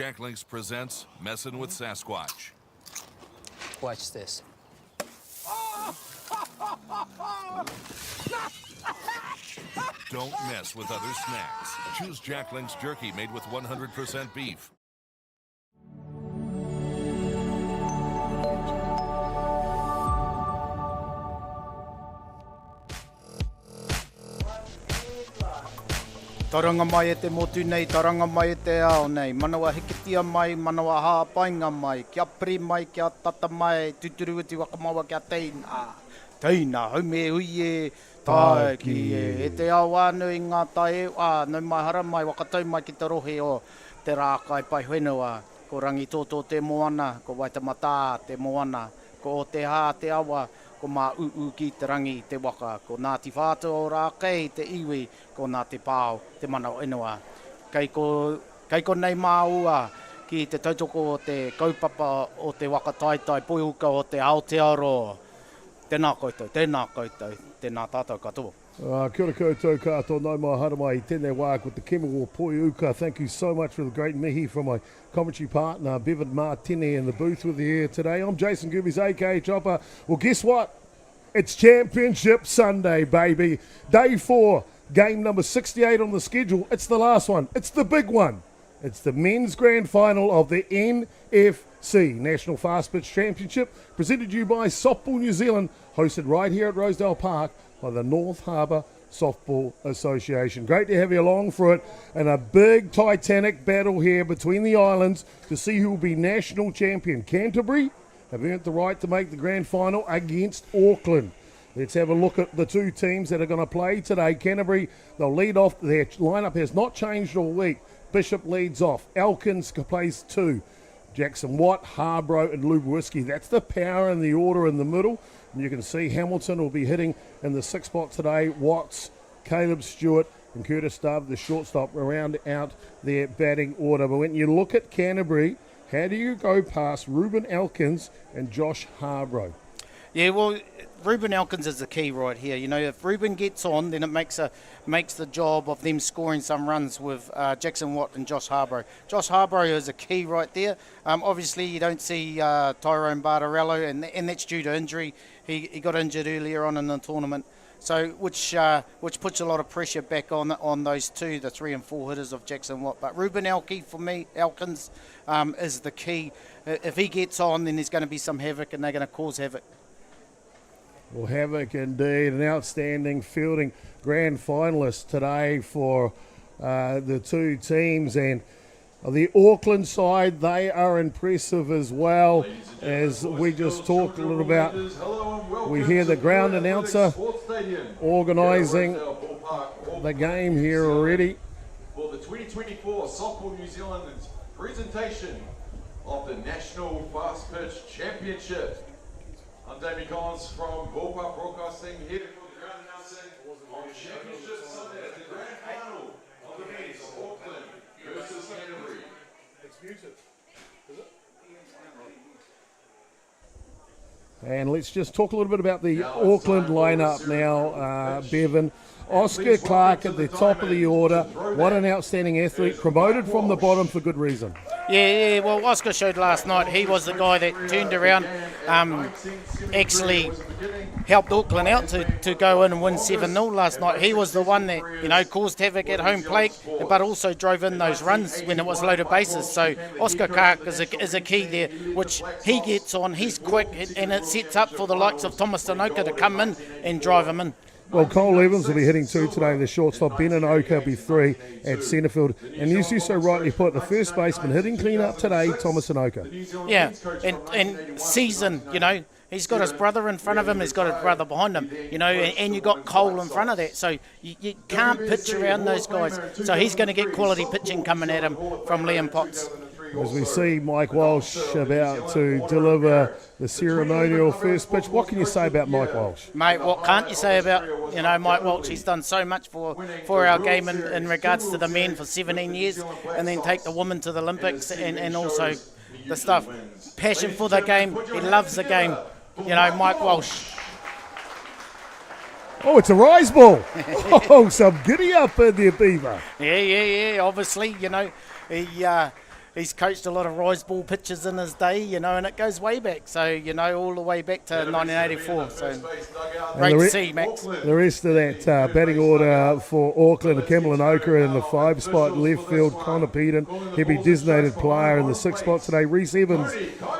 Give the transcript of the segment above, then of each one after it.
Jack Links presents Messin' with Sasquatch. Watch this. Don't mess with other snacks. Choose Jack Links jerky made with 100% beef. Taranga mai e te motu nei, taranga mai e te ao nei. Manawa heketia mai, manawa haapainga mai. Kia pri mai, kia tata mai, tuturu uti wakamawa kia teina. Teina, haume hui e tae ki e. E te ao anu i ngā tae e, nau mai hara mai, wakatau mai ki te rohe o te rākai pai whenua. Ko rangi tōtō te moana, ko waitamata te moana, ko o te hā te awa, ko mā ki te rangi te waka, ko Ngāti Whātua o Rākei te iwi, ko Ngāti Pāo te mana o inua. Kei ko nei māua ki te tautoko o te kaupapa o te waka taitai puiuka o te Aotearoa. Tēnā koutou, tēnā tātou katoa. Kia ora koutou katoa, nau mai hara mai, tēnei wāk with the Kemiwa Puiuka. Thank you so much for the great mihi from my commentary partner, Bevan Martini, in the booth with you here today. I'm Jason Gerbes, aka Chopper. Well, guess what? It's Championship Sunday, baby. Day 4, game number 68 on the schedule. It's the last one. It's the big one. It's the men's grand final of the NFC, National Fast Pitch Championship, presented to you by Softball New Zealand, hosted right here at Rosedale Park by the North Harbour Softball Association. Great to have you along for it, and a big titanic battle here between the islands to see who will be national champion. Canterbury have earned the right to make the grand final against Auckland. Let's have a look at the two teams that are going to play today. Canterbury, they'll lead off. Their lineup has not changed all week. Bishop leads off. Elkins plays 2. Jackson Watt, Harbour and Lubowiski. That's the power and the order in the middle. And you can see Hamilton will be hitting in the 6th spot today. Watts, Caleb Stewart and Curtis Dove, the shortstop, round out their batting order. But when you look at Canterbury, how do you go past Ruben Elkins and Josh Harbour? Yeah, well, Ruben Elkins is the key right here. You know, if Ruben gets on, then it makes the job of them scoring some runs with Jackson Watt and Josh Harbour. Josh Harbour is a key right there. Obviously, you don't see Tyrone Bartarello, and that's due to injury. He got injured earlier on in the tournament, so which puts a lot of pressure back on those two, the 3 and 4 hitters of Jackson Watt. But Ruben Elkins is the key. If he gets on, then there's going to be some havoc, and they're going to cause havoc. Well, havoc indeed. An outstanding fielding grand finalist today for the two teams. And the Auckland side, they are impressive as well. As we just talked a little about, we hear the ground announcer organising the game here already. For the 2024 Softball New Zealand's presentation of the National Fast Pitch Championship. I'm Damien Collins from Ballpark Broadcasting, here for the ground announcing on Championship Sunday at the grand final of the men's of Auckland versus Canterbury. It's muted, is it? And let's just talk a little bit about the Auckland lineup now, Bevan. Oscar Clark at the top of the order. What an outstanding athlete, promoted from the bottom for good reason. Yeah, well, Oscar showed last night. He was the guy that turned around, actually helped Auckland out to go in and win 7-0 last night. He was the one that, you know, caused havoc at home plate, but also drove in those runs when it was loaded bases. So Oscar Clark is a key there, which he gets on. He's quick, and it sets up for the likes of Thomas Tanoka to come in and drive him in. Well, Cole Evans will be hitting 2 today, the shortstop. Ben and Oka will be 3 at centrefield. And as you so rightly put, the first baseman hitting clean up today, Thomas and Oka. Yeah, and season, you know, he's got his brother in front of him, he's got his brother behind him, you know, and you got Cole in front of that. So you can't pitch around those guys. So he's going to get quality pitching coming at him from Liam Potts. As we see Mike Walsh about to deliver the ceremonial first pitch. What can you say about Mike Walsh? Mate, what can't you say about, you know, Mike Walsh? He's done so much for our game in regards to the men for 17 years, and then take the women to the Olympics, and also the stuff. Passion for the game. He loves the game. You know, Mike Walsh. Oh, it's a rise ball. Oh, some giddy up in there, Beaver. Yeah. Obviously, you know, he's coached a lot of rise ball pitches in his day, you know, and it goes way back. So, you know, all the way back to 1984. So great to see, Max. The rest of that batting order for Auckland, Cameron Oka in the 5 spot, left field, Connor Peden, he'll be designated player in the 6 spot today. Reece Evans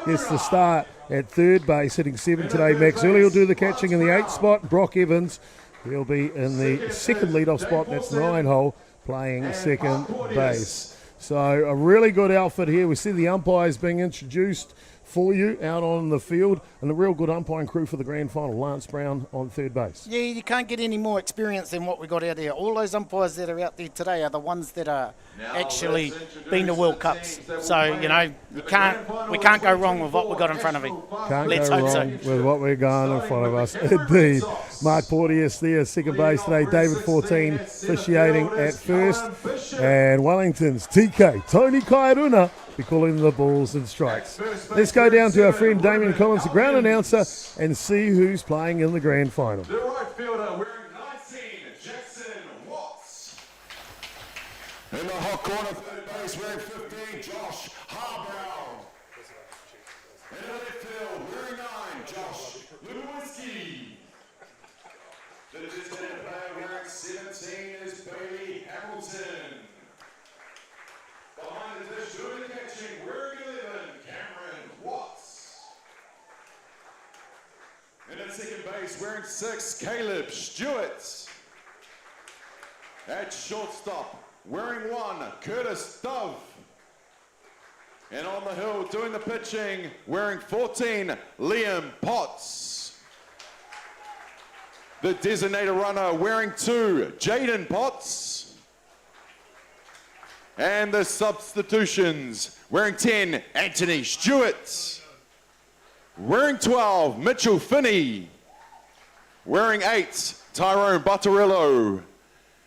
gets the start at third base, hitting 7 today. Max Early will do the catching in the 8 spot. Brock Evans, he'll be in the second leadoff spot, that's 9 hole, playing second base. So a really good outfit here. We see the umpires being introduced for you out on the field, and a real good umpiring crew for the grand final. Lance Brown on third base. Yeah, you can't get any more experience than what we got out here. All those umpires that are out there today are the ones that are actually been to World Cups. So, you know, we can't go wrong with what we got in front of him. Let's hope so. With what we're going in front of us. Indeed. Mark Porteous there, second base today. David 14 officiating at first. And Wellington's TK, Tony Kairuna, be calling the balls and strikes. Let's go down to our friend Damien Collins, the ground announcer, and see who's playing in the grand final. The right fielder wearing 19, Jackson Watts. In the hot corner, third base, wearing 15, Josh Harbour. In the left field, wearing 9, Josh Lewinsky. The designated player wearing 17 is Bailey Hamilton. Behind the dish, doing the catching, wearing 11, Cameron Watts. And at second base, wearing 6, Caleb Stewart. At shortstop, wearing 1, Curtis Dove. And on the hill, doing the pitching, wearing 14, Liam Potts. The designated runner, wearing 2, Jaden Potts. And the substitutions, wearing 10, Anthony Stewart. Wearing 12, Mitchell Finney. Wearing 8, Tyrone Butterillo.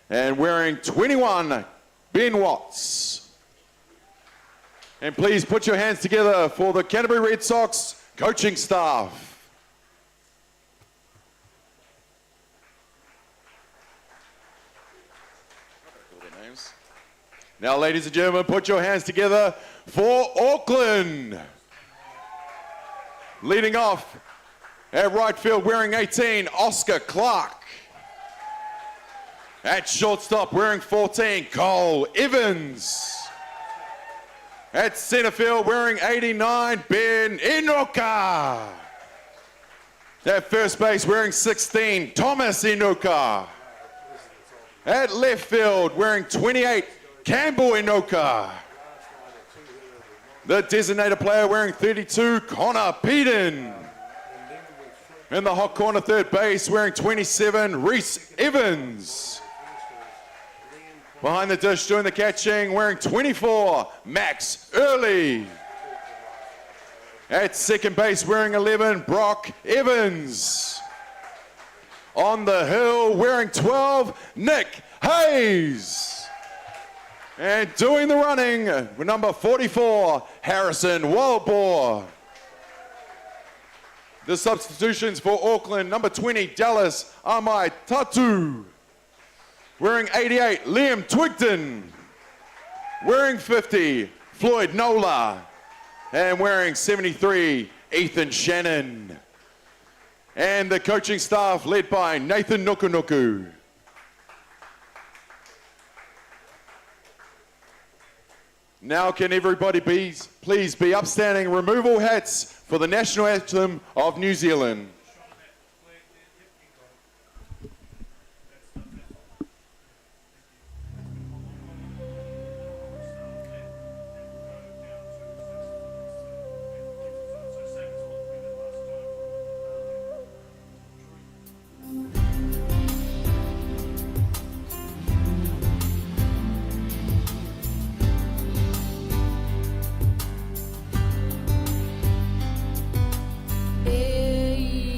And wearing 21, Ben Watts. And please put your hands together for the Canterbury Red Sox coaching staff. Now, ladies and gentlemen, put your hands together for Auckland. Leading off at right field, wearing 18, Oscar Clark. At shortstop, wearing 14, Cole Evans. At centre field, wearing 89, Ben Inoka. At first base, wearing 16, Thomas Inoka. At left field, wearing 28, Campbell Inoka. The designated player wearing 32, Connor Peden. In the hot corner, third base, wearing 27, Reece Evans. Behind the dish, doing the catching, wearing 24, Max Early. At second base, wearing 11, Brock Evans. On the hill, wearing 12, Nick Hayes. And doing the running, with number 44, Harrison Wildbohr. The substitutions for Auckland, number 20, Dallas Amai Tatu. Wearing 88, Liam Twigton. Wearing 50, Floyd Nola. And wearing 73, Ethan Shannon. And the coaching staff led by Nathan Nukunuku. Now can everybody please be upstanding, remove all hats for the national anthem of New Zealand. Hey.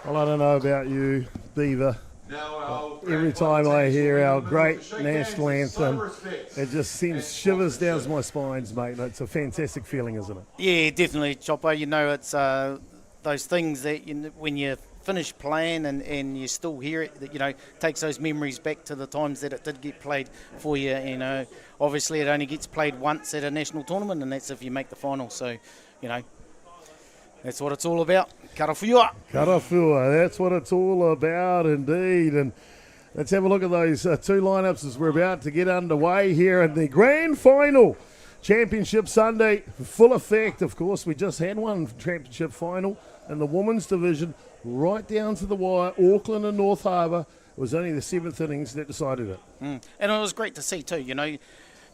Well, I don't know about you, Beaver. Every time I hear our great national anthem, it just sends shivers down my spines, mate. It's a fantastic feeling, isn't it? Yeah, definitely, Chopper. You know, it's those things that when you finish playing and you still hear it, that, you know, takes those memories back to the times that it did get played for you. You know, obviously it only gets played once at a national tournament, and that's if you make the final. So, you know, that's what it's all about. Karawhia. Karawhia, that's what it's all about indeed. And let's have a look at those two lineups as we're about to get underway here in the grand final. Championship Sunday, full effect. Of course, we just had one championship final in the women's division, right down to the wire. Auckland and North Harbour. It was only the 7th innings that decided it. And it was great to see too, you know,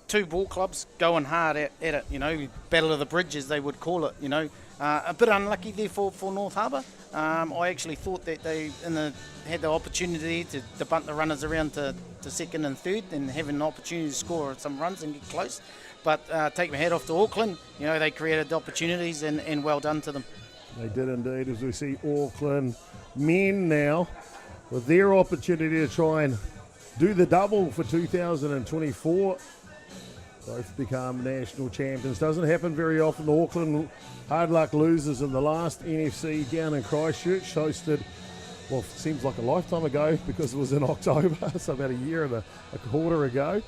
two ball clubs going hard at it, you know, battle of the bridges they would call it, you know. A bit unlucky there for North Harbour. I actually thought that they had the opportunity to bunt the runners around to second and third and having an opportunity to score some runs and get close. But take my hat off to Auckland. You know, they created the opportunities and well done to them. They did indeed, as we see Auckland men now with their opportunity to try and do the double for 2024. Both become national champions. Doesn't happen very often. Auckland, hard luck losers in the last NFC down in Christchurch, hosted, well, seems like a lifetime ago because it was in October, so about a year and a quarter ago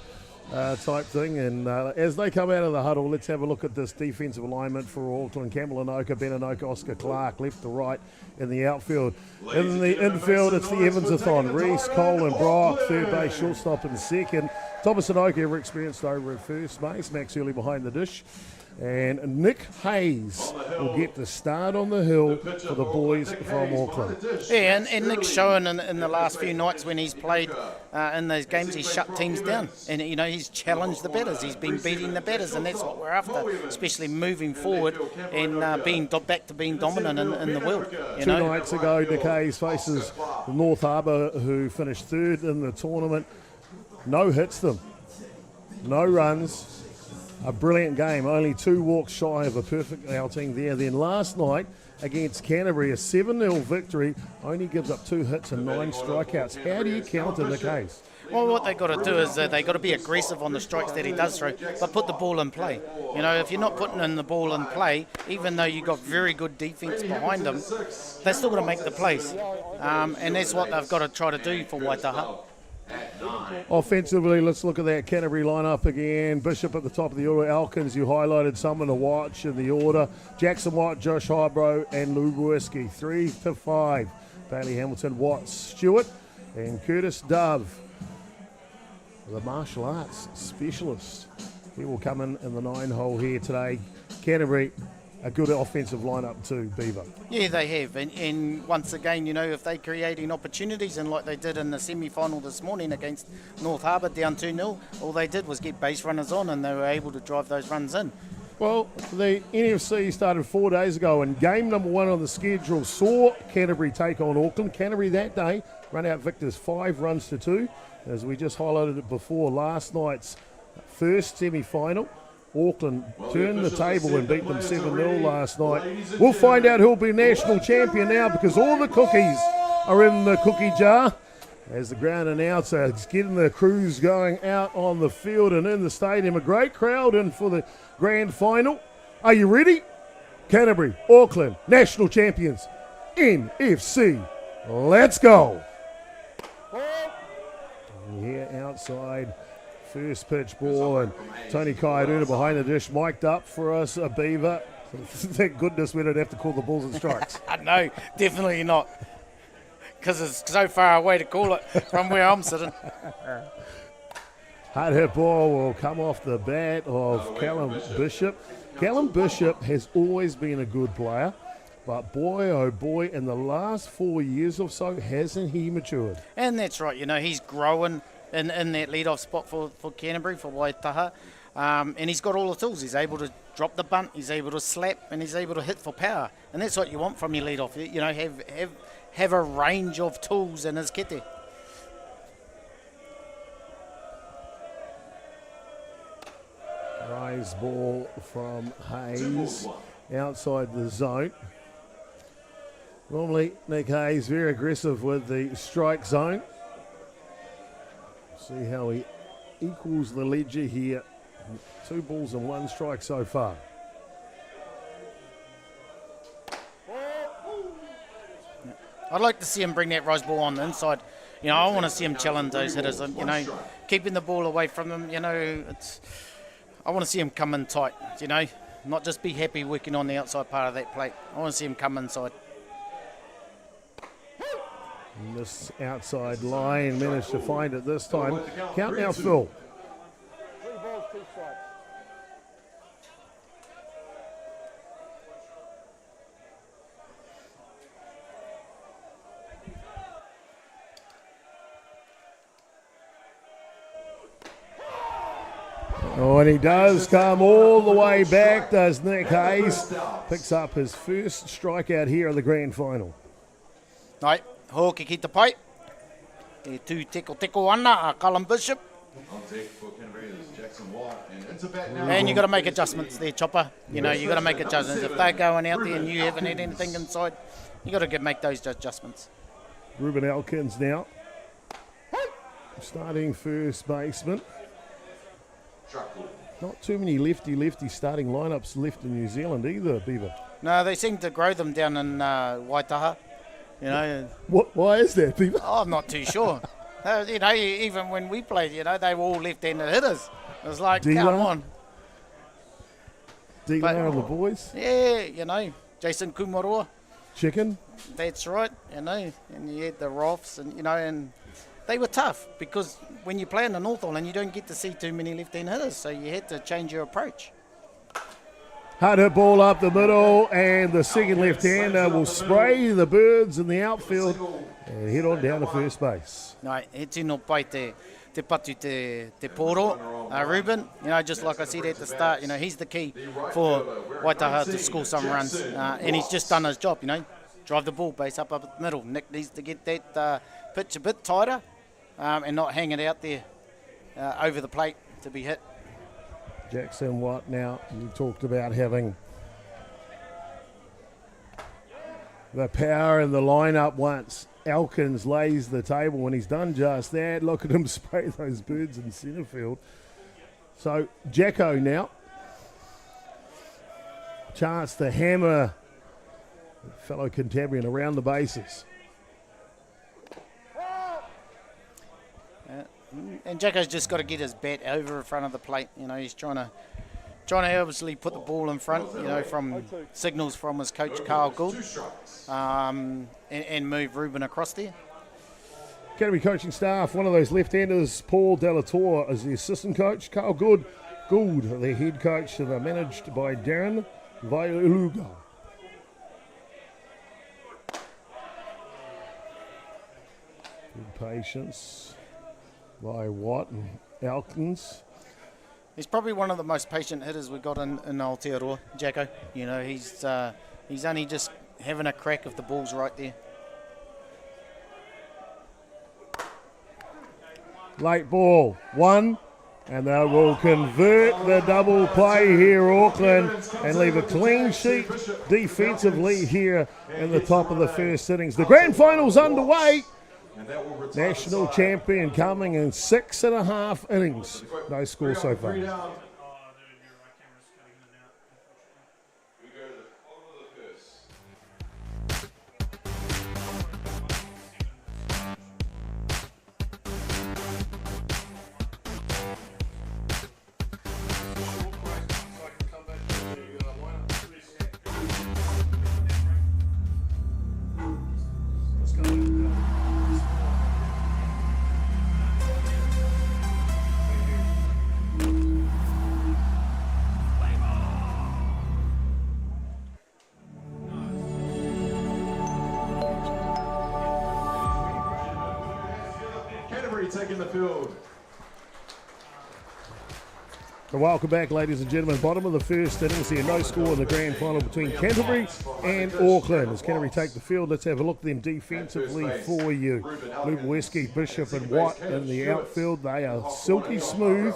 type thing. And as they come out of the huddle, let's have a look at this defensive alignment for Auckland. Campbell Anoka, Benanoka, Oscar Clark, left to right in the outfield. In the infield, it's the Evans-a-thon. Reese, Cole and Brock, third base, shortstop and second. Thomas Anoka, ever experienced over at first base. Max Early behind the dish. And Nick Hayes will get the start on the hill for the boys from Auckland. Yeah, and Nick's shown in the last few nights when he's played in those games, he's shut teams down. And, you know, he's challenged the batters. He's been beating the batters, and that's what we're after, especially moving forward and being back to being dominant in the world. Two nights ago, Nick Hayes faces North Harbour, who finished third in the tournament. No hits them, no runs. A brilliant game, only 2 walks shy of a perfect outing there. Then last night against Canterbury, a 7-0 victory, only gives up 2 hits and 9 strikeouts. How do you counter Nick Hayes? Well, what they've got to do is they've got to be aggressive on the strikes that he does throw, but put the ball in play. You know, if you're not putting in the ball in play, even though you've got very good defence behind them, they're still going to make the plays. And that's what they've got to try to do for Waitaha. Offensively, let's look at that Canterbury lineup again. Bishop at the top of the order. Elkins, you highlighted someone to watch in the order. Jackson Watt, Josh Harbrough and Lou Ruiski. 3 to 5. Bailey Hamilton, Watts, Stewart and Curtis Dove, the martial arts specialist. He will come in the 9-hole here today. Canterbury, a good offensive lineup too, Beaver. Yeah, they have. And once again, you know, if they're creating opportunities, and like they did in the semi-final this morning against North Harbour, down 2-0, all they did was get base runners on, and they were able to drive those runs in. Well, the NFC started 4 days ago, and game number 1 on the schedule saw Canterbury take on Auckland. Canterbury that day run out victors 5 runs to 2. As we just highlighted it before, last night's first semi-final, Auckland turned the table and beat them 7-0 last night. We'll find out who'll be national champion now, because all the cookies are in the cookie jar. As the ground announcer is getting the crews going out on the field and in the stadium. A great crowd in for the grand final. Are you ready? Canterbury, Auckland, national champions, NFC. Let's go. Here outside, first pitch ball, and Tony Kaiaduna behind the dish, mic'd up for us, a Beaver. Thank goodness we don't have to call the balls and strikes. No, definitely not, because it's so far away to call it from where I'm sitting. Hard hit ball will come off the bat of Callum Bishop. Callum Bishop has always been a good player, but boy, oh boy, in the last 4 years or so, hasn't he matured? And that's right, you know, he's growing in that leadoff spot for Canterbury, for Waitaha. And he's got all the tools. He's able to drop the bunt, he's able to slap, and he's able to hit for power. And that's what you want from your leadoff. You know, have a range of tools in his kete. Rise ball from Hayes outside the zone. Normally, Nick Hayes very aggressive with the strike zone. See how he equals the ledger here. 2 balls and 1 strike so far. I'd like to see him bring that rise ball on the inside. You know, I want to see him challenge those hitters. You know, keeping the ball away from them. You know, I want to see him come in tight. You know, not just be happy working on the outside part of that plate. I want to see him come inside. And this outside line managed to find it this time. Count now, Phil. 3 balls, 2 strikes. Oh, and he does come all the way back, does Nick Hayes. Picks up his first strikeout here in the grand final. Right, hoki ki te pai. E tū teko ana, Callum Bishop. On deck for Canterbury is Jackson White, and it's a bat now. And you got to make adjustments there, Chopper. You know, you got to make adjustments. If they're going out there and you haven't had anything inside, you got to make those adjustments. Ruben Elkins now. Starting first baseman. Not too many lefty starting lineups left in New Zealand either, Beaver. No, they seem to grow them down in Waitaha. You know, Why is that, Beaver? I'm not too sure. You know, even when we played, you know, they were all left-handed hitters. It was like, D-Lar? come on. D-Lar and the boys. Yeah, you know, Jason Kumoroa. Chicken. That's right, you know, and you had the Roths, and you know, and they were tough because when you play in the North Island, you don't get to see too many left-hand hitters, so you had to change your approach. Hard hit ball up the middle, and the second left-hander will spray the birds in the outfield and head on down to first base. No, he tino pai te patu te poro, Ruben. You know, just like I said at the start, you know, he's the key for Waitaha to score some runs, and he's just done his job, you know. Drive the ball base up the middle. Nick needs to get that pitch a bit tighter and not hang it out there over the plate to be hit. Jackson Watt now, you talked about having the power in the lineup once. Elkins lays the table when he's done just that. Look at him spray those birds in centre field. So Jacko now. Chance to hammer fellow Cantabrian around the bases. And Jacko's just got to get his bat over in front of the plate. You know, he's trying to obviously put the ball in front, you know, from signals from his coach, Carl Gould, and move Ruben across there. Canterbury coaching staff, one of those left-handers, Paul Delator, is the assistant coach. Carl Gould, the head coach, and they're managed by Darren Vaiuluga. Good patience by Watt and Elkins. He's probably one of the most patient hitters we've got in Aotearoa, Jacko. You know, he's only just having a crack if the ball's right there. Late ball, 1, and they will convert the double play here, Auckland, and leave a clean sheet defensively here in the top of the first innings. The grand final's underway. National champion coming in 6.5 innings. No score so far. Taking the field. So welcome back, ladies and gentlemen. Bottom of the first innings here. No score in the grand final between Canterbury and Auckland. As Canterbury take the field, let's have a look at them defensively for you. Lubeweski, Bishop and Watt in the outfield. They are silky smooth.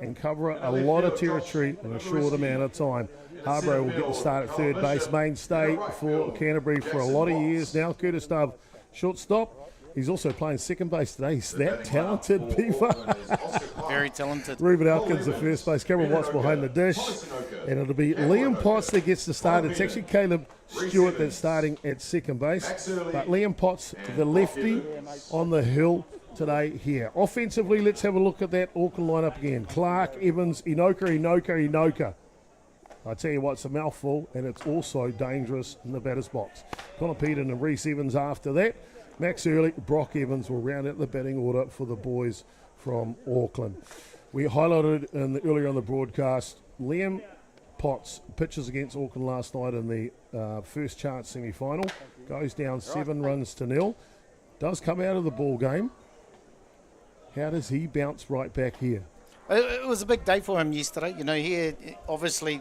and cover a lot of territory in a short amount of time. Harbour will get the start at third base, mainstay for Canterbury for a lot of years now. Curtis Dove, shortstop. He's also playing second base today. He's that talented, Piva. Very talented. Ruben Elkins at first base. Cameron Watts behind the dish. And it'll be Liam Potts that gets the start. It's actually Caleb Stewart that's starting at second base. But Liam Potts, the lefty, on the hill today here. Offensively, let's have a look at that Auckland lineup again. Clark, Evans, Inoka. I tell you what, it's a mouthful, and it's also dangerous in the batter's box. Connor Peden and Reece Evans after that. Max Early, Brock Evans will round out the batting order for the boys from Auckland. We highlighted earlier on the broadcast, Liam Potts pitches against Auckland last night in the first chance semi-final. Goes down 7 runs to 0. Does come out of the ball game. How does he bounce right back here? It was a big day for him yesterday. You know, here obviously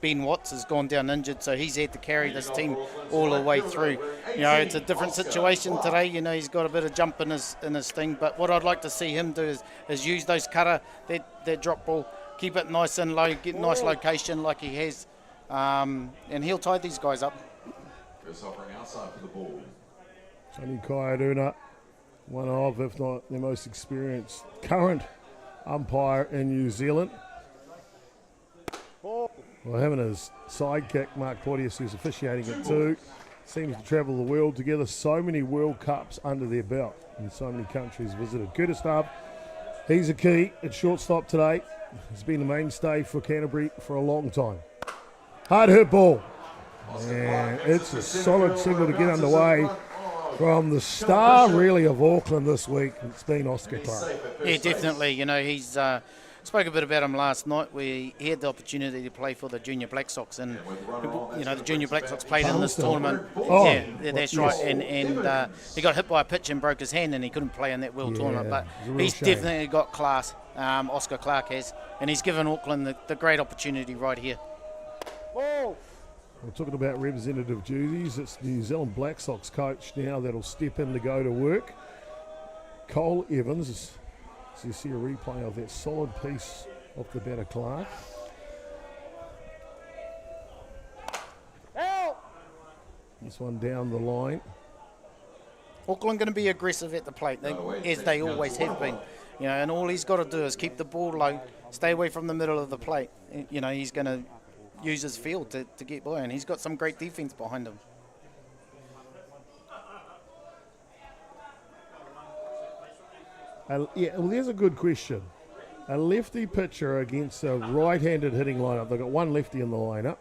Ben Watts has gone down injured, so he's had to carry this team all the way through. You know, it's a different situation today. You know, he's got a bit of jump in his thing. But what I'd like to see him do is use those cutter, that drop ball, keep it nice and low, get nice location like he has, and he'll tie these guys up. First offering outside for the ball. Tony Kaiaduna, one of, if not the most experienced current umpire in New Zealand. Well, having his sidekick, Mark Porteous, who's officiating it too, seems to travel the world together. So many World Cups under their belt and so many countries visited. Curtis Dove, he's a key at shortstop today. He's been the mainstay for Canterbury for a long time. Hard hit ball. And it's a solid signal to get underway from the star, really, of Auckland this week. It's been Oscar Clark. Yeah, definitely. You know, he's spoke a bit about him last night. We had the opportunity to play for the Junior Black Sox, and you know the Junior Black Sox played in this tournament. Oh, yeah, that's right. And he got hit by a pitch and broke his hand, and he couldn't play in that World Tournament. But he's definitely got class. Oscar Clark has, and he's given Auckland the great opportunity right here. We're talking about representative duties. It's the New Zealand Black Sox coach now that'll step in to go to work. Cole Evans, so you see a replay of that solid piece off the batter Clark. This one down the line. Auckland going to be aggressive at the plate, as they always have been. You know, and all he's got to do is keep the ball low, stay away from the middle of the plate. You know, he's going to use his field to get by, and he's got some great defence behind him. Well, there's a good question. A lefty pitcher against a right-handed hitting lineup. They've got one lefty in the lineup.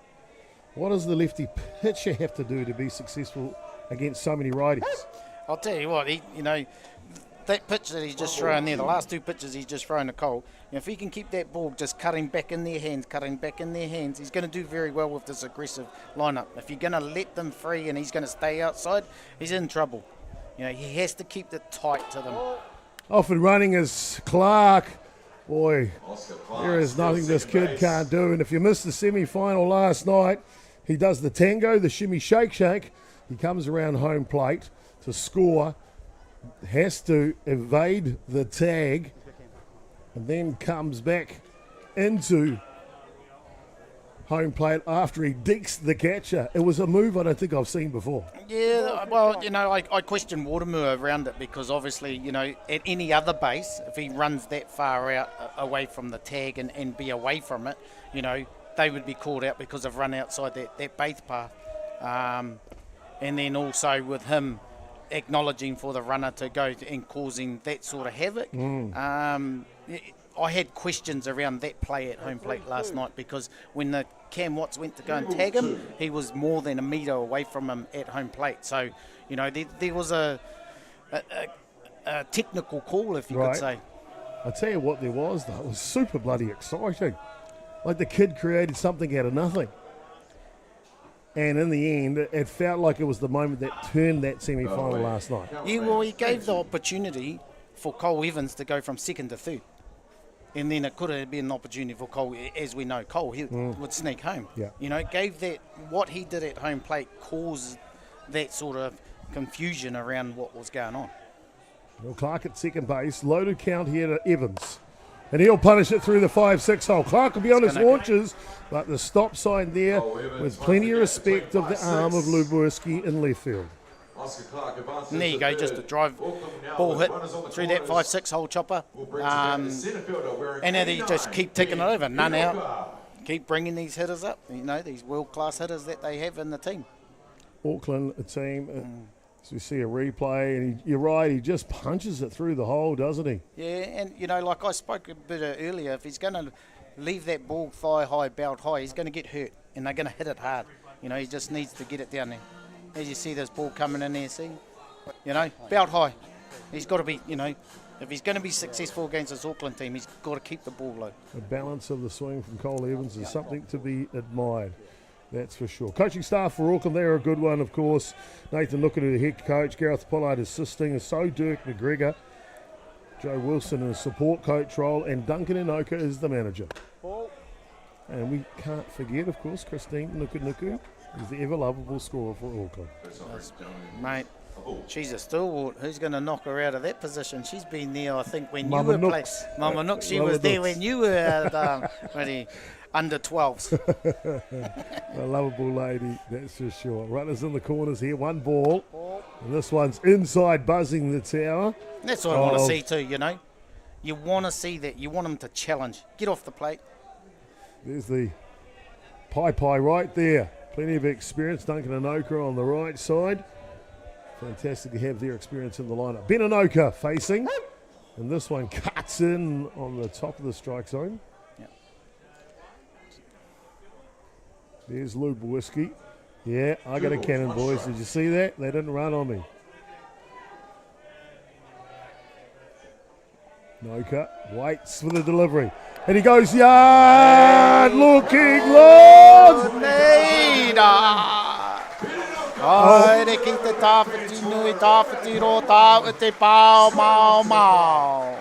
What does the lefty pitcher have to do to be successful against so many righties? I'll tell you what, that pitch that he's just thrown there, the last 2 pitches he's just thrown to Cole, if he can keep that ball just cutting back in their hands, he's going to do very well with this aggressive lineup. If you're going to let them free and he's going to stay outside, he's in trouble. You know, he has to keep it tight to them. Off and running is Clark. Boy, there is nothing this kid can't do. And if you missed the semi-final last night, he does the tango, the shimmy shake. He comes around home plate to score, has to evade the tag, and then comes back into home plate after he dinks the catcher. It was a move I don't think I've seen before. Yeah, well, you know, I question Watermoo around it because obviously, you know, at any other base, if he runs that far out away from the tag and be away from it, you know, they would be called out because they've run outside that base path. And then also with him acknowledging for the runner to go and causing that sort of havoc. I had questions around that play at home plate last night because when the Cam Watts went to go and tag him, he was more than a metre away from him at home plate. So, you know, there was a technical call, if you could say. I tell you what there was, though. It was super bloody exciting. Like the kid created something out of nothing. And in the end, it felt like it was the moment that turned that semi-final last night. Yeah, well, he gave the opportunity for Cole Evans to go from second to third. And then it could have been an opportunity for Cole, as we know, Cole he would sneak home. Yeah. You know, gave that, what he did at home plate caused that sort of confusion around what was going on. Well, Clark at second base, loaded count here to Evans. And he'll punish it through the 5-6 hole. Clark will be on his gonna- launches, but the stop sign there with plenty of respect of the arm of Luborski in left field. Oscar Clark advances And there you to go, third. just a drive Auckland now ball with hit runners on the through that corners. 5-6 hole chopper. Will bring together the centre fielder wearing And then they just 89, keep ticking it over, none out. Atiawa. Keep bringing these hitters up, you know, these world-class hitters that they have in the team. Auckland, a team, as we see a replay, and you're right, he just punches it through the hole, doesn't he? Yeah, and, you know, like I spoke a bit earlier, if he's going to leave that ball thigh high, belt high, he's going to get hurt, and they're going to hit it hard. You know, he just needs to get it down there. As you see this ball coming in there, see? You know, belt high. He's got to be, you know, if he's going to be successful against this Auckland team, he's got to keep the ball low. The balance of the swing from Cole Evans is something to be admired. That's for sure. Coaching staff for Auckland, they're a good one, of course. Nathan Looker, the head coach. Gareth Pollard assisting. So Dirk McGregor. Joe Wilson in a support coach role. And Duncan Inoka is the manager. And we can't forget, of course, Christine Nuku is the ever-lovable scorer for Auckland. Mate, she's a stalwart. Who's going to knock her out of that position? She's been there, I think, when Mama you were Nooks. playing. Mama Nooks, she Mama was there Nooks. when you were ready, under 12s. A lovable lady, that's for sure. Runners in the corners here, one ball. And this one's inside, buzzing the tower. That's what I want to Oh. see too, you know. You want to see that. You want them to challenge. Get off the plate. There's the pie right there. Plenty of experience. Duncan Inoka on the right side. Fantastic to have their experience in the lineup. Ben Inoka facing. And this one cuts in on the top of the strike zone. Yep. There's Luborski. Yeah, I got a cannon, boys. Did you see that? They didn't run on me. Inoka waits for the delivery. And he goes yard, looking Lord. Ai, ki te tāwhiti nui, tāwhiti ro, tāwhiti pāo, mau, mau.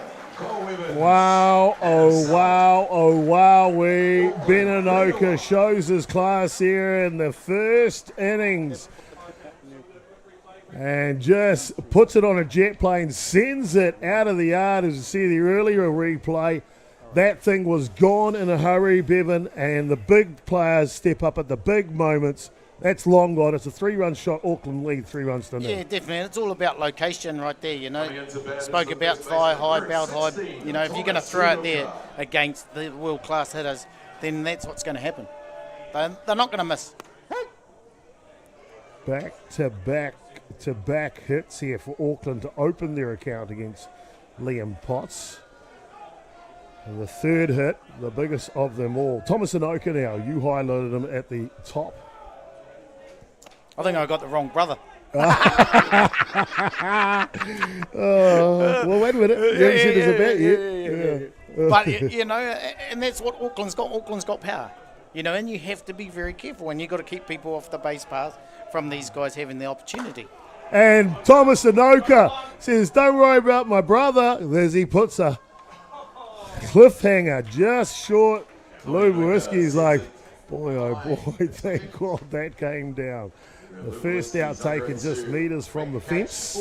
Wow, oh wow, oh wow. Ben Inoka shows his class here in the first innings. And just puts it on a jet plane, sends it out of the yard. As you see the earlier replay, that thing was gone in a hurry, Bevan, and the big players step up at the big moments. That's long gone. It's a 3-run shot. Auckland lead 3 runs to nil. Yeah, definitely. It's all about location right there, you know. Spoke about thigh high, belt high. You know, if you're going to throw it there against the world-class hitters, then that's what's going to happen. They're not going to miss. Back-to-back hits here for Auckland to open their account against Liam Potts. And the third hit, the biggest of them all. Thomas Inoka now. You highlighted him at the top. I think I got the wrong brother. Well, wait a minute. You haven't said there's a bet yet. But, you know, and that's what Auckland's got. Auckland's got power. You know, and you have to be very careful, and you've got to keep people off the base path from these guys having the opportunity. And Thomas Inoka says, don't worry about my brother, as he puts a cliffhanger just short. Luborski's like, boy, oh boy, thank God that came down. The first out taken just metres from the fence.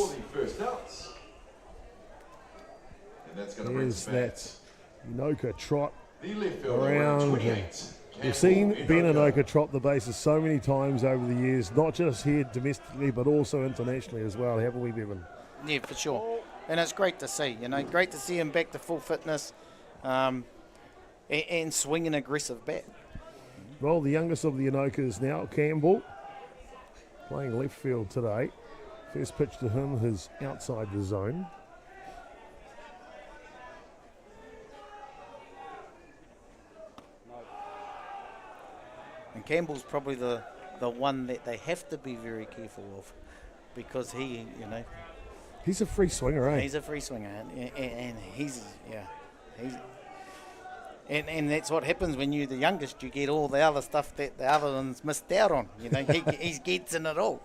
Here's that Inoka trot around. We've seen Ben Inoka trot the bases so many times over the years, not just here domestically, but also internationally as well, haven't we, Bevan? Yeah, for sure. And it's great to see, you know, great to see him back to full fitness and swing an aggressive bat. Well, the youngest of the Inokas now, Campbell, playing left field today. First pitch to him is outside the zone. And Campbell's probably the one that they have to be very careful of because he, you know, He's a free swinger, eh? he's a free swinger and he's and that's what happens when you're the youngest. You get all the other stuff that the other ones missed out on. You know, he gets in it all.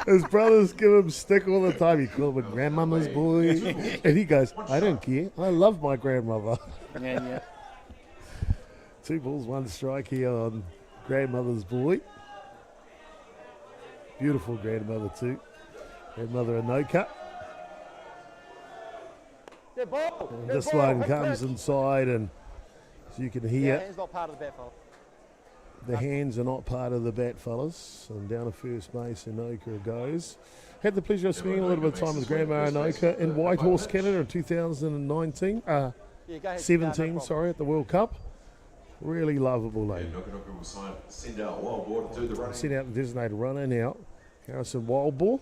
His brothers give him stick all the time. He calls him grandmama's boy. And he goes, I don't care. I love my grandmother. Yeah. 2 balls, 1 strike here on grandmother's boy. Beautiful grandmother too. Grandmother Inoka. Good ball. And Good this ball. one Hit comes pitch. inside, and as you can Yeah, hear, hand's not part of the bat, fella. the hands are not part of the bat, fellas. And down to first base, Anoka goes. Had the pleasure of spending a little bit of time with Grandma Anoka in Whitehorse, Canada in 2019. Yeah, go ahead. 17, No sorry, at the World Cup. Really lovable lady. Nuka will send out Wild Boar to do the running. Sent out the designated runner now. Harrison Wildball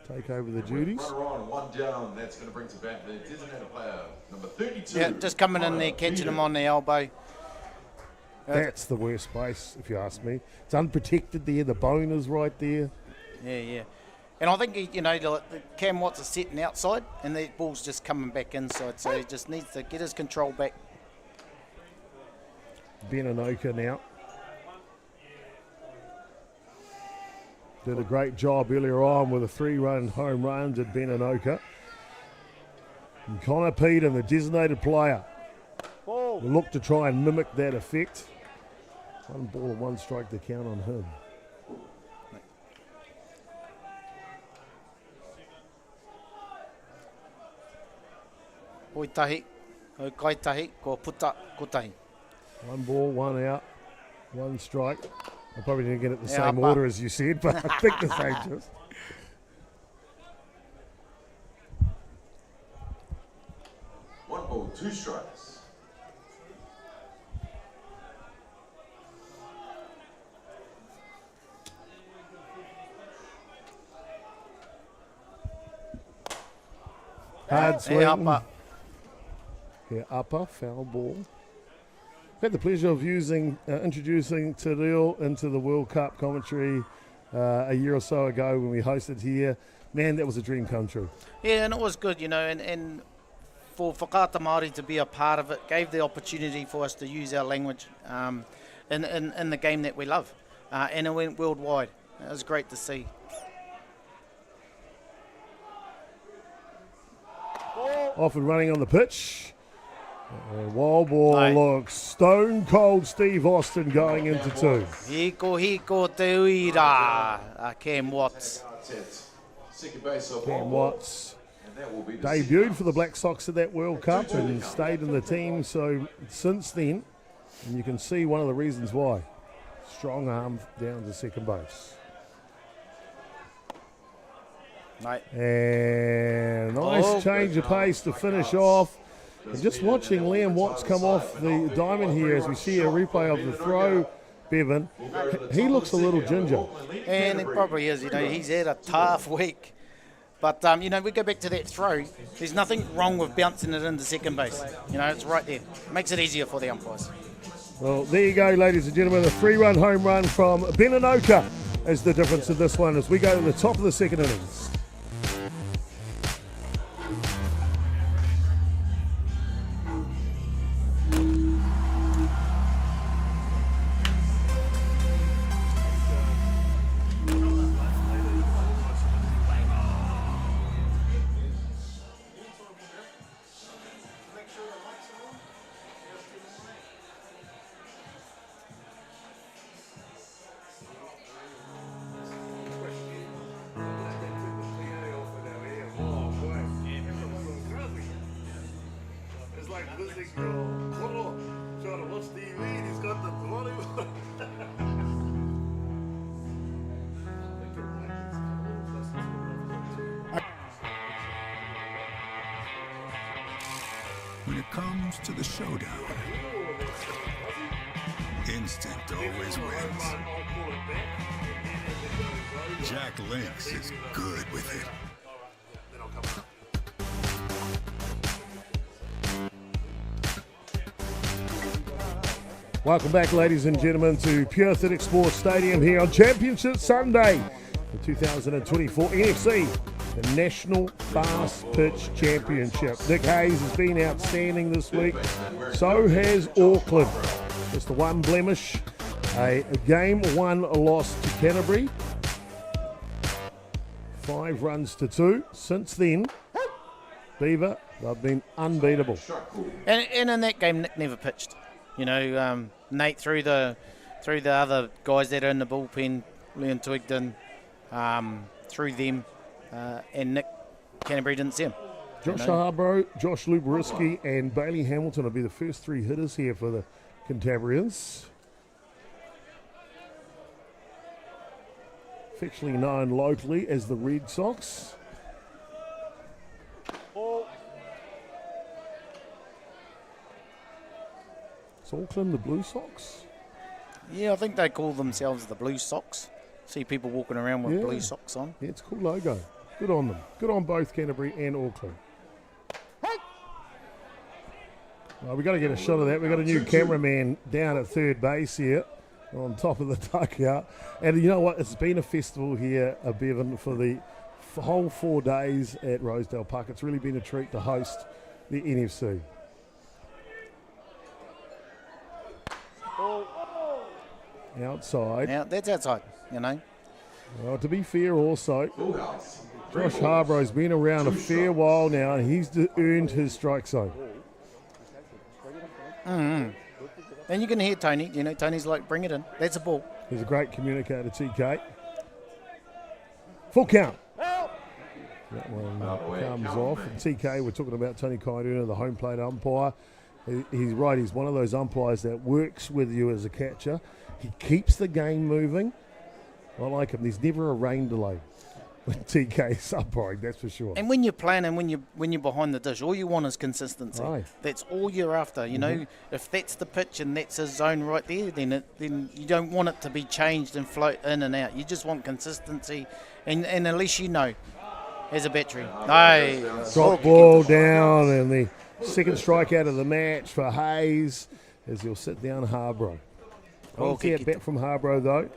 take over the duties. Runner on, one down. That's going to bring to bat the designated player, number 32. Yeah, just coming in there, catching him on the elbow. That's the worst place, if you ask me. It's unprotected there. The bone is right there. Yeah. And I think, the Cam Watts is sitting outside and the ball's just coming back inside, so he just needs to get his control back. Ben Anoka now. Did a great job earlier on with a 3-run home run to Ben Anoka. And Connor Peden, the designated player, Ball. will look to try and mimic that effect. 1 ball and 1 strike to count on him. Hoi tahi, hoi kai tahi, ko puta kotahi. 1 ball, 1 out, 1 strike. I probably didn't get it the Yeah, same but- order as you said, but I think the same just. One ball, 2 strikes. Hard swing. Upper. Yeah, upper, foul ball. Had the pleasure of introducing Terrell into the World Cup commentary a year or so ago when we hosted here. Man, that was a dream come true. Yeah, and it was good, and for whakaata Māori to be a part of it, gave the opportunity for us to use our language in the game that we love. And it went worldwide. It was great to see. Off and running on the pitch. Wild ball Aye. looks stone cold Steve Austin going into 2. Hiko te uira, Cam Watts. Second base of Cam Watts and that will be the debuted for the Black Sox at that World Cup and stayed in the team. So since then, and you can see one of the reasons why. Strong arm down to second base. Right. And nice Oh, change of pace to finish off. And just watching Liam Watts come off the diamond here as we see a replay of the throw, Bevan, he looks a little ginger. And it probably is, he's had a tough week. But, we go back to that throw. There's nothing wrong with bouncing it into second base. It's right there. Makes it easier for the umpires. Well, there you go, ladies and gentlemen. A 3-run home run from Ben Anoka is the difference in this one as we go to the top of the second innings. When it comes to the showdown, instinct always wins. Jack Lynx is good with it. Welcome back, ladies and gentlemen, to Pure Athletic Sports Stadium here on Championship Sunday, the 2024 NFC, the National Fast Pitch Championship. Nick Hayes has been outstanding this week. So has Auckland. Just the one blemish, a game 1 loss to Canterbury. 5 runs to 2. Since then, Beaver, they've been unbeatable. And in that game, Nick never pitched. Nate threw the other guys that are in the bullpen, Leon Twigden, threw them, and Nick Canterbury didn't see him. Josh Harbour, Josh Luberiski, and Bailey Hamilton will be the first 3 hitters here for the Cantabrians. Affectionately known locally as the Red Sox. It's Auckland, the Blue Sox. Yeah, I think they call themselves the Blue Sox. See people walking around with blue socks on. Yeah, it's a cool logo. Good on them. Good on both Canterbury and Auckland. Well, we've got to get a shot of that. We've got a new cameraman down at third base here on top of the dugout. And you know what? It's been a festival here, Bevan, for the whole 4 days at Rosedale Park. It's really been a treat to host the NFC. Outside. Now, that's outside, Well, to be fair also, Josh Harbrough's been around a fair while now and he's earned his strike zone. And you can hear Tony. Tony's like, bring it in. That's a ball. He's a great communicator, TK. Full count. That one comes off. And TK, we're talking about Tony Kairuna, the home plate umpire. He's right. He's one of those umpires that works with you as a catcher. He keeps the game moving. I like him. There's never a rain delay with TK's umpiring, that's for sure. And when you're playing and when you're behind the dish, all you want is consistency. Right. That's all you're after. If that's the pitch and that's his zone right there, then you don't want it to be changed and float in and out. You just want consistency, and at least as a battery. Drop ball down, and the second strikeout of the match for Hayes as he'll sit down Harbour. A bat from Harbour though.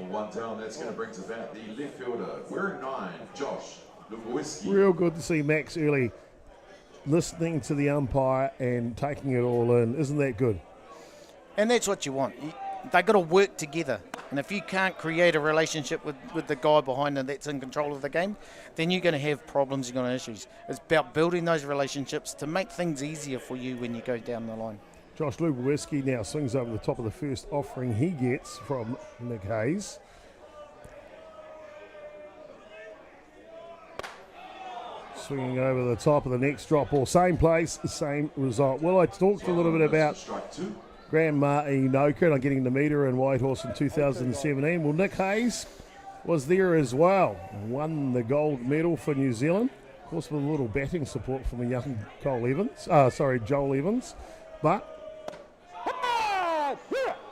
One down, that's going to bring to bat the left fielder, wearing 9, Josh Luberiski. Real good to see Max early listening to the umpire and taking it all in. Isn't that good? And that's what you want. They've got to work together. And if you can't create a relationship with the guy behind them that's in control of the game, then you're going to have problems, you're going to have issues. It's about building those relationships to make things easier for you when you go down the line. Josh Luberiski now swings over the top of the first offering he gets from Nick Hayes. Swinging over the top of the next drop ball. Same place, same result. Well, I talked a little bit about Grandma Inoka and I'm getting to meet her in Whitehorse in 2017. Well, Nick Hayes was there as well. Won the gold medal for New Zealand. Of course, with a little batting support from a young Joel Evans. But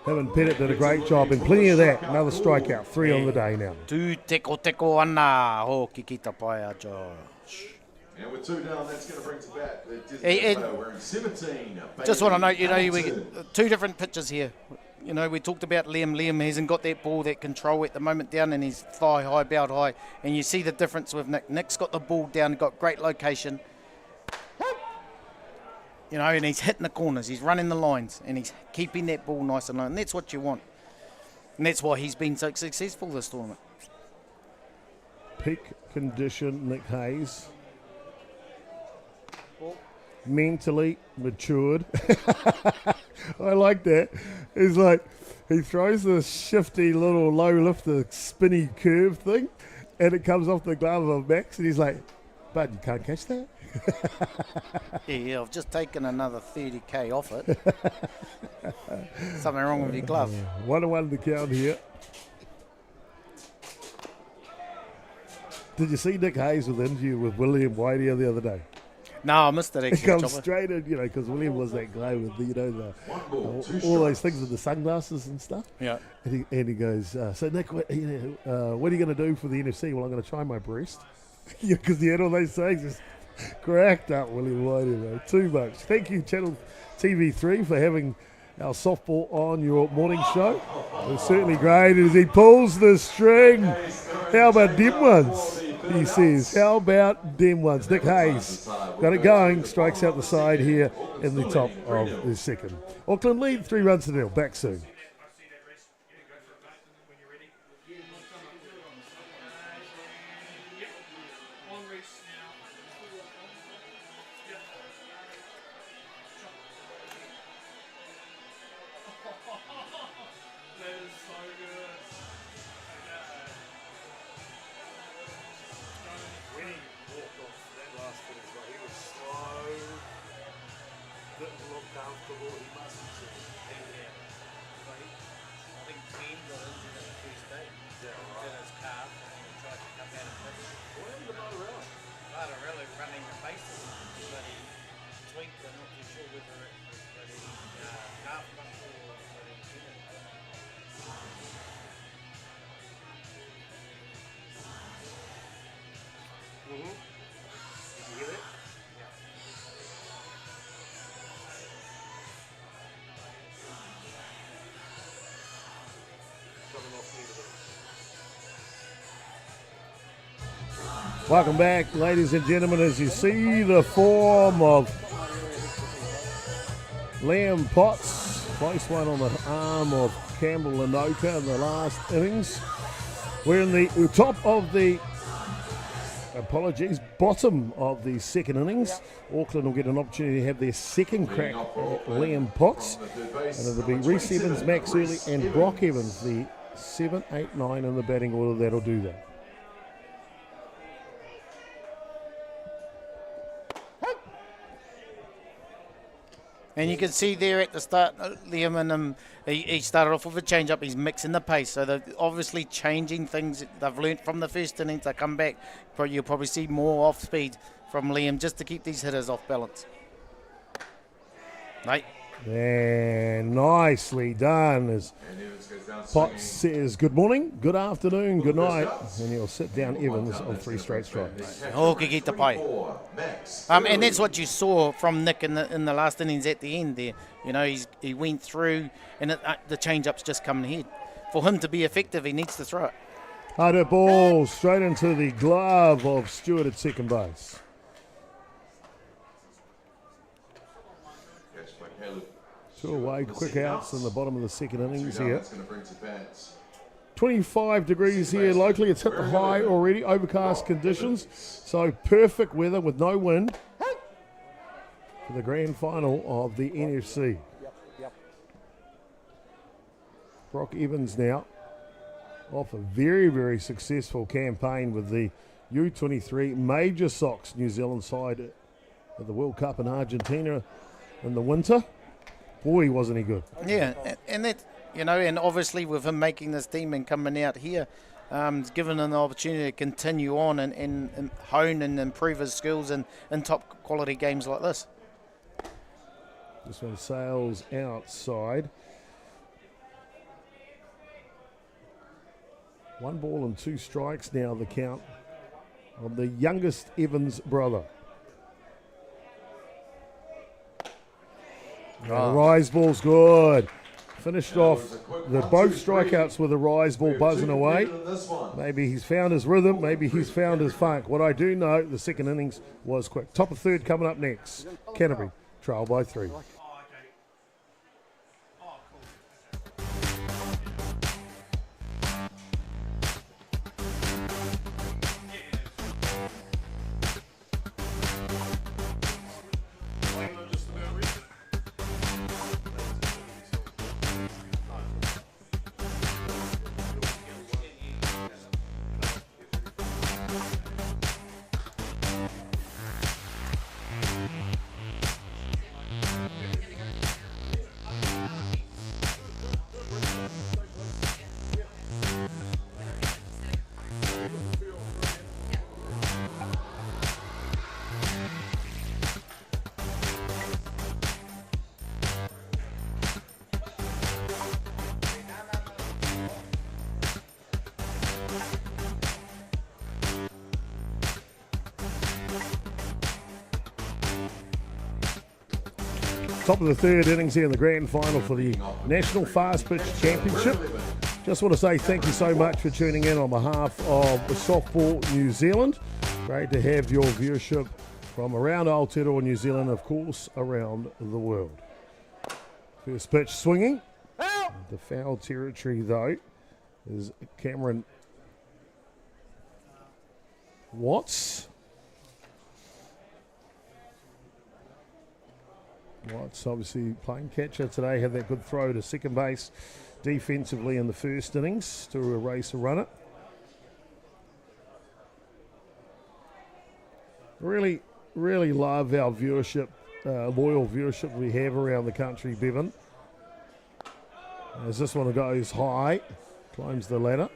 him and Pettit did a great job, and plenty of that. Another strikeout, 3 on the day now. Tu teko ana ho kikita paia Josh. And with 2 down, that's going to bring to bat the Disney player wearing 17. Just want to note, we get 2 different pitches here. We talked about Liam. Liam hasn't got that ball, that control at the moment down, and he's thigh high, bowed high. And you see the difference with Nick. Nick's got the ball down, got great location. And he's hitting the corners, he's running the lines, and he's keeping that ball nice and low. And that's what you want. And that's why he's been so successful this tournament. Peak condition, Nick Hayes. Mentally matured. I like that. It's like he throws this shifty little low lifter spinny curve thing, and it comes off the glove of Max, and he's like, "Bud, you can't catch that." Yeah, I've just taken another 30k off it. Something wrong with your glove. 1-1 the count here. Did you see Nick Hayes with the interview with William Whitey the other day? No, I missed it. He comes straight in, because William was that guy with, all those things with the sunglasses and stuff. Yeah. And he goes, so Nick, what are you going to do for the NFC? Well, I'm going to try my breast. Because he had all those things. Just cracked up William Whitey, mate. Too much. Thank you, Channel TV3, for having our softball on your morning show. It's certainly great as he pulls the string. How about them ones? He says, how about them ones? Nick Hayes got it going, strikes out the side here in the top of the second. Auckland lead 3-0. Back soon. He was slow, didn't look comfortable. He mustn't see. I think Ben got injured in the first day. Did his calf and he tried to come out and pitch. What happened to Motorella? Not really running the bases, but he tweaked. I'm not too sure whether it was bloody calf muscle or bloody tendon. Did you hear that? Coming off the end of it. Welcome back, ladies and gentlemen, as you see the form of Liam Potts. Close one on the arm of Campbell Lanoka in the last innings. We're in the top of the bottom of the second innings. Auckland will get an opportunity to have their second crack at Liam Potts. And it'll be Reece Evans, Max Early and Brock Evans, the 7, 8, 9 in the batting order that'll do that. And you can see there at the start, Liam and he started off with a change-up. He's mixing the pace, so they're obviously changing things. They've learnt from the first innings. They come back, you'll probably see more off-speed from Liam just to keep these hitters off balance. Right. And nicely done as Potts says good morning, good afternoon, good night, and he'll sit down Evans on 3 straight strikes. Hoki te pai. And that's what you saw from Nick in the last innings at the end there. You know, he went through and the change-up's just coming ahead. For him to be effective, he needs to throw it. Harder ball straight into the glove of Stewart at second base. Two away, quick outs in the bottom of the second innings here. 25 degrees here locally. It's hit the high already. Overcast conditions. So perfect weather with no wind for the grand final of the NFC. Brock Evans now off a very, very successful campaign with the U23 Major Sox New Zealand side at the World Cup in Argentina in the winter. Boy, wasn't he good. Yeah, and that, you know, and obviously with him making this team and coming out here, it's given him the opportunity to continue on and hone and improve his skills in top quality games like this. This one sails outside. 1 ball and 2 strikes now, the count of the youngest Evans brother. Rise ball's good. Finished off both strikeouts with a rise ball buzzing away. Maybe he's found his rhythm. Maybe he's found his funk. What I do know, the second innings was quick. Top of third coming up next. Canterbury trail by 3. Top of the third innings here in the grand final for the National Fast Pitch Championship. Just want to say thank you so much for tuning in on behalf of Softball New Zealand. Great to have your viewership from around Aotearoa, New Zealand, of course, around the world. First pitch swinging. The foul territory, though, is Cameron Watts. Watts obviously playing catcher today, had that good throw to second base defensively in the first innings to erase a runner. Really really love our viewership, loyal viewership we have around the country, Bevan. As this one goes high, climbs the ladder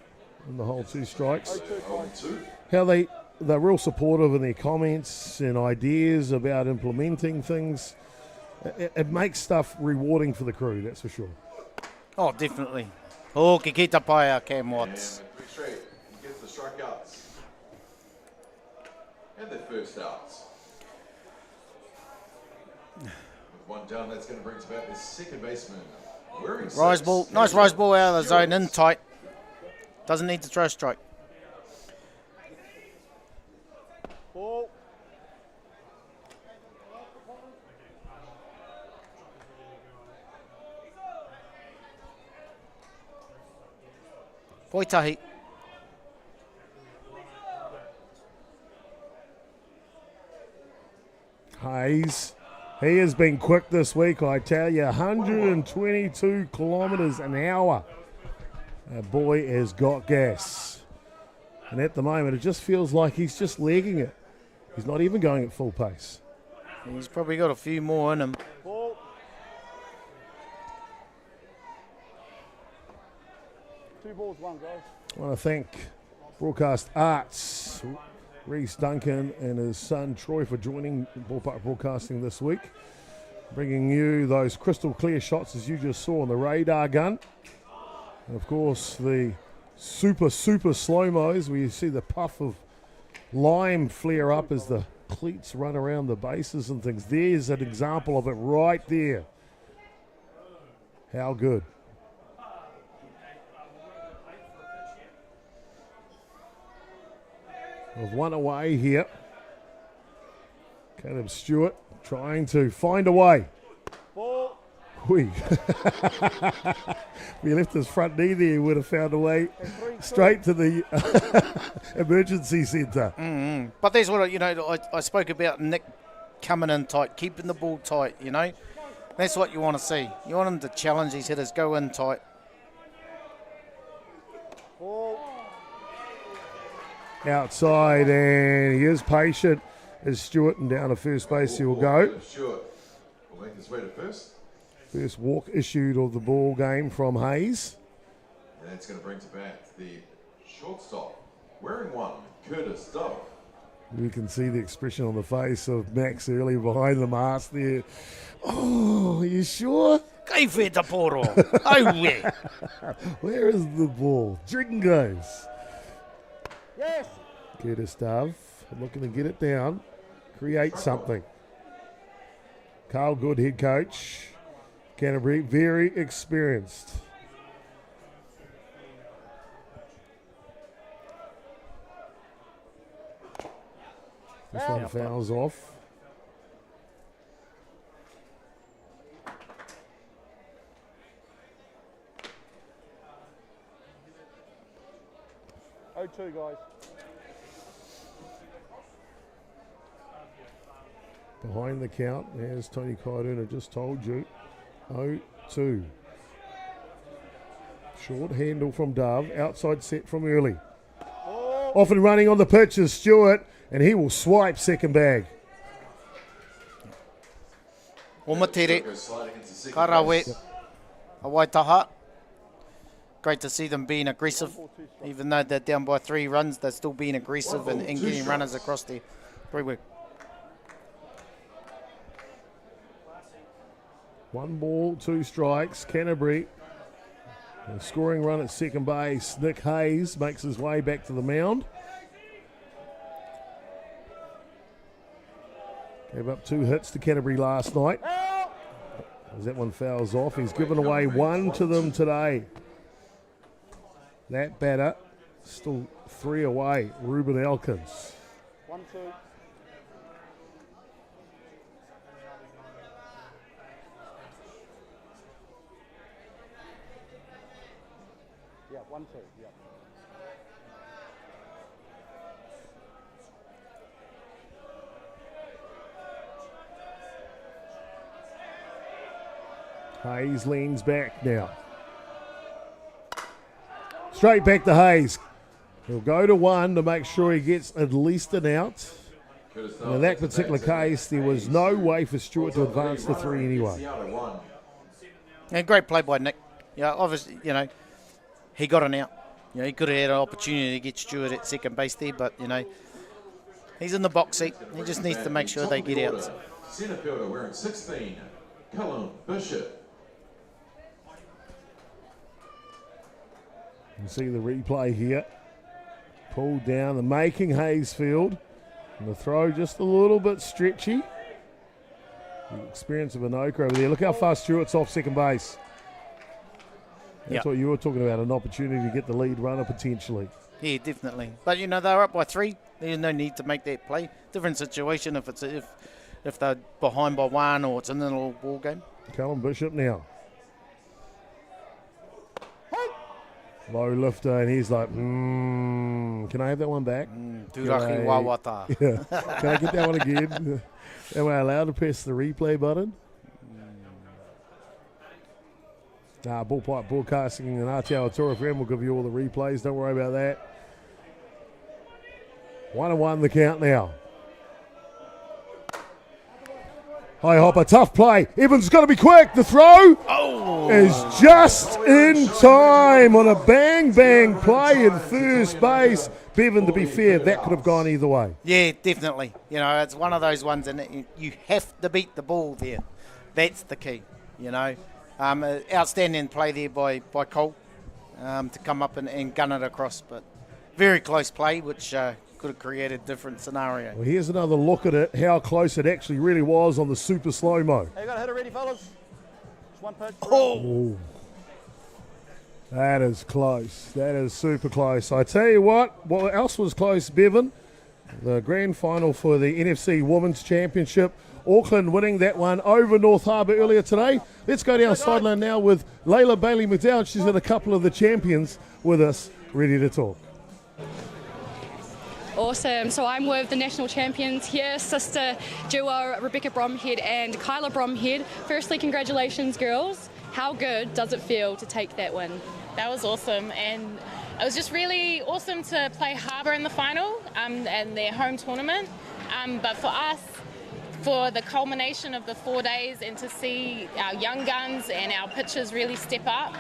in the whole 2 strikes. How they're real supportive in their comments and ideas about implementing things. It makes stuff rewarding for the crew, that's for sure. Oh, definitely. Oh, ki kita paia, Cam And Watts. quick straight, he gets the strikeouts. And their first outs. With one down, that's going to bring to bat the second baseman. Wearing Rise 6, ball. Nice rise ball out of the zone, in tight. Doesn't need to throw a strike. Ball. Poitahi. Hayes, he has been quick this week, I tell you. 122 kilometres an hour. That boy has got gas. And at the moment, it just feels like he's just legging it. He's not even going at full pace. He's probably got a few more in him. Ball. 2 balls, 1 guys. I want to thank Broadcast Arts, Reese Duncan and his son Troy for joining Ballpark Broadcasting this week, bringing you those crystal clear shots as you just saw on the radar gun. And of course the super slow-mos where you see the puff of lime flare up as the cleats run around the bases and things. There's an example of it right there. How good. With one away here. Caleb Stewart trying to find a way. Ball. We left his front knee there, he would have found a way straight to the emergency centre. But that's what, I spoke about Nick coming in tight, keeping the ball tight, That's what you want to see. You want him to challenge these hitters, go in tight. Ball. Outside, and he is patient as Stewart, and down to first base he will go. Stewart will make his way to first. First walk issued of the ball game from Hayes. And that's going to bring to bat the shortstop. Wearing 1, Curtis Dove. You can see the expression on the face of Max early behind the mask there. Oh, are you sure? Kei wheta poro. Auwe. Where is the ball? Jingos. Yes. Curtis Dove looking to get it down, create something. Carl Good, head coach. Canterbury, very experienced. This one fouls off. Oh, 2 guys. Behind the count, as Tony Kairuna just told you, 0-2. Short handle from Dove, outside set from early. Off and running on the pitch is Stewart, and he will swipe second bag. Omatere, Goes sliding into second Karawe, base. Awaitaha. Great to see them being aggressive. Even though they're down by 3 runs, they're still being aggressive and getting runners across there. Very well. 1 ball, 2 strikes. Canterbury, a scoring run at second base. Nick Hayes makes his way back to the mound. Gave up 2 hits to Canterbury last night. As that one fouls off, he's given away 1 to them today. That batter, still 3 away, Ruben Elkins. 1-2. Yeah, 1-2. Yeah. Hayes leans back now. Straight back to Hayes. He'll go to 1 to make sure he gets at least an out. And in that particular case, there was no way for Stewart to advance to 3 anyway. Yeah, great play by Nick. Yeah, obviously, he got an out. He could have had an opportunity to get Stewart at second base there, but, he's in the box seat. He just needs to make sure they get out. Centre fielder wearing 16, Callum Bishop. You see the replay here. Pulled down the making Hayesfield. And the throw just a little bit stretchy. The experience of Anoka over there. Look how far Stewart's off second base. That's what you were talking about, an opportunity to get the lead runner potentially. Yeah, definitely. But, they're up by 3. There's no need to make that play. Different situation if they're behind by 1 or it's in a little ball game. Callum Bishop now. Low lifter, and he's like, can I have that one back? Turaki wawata. Yeah. Can I get that one again? Am I allowed to press the replay button? Ballpark Broadcasting and Atiawa Toa FM will give you all the replays. Don't worry about that. 1-1 the count now. High hopper, tough play. Evans got to be quick. The throw is just in time on a bang play in first base. Bevan, to be fair, that could have gone either way. Yeah, definitely. It's one of those ones, and you have to beat the ball there. That's the key. Outstanding play there by Cole to come up and gun it across, but very close play, which could have created a different scenario. Well, here's another look at it, how close it actually really was on the super slow-mo. Hey, you got a hitter ready, fellas? Just one pitch. Oh. That is close. That is super close. I tell you what else was close, Bevan? The grand final for the NFC Women's Championship. Auckland winning that one over North Harbour earlier today. Let's go down sideline now with Layla Bailey McDowell. She's got a couple of the champions with us, ready to talk. Awesome. So I'm with the national champions here, sister duo Rebecca Bromhead and Kyla Bromhead. Firstly, congratulations, girls. How good does it feel to take that win? That was awesome, and it was just really awesome to play Harbour in the final and their home tournament. But for us, for the culmination of the 4 days and to see our young guns and our pitchers really step up,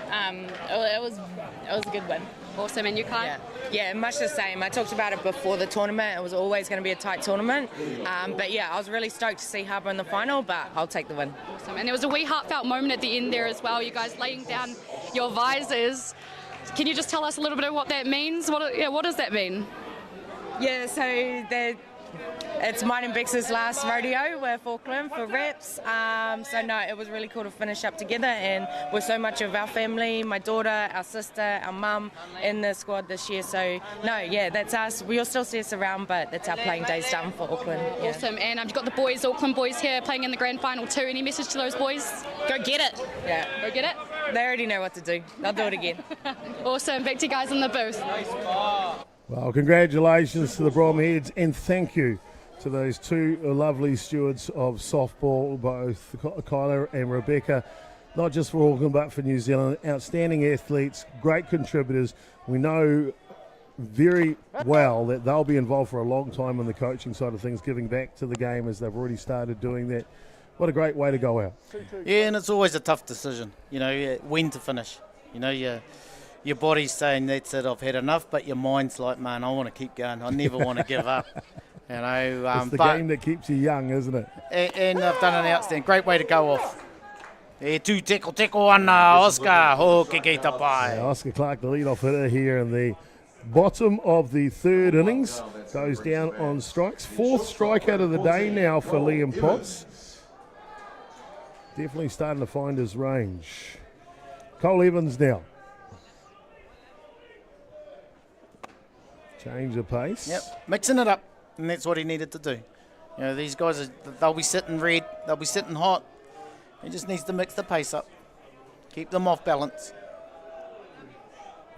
it was a good win. Awesome. And you, Kai? Yeah, much the same. I talked about it before the tournament. It was always going to be a tight tournament. But yeah, I was really stoked to see Harbour in the final, but I'll take the win. Awesome. And there was a wee heartfelt moment at the end there as well. You guys laying down your visors. Can you just tell us a little bit of what that means? What does that mean? Yeah, so it's mine and Bex's last rodeo with Auckland for reps. So no, it was really cool to finish up together, and with so much of our family, my daughter, our sister, our mum in the squad this year. So no, yeah, that's us. We'll still see us around, but that's our playing days done for Auckland. Yeah. Awesome. And you've got the boys, Auckland boys here playing in the grand final too. Any message to those boys? Go get it. Yeah. Go get it. They already know what to do. They'll do it again. Awesome. Back to you guys in the booth. Well, congratulations to the Bromheads, and thank you to those two lovely stewards of softball, both Kyla and Rebecca, not just for Auckland but for New Zealand. Outstanding athletes, great contributors. We know very well that they'll be involved for a long time on the coaching side of things, giving back to the game as they've already started doing that. What a great way to go out. Yeah, and it's always a tough decision, when to finish. Your body's saying, that's it, I've had enough, but your mind's like, man, I want to keep going. I never want to give up. It's the game that keeps you young, isn't it? And they've done an outstanding, great way to go off. Tu teko ana, Oscar, ho keke tapai. Oscar Clark, the lead-off hitter here in the bottom of the third innings, goes down on strikes. Fourth strikeout of the day now for Liam Potts. Definitely starting to find his range. Cole Evans now. Change of pace. Yep, mixing it up, and that's what he needed to do. These guys, they'll be sitting red, they'll be sitting hot. He just needs to mix the pace up, keep them off balance.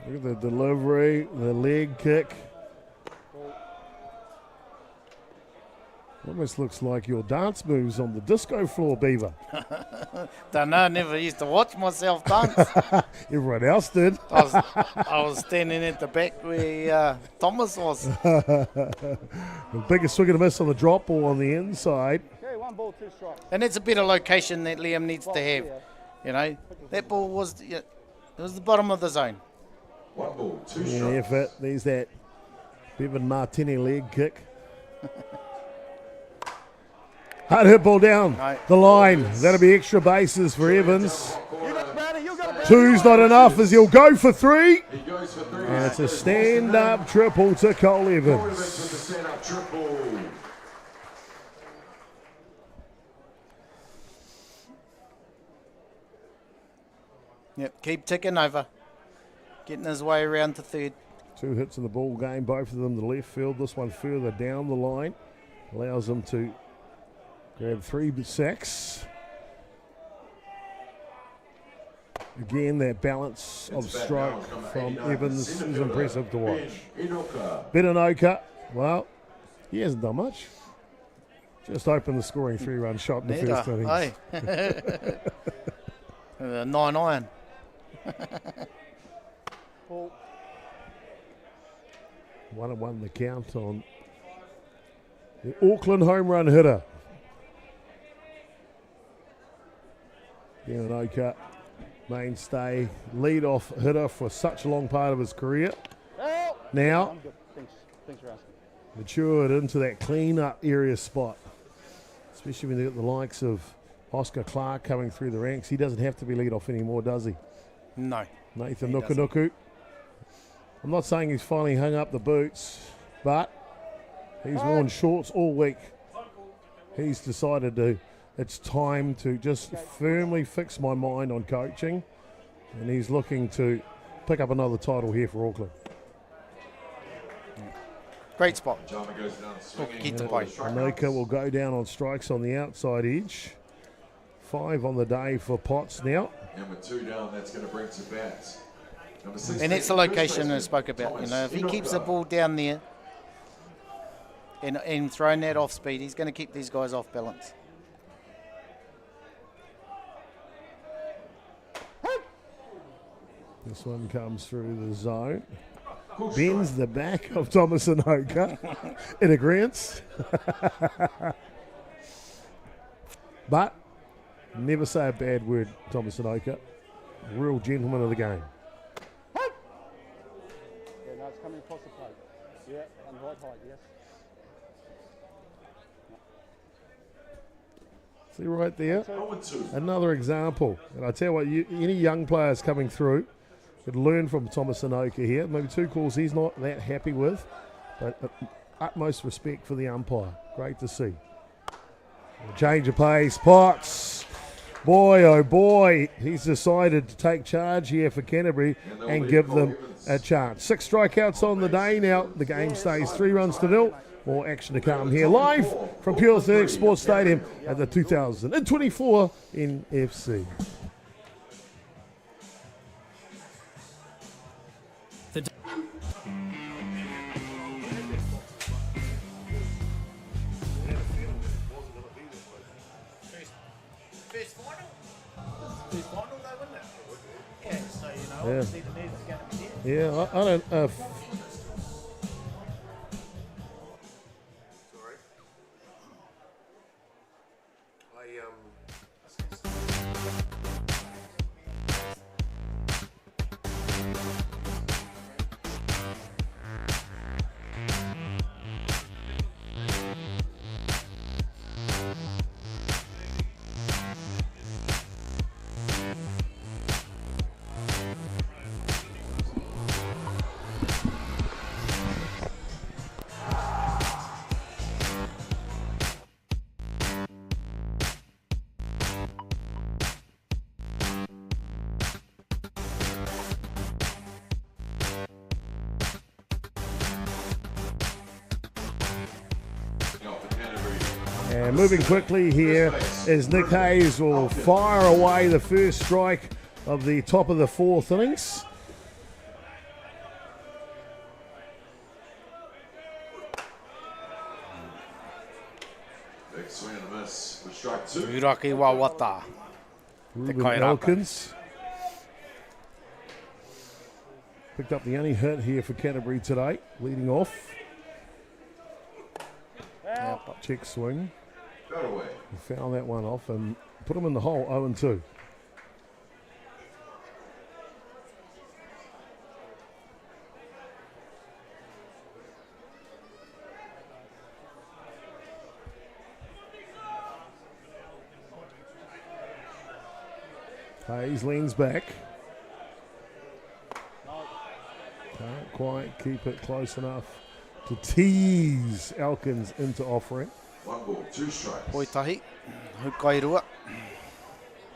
Look at the delivery, the leg kick. Almost looks like your dance moves on the disco floor, Beaver. Don't know, never used to watch myself dance. Everyone else did. I was standing at the back where Thomas was. The biggest swing and a miss on the drop ball on the inside. Okay, 1 ball, 2 strikes. And it's a better location that Liam needs to have. You know, that ball was, it was the bottom of the zone. 1 ball, 2 Yeah, strikes. effort. There's that Bevan Martini leg kick. Hard hit ball down the line. That'll be extra bases for Evans. Two's not enough as he'll go for 3. He goes for 3. And it's a stand-up triple to Cole Evans. With the stand-up triple. Yep, keep ticking over. Getting his way around to third. 2 hits in the ball game, both of them to left field. This one further down the line. Allows them to grab 3 sacks. Again, that balance of strike from Evans is impressive to watch. Beninoka, well, he hasn't done much. Just opened the scoring 3-run shot in the first innings. Hey. 9-iron. 1-1 the count on the Auckland home run hitter. Beninoka, mainstay, lead-off hitter for such a long part of his career. Now, I'm good. Thanks for asking. matured into that clean-up area spot, especially when you get the likes of Oscar Clark coming through the ranks. He doesn't have to be lead-off anymore, does he? No. Nathan Nukunuku. I'm not saying he's finally hung up the boots, but he's worn shorts all week. He's decided it's time to just firmly fix my mind on coaching, and he's looking to pick up another title here for Auckland. Great spot. Jama goes down swinging. Keep the play. Anoka will go down on strikes on the outside edge. 5 on the day for Potts now. And with 2 down, that's going to bring to bat. Number 16, And it's the location I spoke about. You know, if he keeps the ball down there and throwing that off speed, he's going to keep these guys off balance. This one comes through the zone. Bends the back of Thomas Anoka in agreement. But never say a bad word, Thomas Anoka. Real gentleman of the game. Yeah, no, it's coming across the plate. Yeah, on the right height, yes. See right there? Another example. And I tell you what, any young players coming through could learn from Thomas Anoka here. Maybe 2 calls he's not that happy with, but utmost respect for the umpire. Great to see. Change of pace. Potts. Boy, oh boy, he's decided to take charge here for Canterbury and give them a chance. 6 strikeouts on the day. Now the game stays 3-0. More action to come here live from Pure Athletic Sports Stadium at the 2024 NFC. Yeah, I don't know. And moving quickly here is Nick Hayes will fire away the first strike of the top of the 4th innings. Big swing and a miss with strike 2. Uraki Wawata. Ruben kairapa. Elkins picked up the only hit here for Canterbury today, leading off. Check swing. Got away. He fouled that one off and put him in the hole, 0-2. Hayes leans back. Can't quite keep it close enough to tease Elkins into offering. 1 ball, 2 strikes. Poitahi. Hukairua.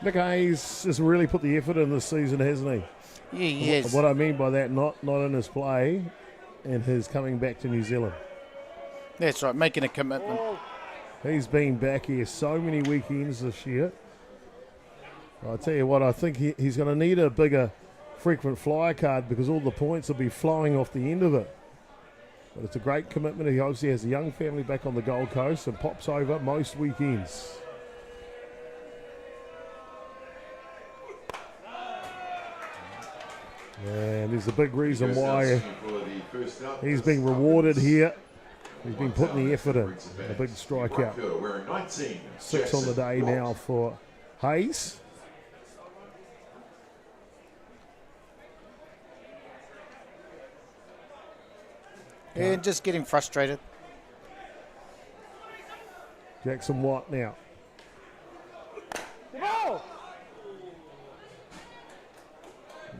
Nick Hayes has really put the effort in this season, hasn't he? Yeah, he has. What I mean by that, not in his play and his coming back to New Zealand. That's right, making a commitment. He's been back here so many weekends this year. I'll tell you what, I think he's going to need a bigger frequent flyer card because all the points will be flowing off the end of it. But it's a great commitment. He obviously has a young family back on the Gold Coast and pops over most weekends. And there's a big reason why he's being rewarded here. He's been putting the effort in. A big strikeout. 6 on the day now for Hayes. And just getting frustrated. Jackson Watt now. You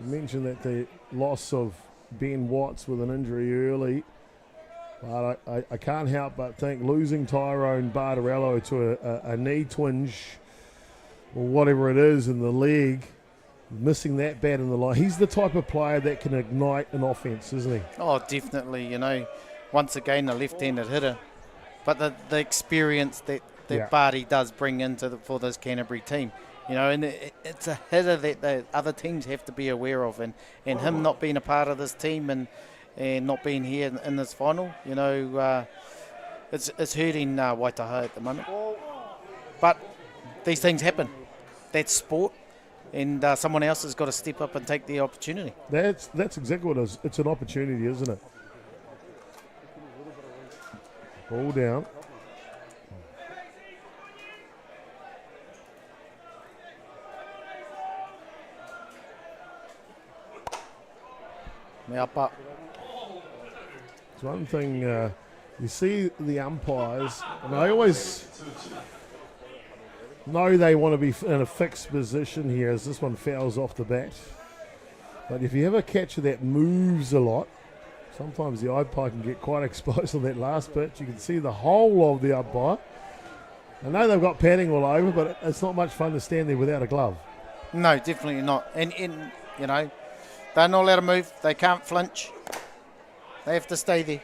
mentioned that the loss of Ben Watts with an injury early, but I can't help but think losing Tyrone Bartarello to a knee twinge or whatever it is in the leg, missing that bat in the line. He's the type of player that can ignite an offense, isn't he? Oh, definitely. You know, once again, a left-handed hitter. But the experience that Barty does bring into for this Canterbury team. You know, and it's a hitter that the other teams have to be aware of. And him not being a part of this team and not being here in this final, you know, it's hurting Waitaha at the moment. But these things happen. That's sport. And someone else has got to step up and take the opportunity. That's exactly what it is. It's an opportunity, isn't it? Ball down. Meapa. It's one thing, you see the umpires, and I always know they want to be in a fixed position here as this one fouls off the bat. But if you have a catcher that moves a lot, sometimes the umpire can get quite exposed on that last pitch. You can see the whole of the umpire. I know they've got padding all over, but it's not much fun to stand there without a glove. No, definitely not. And you know, they're not allowed to move. They can't flinch. They have to stay there.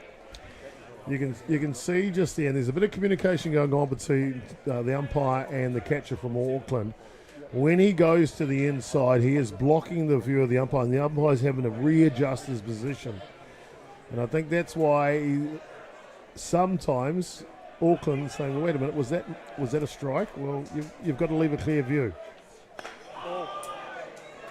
You can see just there, and there's a bit of communication going on between the umpire and the catcher from Auckland. When he goes to the inside, he is blocking the view of the umpire, and the umpire is having to readjust his position. And I think that's why sometimes Auckland saying, well, wait a minute, was that a strike? Well, you've got to leave a clear view.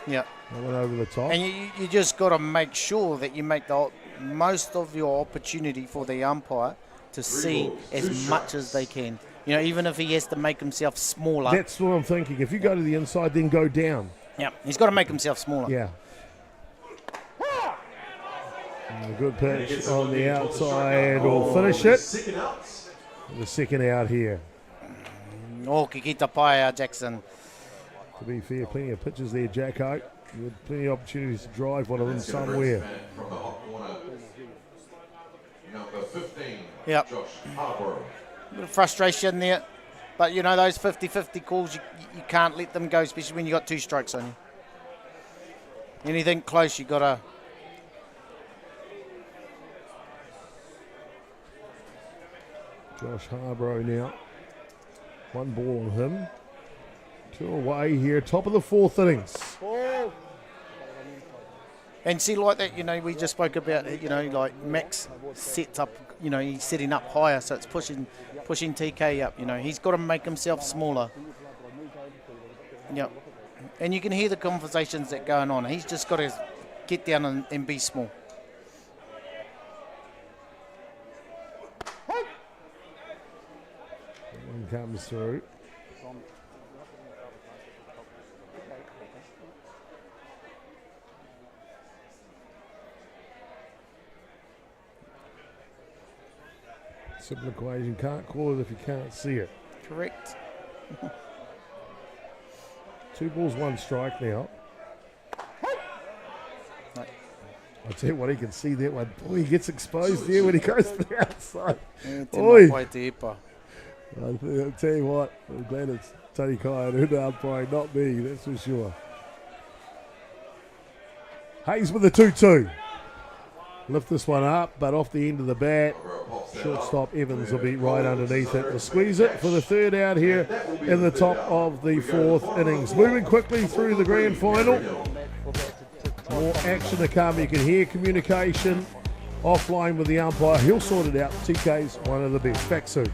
Yeah. I went over the top. And you just got to make sure that you make the most of your opportunity for the umpire to see as much as they can. You know, even if he has to make himself smaller. That's what I'm thinking. If you go to the inside, then go down. Yeah, he's got to make himself smaller. Yeah. And a good pitch on the outside will finish it. The second out here. Oh, Kikita Paia, Jackson. To be fair, plenty of pitches there, Jacko. You had plenty of opportunities to drive one of them somewhere. From the hot corner, number 15, Yep. Josh Harbour. A bit of frustration there. But, you know, those 50-50 calls, you can't let them go, especially when you got 2 strikes on you. Anything close, you got to... Josh Harbour now. 1 ball on him. 2 away here, top of the 4th innings. And see, like that, you know, we just spoke about, you know, like Max sets up you know, he's setting up higher, so it's pushing TK up. You know, he's got to make himself smaller. Yep. And you can hear the conversations that are going on. He's just got to get down and be small. One comes through. Simple equation, can't call it if you can't see it. Correct. 2 balls, 1 strike now. I'll tell you what, he can see that one. Boy, he gets exposed there when he goes to the outside. Oi. I'll tell you what, I'm glad it's Tony Kai and Una umpiring, not me, that's for sure. Hayes with the 2-2. Lift this one up, but off the end of the bat. Shortstop Evans will be right underneath it to squeeze it for the 3rd out here in the top of the 4th innings. Moving quickly through the grand final. More action to come. You can hear communication offline with the umpire. He'll sort it out. TK's one of the best. Back soon.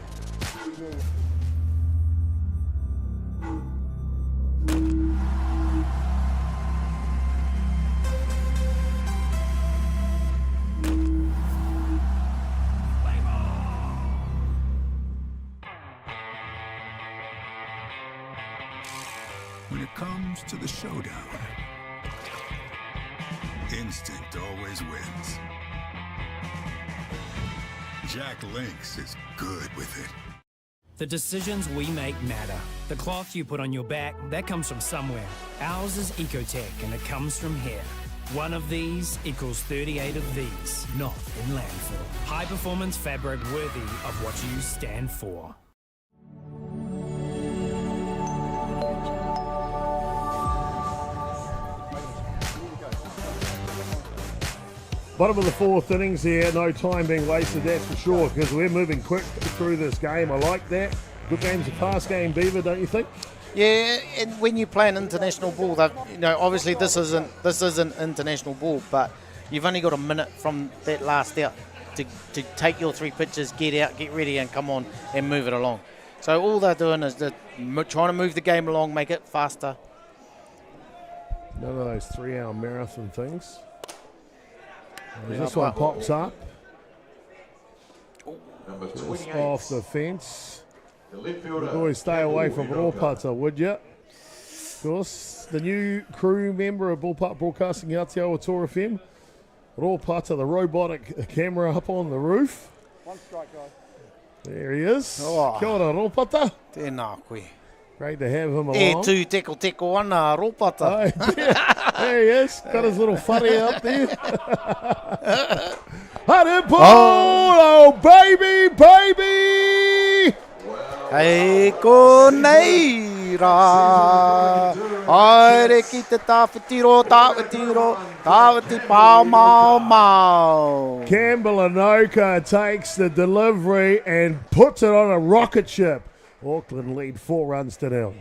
When it comes to the showdown, instinct always wins. Jack Lynx is good with it. The decisions we make matter. The cloth you put on your back, that comes from somewhere. Ours is Ecotech, and it comes from here. One of these equals 38 of these, not in landfill. High performance fabric worthy of what you stand for. Bottom of the 4th innings here, no time being wasted, that's for sure, because we're moving quick through this game. I like that. Good game's a fast game, Beaver, don't you think? Yeah, and when you play an international ball, you know, obviously this isn't international ball, but you've only got a minute from that last out to take your 3 pitches, get out, get ready, and come on and move it along. So all they're doing is they're trying to move the game along, make it faster. None of those 3-hour marathon things. This one pops up. Just off the fence. Boys, stay away from Ropata, would you? Of course, the new crew member of Ballpark Broadcasting Atiawa Toa FM. Ropata, the robotic camera up on the roof. 1 strike, guys. There he is. Oh. Kia ora, Ropata. Tēnā koe. Great to have him along. E tū teko ana, Ropata. There he is. Got his little whare up there. Oh, baby, baby! Hei konei rā. Aere ki te tāwhitiro, tāwhiti pāo mau mau. Campbell Anoka takes the delivery and puts it on a rocket ship. Auckland lead 4-0.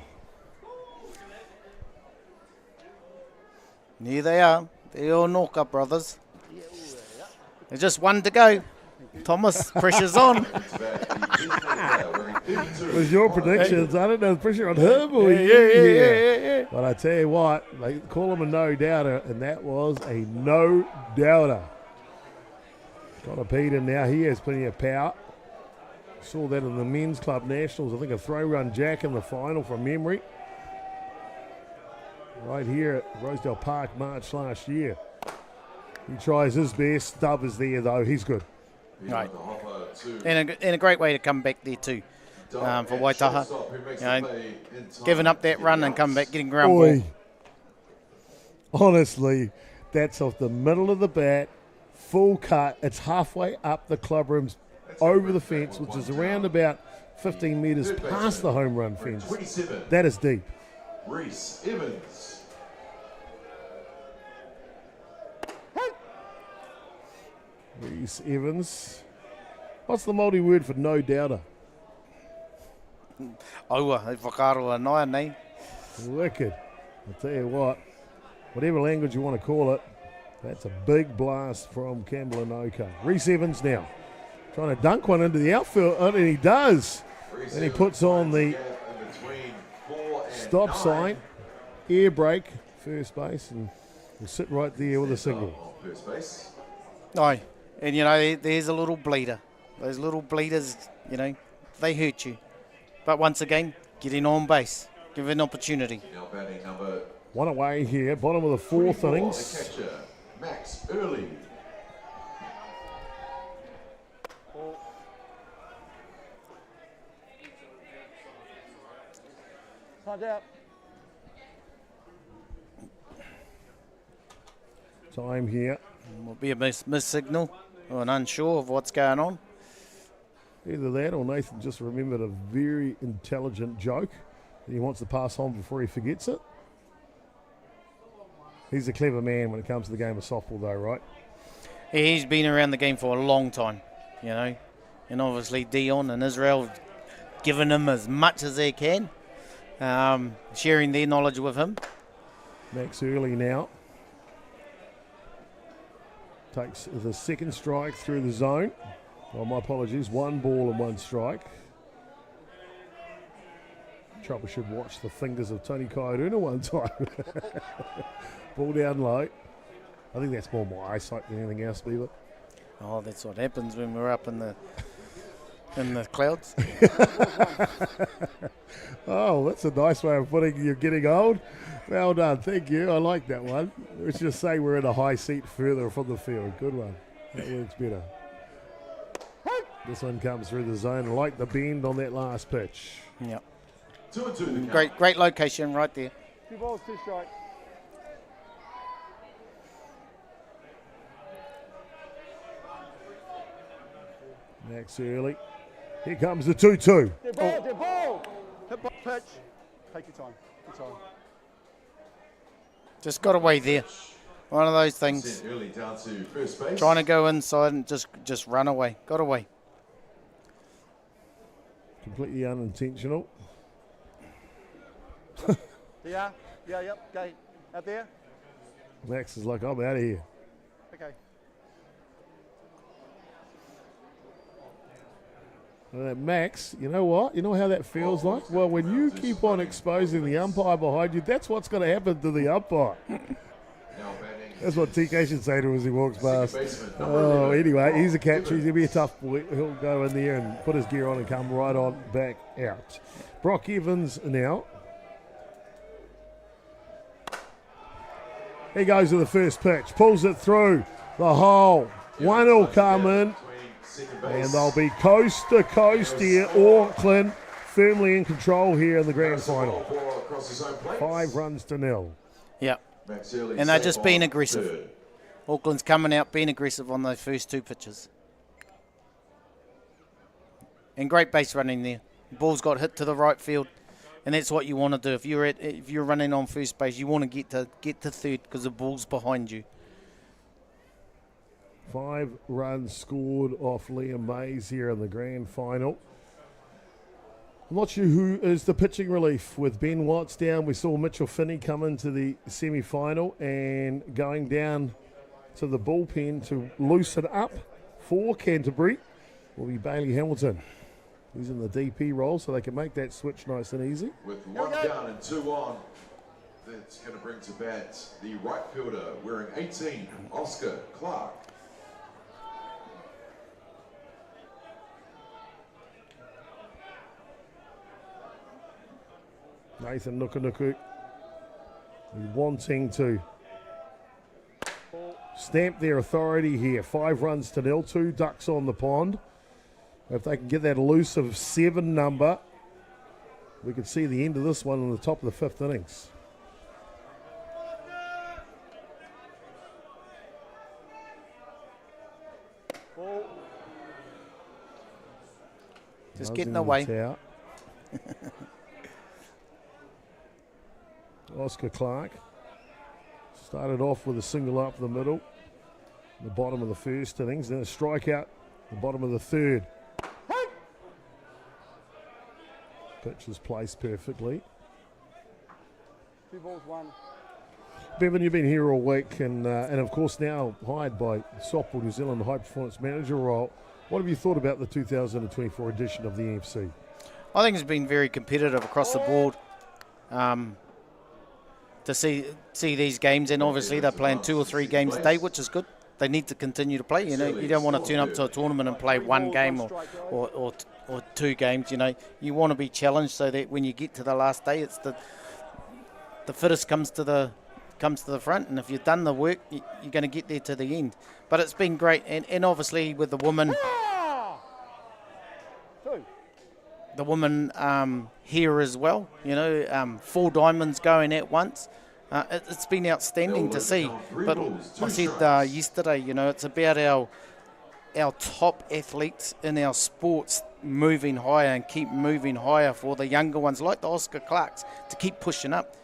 Here they are, the Onoka brothers. There's just 1 to go. Thomas, pressure's on. Was your predictions? I don't know the pressure on him or Yeah. But I tell you what, they call him a no-doubter, and that was a no-doubter. Connor Peter now, he has plenty of power. Saw that in the Men's Club Nationals. I think a throw-run jack in the final from memory. Right here at Rosedale Park, March last year. He tries his best. Dove is there, though. He's good. Right. And a great way to come back there, too, for Waitaha. You know, giving up that run and coming back, getting ground ball. Honestly, that's off the middle of the bat, full cut. It's halfway up the clubrooms, over the fence, which is around about 15 metres past the home run fence. That is deep. Reese Evans. Reese Evans. What's the Māori word for no doubter? Aua, e whakaroa nai nei. Wicked. I'll tell you what, whatever language you want to call it, that's a big blast from Campbell Anoka. Reese Evans now. Trying to dunk one into the outfield, and he does. And he puts on the stop sign, air brake, first base, and will sit right there with a single. First base. Aye, and you know, there's a little bleeder. Those little bleeders, you know, they hurt you. But once again, getting on base, give an opportunity. Now batting number One away here, bottom of the fourth 24, innings. the catcher, Max Early. Time's out. Time here. Will be a miss signal, or unsure of what's going on. Either that or Nathan just remembered a very intelligent joke that he wants to pass on before he forgets it. He's a clever man when it comes to the game of softball though, right? He's been around the game for a long time, you know. And obviously Dion and Israel have given him as much as they can, sharing their knowledge with him. Max Early now takes the second strike through the zone. Oh, my apologies, 1 ball and 1 strike. Trouble should watch the fingers of Tony Kairuna one time. Ball down low. I think that's more my eyesight than anything else, Beaver. Oh, that's what happens when we're up in the clouds. Oh, that's a nice way of putting you're getting old. Well done, thank you. I like that one. Let's just say we're in a high seat further from the field. Good one. That works better. This one comes through the zone. I like the bend on that last pitch. Yep. 2-2. Great location right there. 2 balls, 2 strikes. Max Early. Here comes the 2-2. Dead ball, dead ball. Hit by pitch. Take your time. Just got away there. One of those things. Sent Early down to first base. Trying to go inside and just run away. Got away. Completely unintentional. Yeah, yep. Go out there. Max is like, I'm out of here. Okay. Max, you know what? You know how that feels like? Well, when you keep on exposing the umpire behind you, that's what's going to happen to the umpire. That's what TK should say to him as he walks past. Oh, anyway, he's a catcher. He's going to be a tough boy. He'll go in there and put his gear on and come right on back out. Brock Evans now. He goes to the first pitch, pulls it through the hole. One will come in, and they'll be coast to coast here. Auckland firmly in control here in the grand final. 5-0. Yeah. And they're just being aggressive. Auckland's coming out, being aggressive on those first 2 pitches. And great base running there. Ball's got hit to the right field, and that's what you want to do. If you're running on first base, you want to get to third because the ball's behind you. 5 runs scored off Liam Mays here in the grand final. I'm not sure who is the pitching relief with Ben Watts down. We saw Mitchell Finney come into the semi-final, and going down to the bullpen to loosen up for Canterbury will be Bailey Hamilton. He's in the DP role, so they can make that switch nice and easy. With 1 down and 2 on, that's going to bring to bat the right fielder wearing 18, Oscar Clark. Nathan Nukunuku wanting to stamp their authority here. 5-0, 2 ducks on the pond. If they can get that elusive 7 number, we could see the end of this one in the top of the 5th innings. Just getting away. Oscar Clark started off with a single up the middle, the bottom of the 1st innings, then a strikeout, the bottom of the 3rd. Pitch is placed perfectly. 2 balls, 1. Bevan, you've been here all week, and of course now hired by Softball New Zealand, the high performance manager role. What have you thought about the 2024 edition of the NFC? I think it's been very competitive across the board. To see these games, and obviously they're playing 2 or 3 games a day, which is good. They need to continue to play. You know, you don't want to turn up to a tournament and play 1 game or 2 games. You know, you want to be challenged so that when you get to the last day, it's the fittest comes to the front, and if you've done the work, you're going to get there to the end. But it's been great, and obviously with the women here as well. You know, 4 diamonds going at once. It's been outstanding to see. But I said yesterday, you know, it's about our top athletes in our sports moving higher and keep moving higher for the younger ones like the Oscar Clarks to keep pushing up.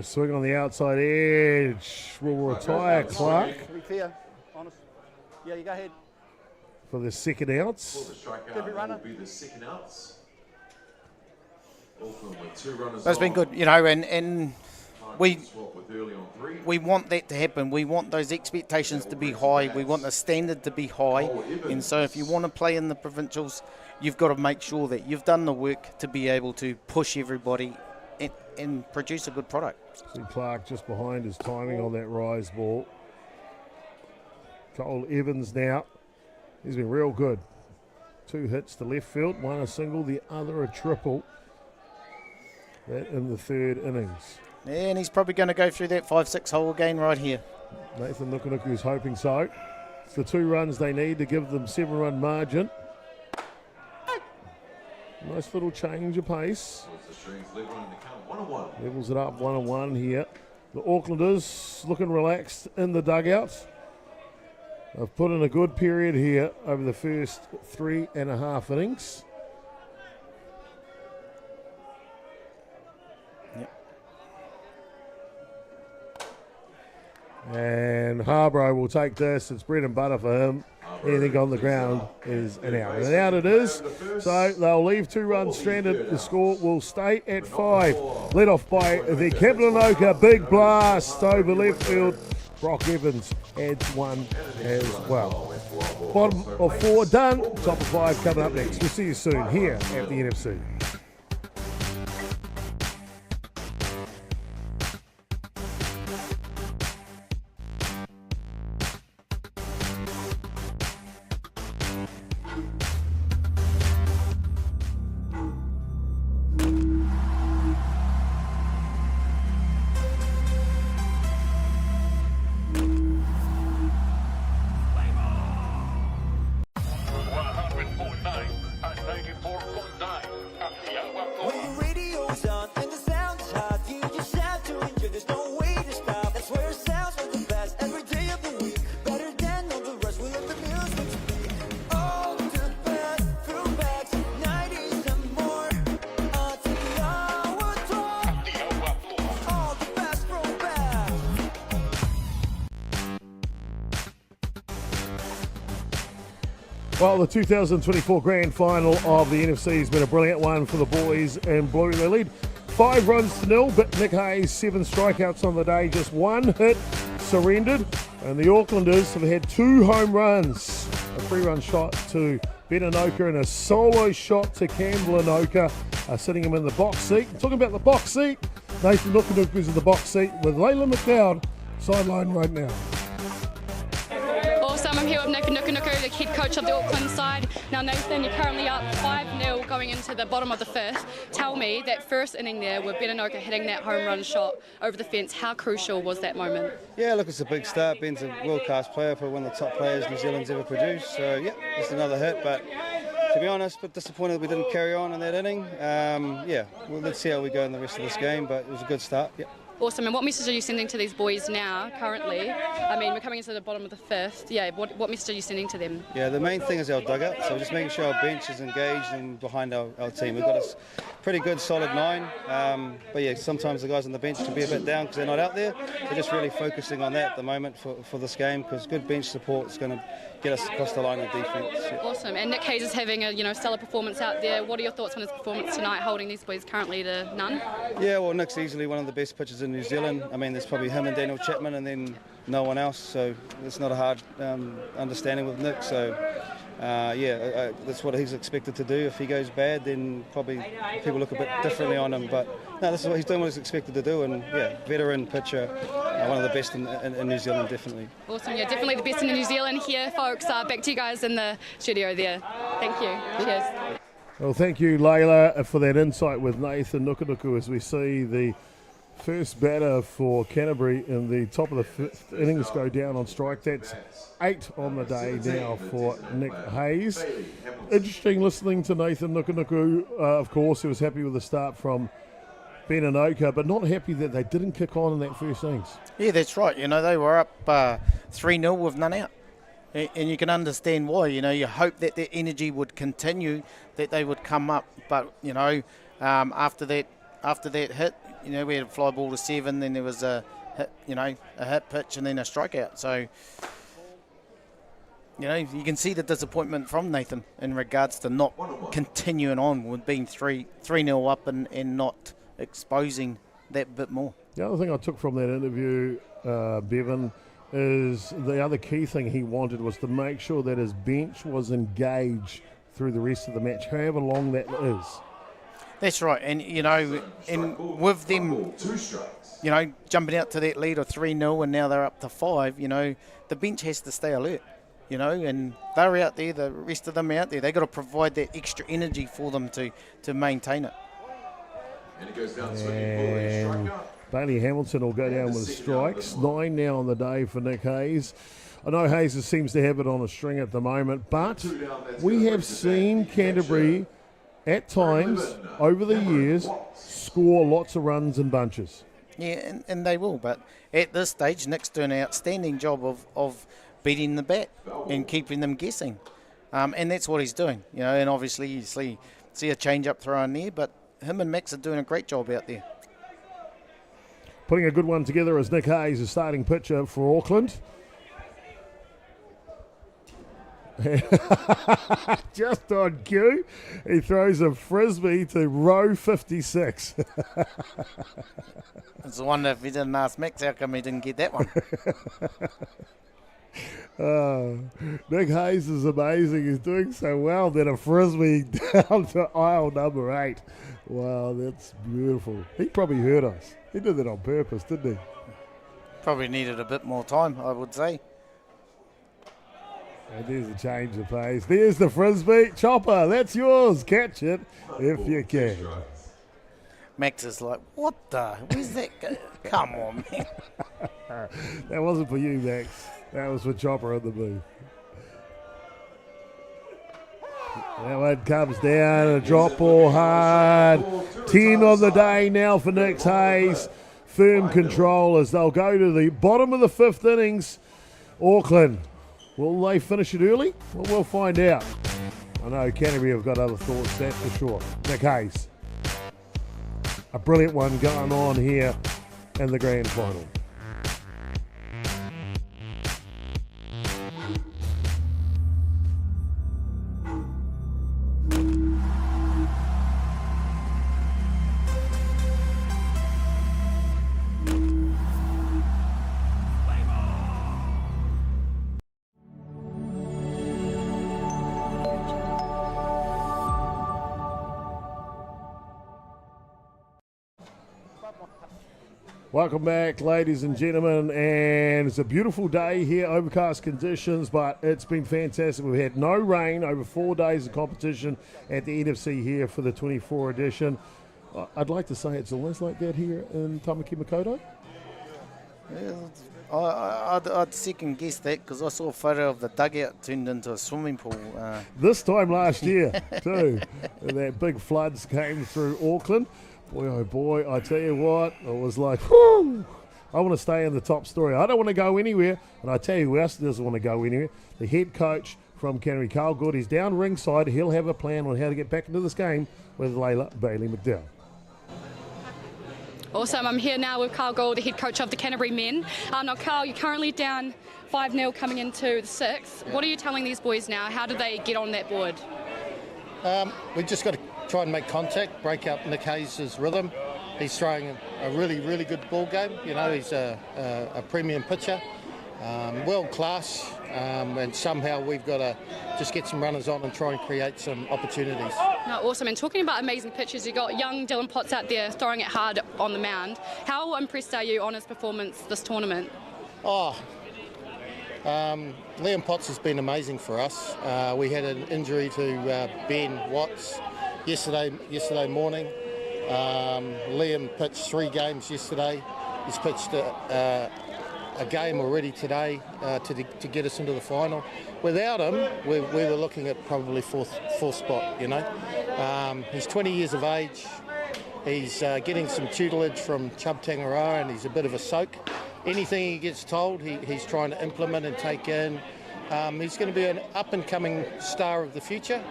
Swing on the outside edge will retire Clark. To be fair, honest. Yeah, you go ahead. For the second outs. For the strikeout, will be the second outs. Auckland with 2 runners. That's been good, you know, and we want that to happen. We want those expectations to be high. We want the standard to be high. And so if you want to play in the provincials, you've got to make sure that you've done the work to be able to push everybody and produce a good product. See Clark just behind his timing on that rise ball. Cole Evans now. He's been real good. 2 hits to left field, 1 a single, the other a triple. That in the 3rd innings. Yeah, and he's probably going to go through that 5-6 hole again right here. Nathan Nukunuku's hoping so. It's the 2 runs they need to give them 7-run margin. Nice little change of pace. Levels it up 1-1 here. The Aucklanders looking relaxed in the dugout. They've put in a good period here over the first 3.5 innings. And Harbour will take this. It's bread and butter for him. Anything on the ground is an out. And an out it is. So they'll leave 2 runs stranded. The score will stay at 5. Led off by the Kemblanoka. Big blast over left field. Brock Evans adds 1 as well. Bottom of 4 done. Top of 5 coming up next. We'll see you soon here at the NFC. Well, the 2024 Grand Final of the NFC has been a brilliant one for the boys in blue. They lead 5-0, but Nick Hayes, 7 strikeouts on the day, just 1 hit surrendered. And the Aucklanders have had 2 home runs, a 3-run shot to Beninoka and a solo shot to Kemblanoka, sitting him in the box seat. Talking about the box seat, Nathan Nukunuku is in the box seat with Layla McLeod sideline right now. I'm here with Nathan Nukunuku, the head coach of the Auckland side. Now Nathan, you're currently up 5-0 going into the bottom of the 5th. Tell me, that first inning there with Beninoka hitting that home run shot over the fence, how crucial was that moment? Yeah, look, it's a big start. Ben's a world-class player, for one of the top players New Zealand's ever produced. So, yeah, just another hit, but to be honest, a bit disappointed we didn't carry on in that inning. Yeah, well, let's see how we go in the rest of this game, but it was a good start, yeah. Awesome. And what message are you sending to these boys now, currently? I mean, we're coming into the bottom of the 5th. Yeah, what message are you sending to them? Yeah, the main thing is our dugout. So just making sure our bench is engaged and behind our team. We've got a pretty good, solid 9. But yeah, sometimes the guys on the bench can be a bit down because they're not out there. So just really focusing on that at the moment for this game, because good bench support is going to get us across the line of defence. Yeah. Awesome. And Nick Hayes is having a stellar performance out there. What are your thoughts on his performance tonight, holding these boys currently to none? Yeah, well, Nick's easily one of the best pitchers in New Zealand. I mean, there's probably him and Daniel Chapman, and then no one else. So it's not a hard understanding with Nick. So that's what he's expected to do. If he goes bad, then probably people look a bit differently on him. But no, this is what he's doing, what he's expected to do. And veteran pitcher, one of the best in New Zealand, definitely. Awesome, yeah, definitely the best in New Zealand here, folks. Back to you guys in the studio there. Thank you. Cheers. Well, thank you, Layla, for that insight with Nathan Nukunuku as we see the first batter for Canterbury in the top of the fifth innings go down on strike. That's 8 on the day now for Nick Hayes. Interesting listening to Nathan Nukunuku. Of course, he was happy with the start from Ben and Oka, but not happy that they didn't kick on in that first innings. Yeah, that's right. They were up 3-0 with none out. And you can understand why. You hope that their energy would continue, that they would come up. But, after that hit, we had a fly ball to 7, then there was a hit, a hit pitch and then a strikeout. So, you can see the disappointment from Nathan in regards to not continuing on with being 3-0 up and not exposing that bit more. The other thing I took from that interview, Bevan, is the other key thing he wanted was to make sure that his bench was engaged through the rest of the match, however long that is. That's right, and with them, jumping out to that lead of 3-0 and now they're up to 5, the bench has to stay alert, and they're out there, the rest of them out there, they've got to provide that extra energy for them to maintain it. And it goes down swinging fully, strikeout. Bailey Hamilton will go down with strikes. 9 now on the day for Nick Hayes. I know Hayes seems to have it on a string at the moment, but we have seen Canterbury at times over the years score lots of runs in bunches. Yeah, and they will, but at this stage, Nick's doing an outstanding job of beating the bat and keeping them guessing. And that's what he's doing, and obviously you see a change-up throw in there, but him and Max are doing a great job out there. Putting a good one together as Nick Hayes is starting pitcher for Auckland. Just on cue, he throws a frisbee to row 56. It's a wonder if he didn't ask Max how come he didn't get that one. Nick Hayes is amazing. He's doing so well that a frisbee down to aisle number 8. Wow, that's beautiful. He probably heard us. He did that on purpose, didn't he? Probably needed a bit more time, I would say. And there's a change of pace. There's the frisbee. Chopper, that's yours. Catch it if you can. Max is like, what the? Where's that go? Come on, man. That wasn't for you, Max. That was for Chopper in the booth. That one comes down, a drop ball hard. 10 on the day now for Nick Hayes. Firm control as they'll go to the bottom of the 5th innings. Auckland, will they finish it early? Well, we'll find out. I know Canterbury have got other thoughts, that's for sure. Nick Hayes. A brilliant one going on here in the grand final. Welcome back, ladies and gentlemen, and it's a beautiful day here, overcast conditions, but it's been fantastic. We've had no rain over 4 days of competition at the NFC here for the 24 edition. I'd like to say it's almost like that here in Tamaki Makaurau. Yeah, I'd second guess that because I saw a photo of the dugout turned into a swimming pool. This time last year, too. That big floods came through Auckland. Boy, oh boy, I tell you what, it was like, whoo, I want to stay in the top story. I don't want to go anywhere, and I tell you who else doesn't want to go anywhere. The head coach from Canterbury, Carl Good, he's down ringside. He'll have a plan on how to get back into this game with Layla Bailey McDowell. Awesome, I'm here now with Carl Gould, the head coach of the Canterbury men. Now, Carl, you're currently down 5-0 coming into the 6th. What are you telling these boys now? How do they get on that board? We just got to try and make contact, break up Nick Hayes' rhythm. He's throwing a really, really good ball game. You know, he's a premium pitcher. world class, and somehow we've got to just get some runners on and try and create some opportunities. No, awesome. And talking about amazing pitches, you got young Dylan Potts out there throwing it hard on the mound. How impressed are you on his performance this tournament? Liam Potts has been amazing for us. We had an injury to Ben Watts yesterday morning. Liam pitched 3 games yesterday. He's pitched a game already today to get us into the final. Without him, we were looking at probably fourth spot, you know. He's 20 years of age. He's getting some tutelage from Chub Tangaroa, and he's a bit of a soak. Anything he gets told, he's trying to implement and take in. He's going to be an up-and-coming star of the future.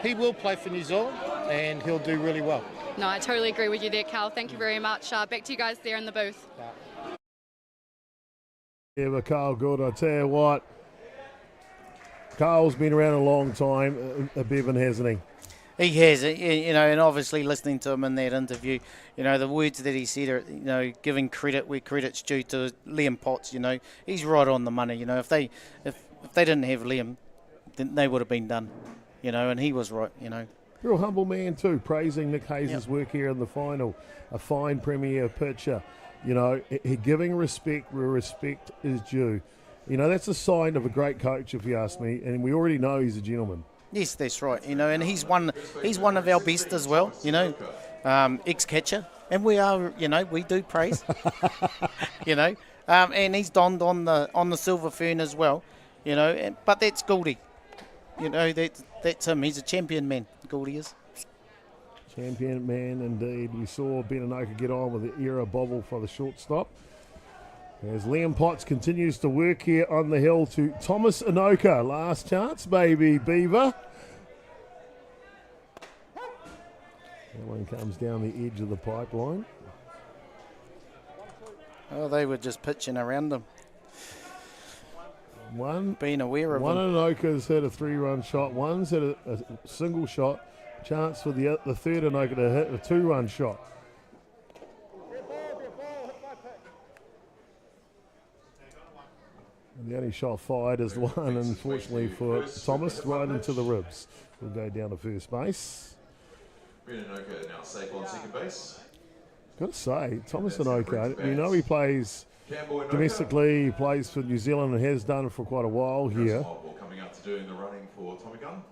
He will play for New Zealand, and he'll do really well. No, I totally agree with you there, Carl. Thank you very much. Back to you guys there in the booth. Yeah, but Carl, good. I tell you what, Carl's been around a long time, Bevan, hasn't he? He has, you know, and obviously listening to him in that interview, you know, the words that he said are, you know, giving credit where credit's due to Liam Potts, you know, he's right on the money, you know. If they didn't have Liam, then they would have been done, you know, and he was right, you know. Real humble man too, praising Nick Hayes' work here in the final, a fine premier pitcher, you know, giving respect where respect is due. You know, that's a sign of a great coach, if you ask me, and we already know he's a gentleman. Yes, that's right. You know, and he's one of our best as well. You know, ex-catcher, and we are. You know, we do praise. You know, and he's donned on the silver fern as well. You know, but that's Goldie. You know, that's him. He's a champion man. Goldie is. Champion man indeed. We saw Ben Anoka get on with the era bobble for the shortstop. As Liam Potts continues to work here on the hill to Thomas Anoka. Last chance, baby, Beaver. That one comes down the edge of the pipeline. Oh, they were just pitching around him. Being aware of one him. Anoka's hit a 3-run shot. One's hit a single shot. Chance for the third Anoka to hit a 2-run shot. And the only shot fired is the one, unfortunately, for Thomas, right into the ribs. We'll go down to first base. Anoka now safe on second base. Got to say, Thomas Anoka, we know he plays domestically, he plays for New Zealand and has done for quite a while here. Coming up to doing the running for Tommy Gunn.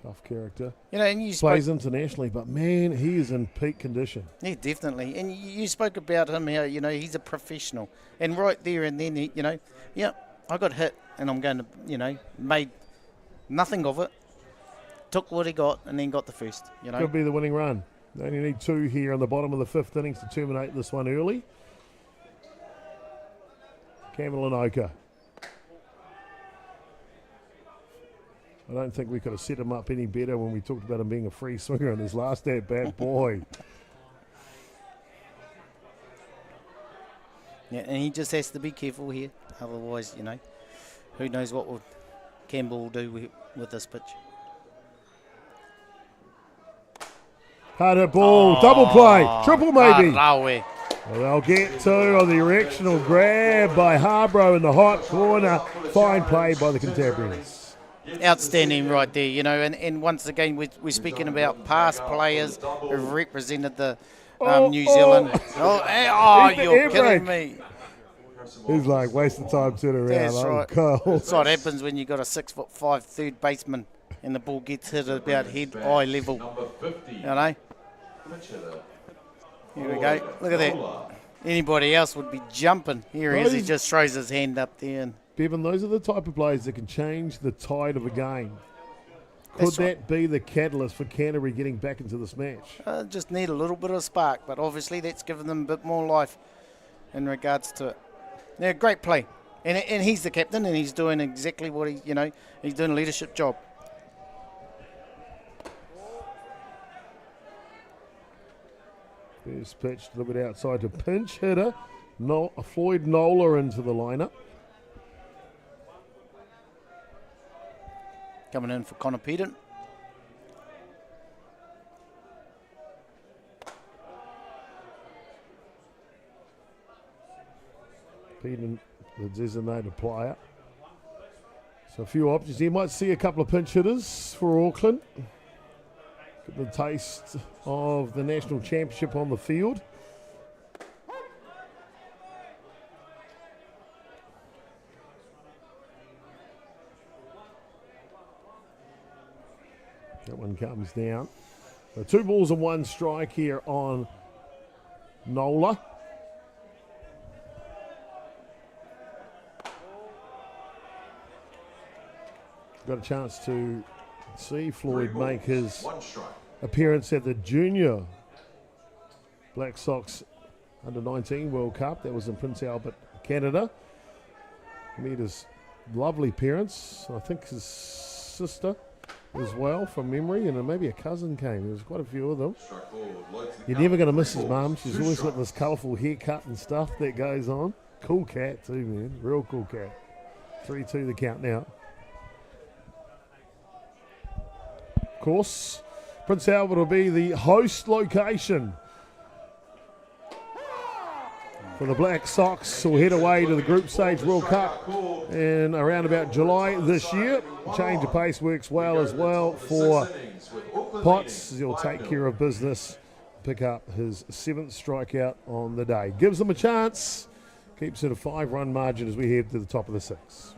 Tough character. You know, and you plays internationally, but man, he is in peak condition. Yeah, definitely. And you spoke about him, how, you know, he's a professional. And right there and then, you know, yeah, I got hit and I'm going to, you know, made nothing of it. Took what he got and then got the first, you know. Could be the winning run. They only need 2 here on the bottom of the 5th innings to terminate this one early. Cameron Anoka. I don't think we could have set him up any better when we talked about him being a free swinger in his last at-bat. Boy. Yeah, and he just has to be careful here. Otherwise, you know, who knows what Campbell will do with this pitch. Hard hit ball, double play, triple maybe. Well, they'll get 2 on the directional grab by Harbour in the hot corner. Fine play by the Canterburyans. Outstanding right there, you know, and once again we're speaking about past players who've represented the New Zealand. You're kidding me. He's like, wasting time, turn around. That's right. Cold. That's what happens when you got a 6'5" third baseman and the ball gets hit at about eye level. You know? Here we go. Look at that. Anybody else would be jumping. Here he is. He just throws his hand up there. And Bevan, those are the type of plays that can change the tide of a game. Could that be the catalyst for Canterbury getting back into this match? Just need a little bit of spark, but obviously that's given them a bit more life in regards to it. Yeah, great play. And he's the captain, and he's doing exactly what he's doing a leadership job. First pitch, a little bit outside to pinch hitter. Floyd Nola into the lineup. Coming in for Connor Pedant. beating the designated player. So a few options here. Might see a couple of pinch hitters for Auckland. Get the taste of the national championship on the field. That one comes down. So 2 balls and 1 strike here on Nola. Got a chance to see Floyd make his appearance at the Junior Black Sox Under-19 World Cup. That was in Prince Albert, Canada. Made his lovely parents. I think his sister as well, from memory, and maybe a cousin came. There was quite a few of them. You're never going to miss his mum. She's always got this colourful haircut and stuff that goes on. Cool cat too, man. Real cool cat. 3-2 the count now. Of course, Prince Albert will be the host location for the Black Sox, who will head away to the Group Stage World Cup in around about July this year. Change of pace works well as well for Potts, as he'll take care of business, pick up his 7th strikeout on the day. Gives them a chance, keeps it a 5-run margin as we head to the top of the 6th.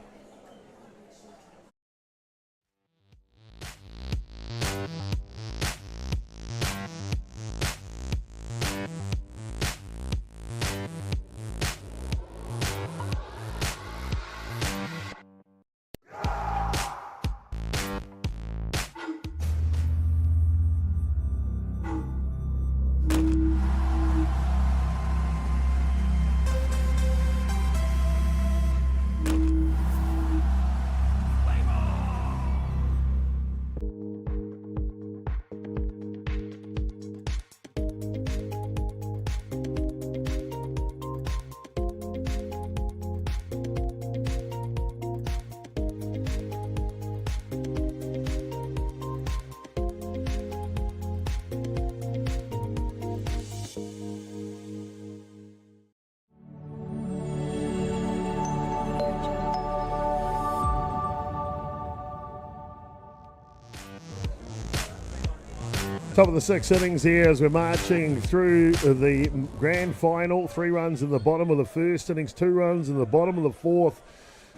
Top of the 6th innings here as we're marching through the grand final. 3 runs in the bottom of the 1st innings, 2 runs in the bottom of the 4th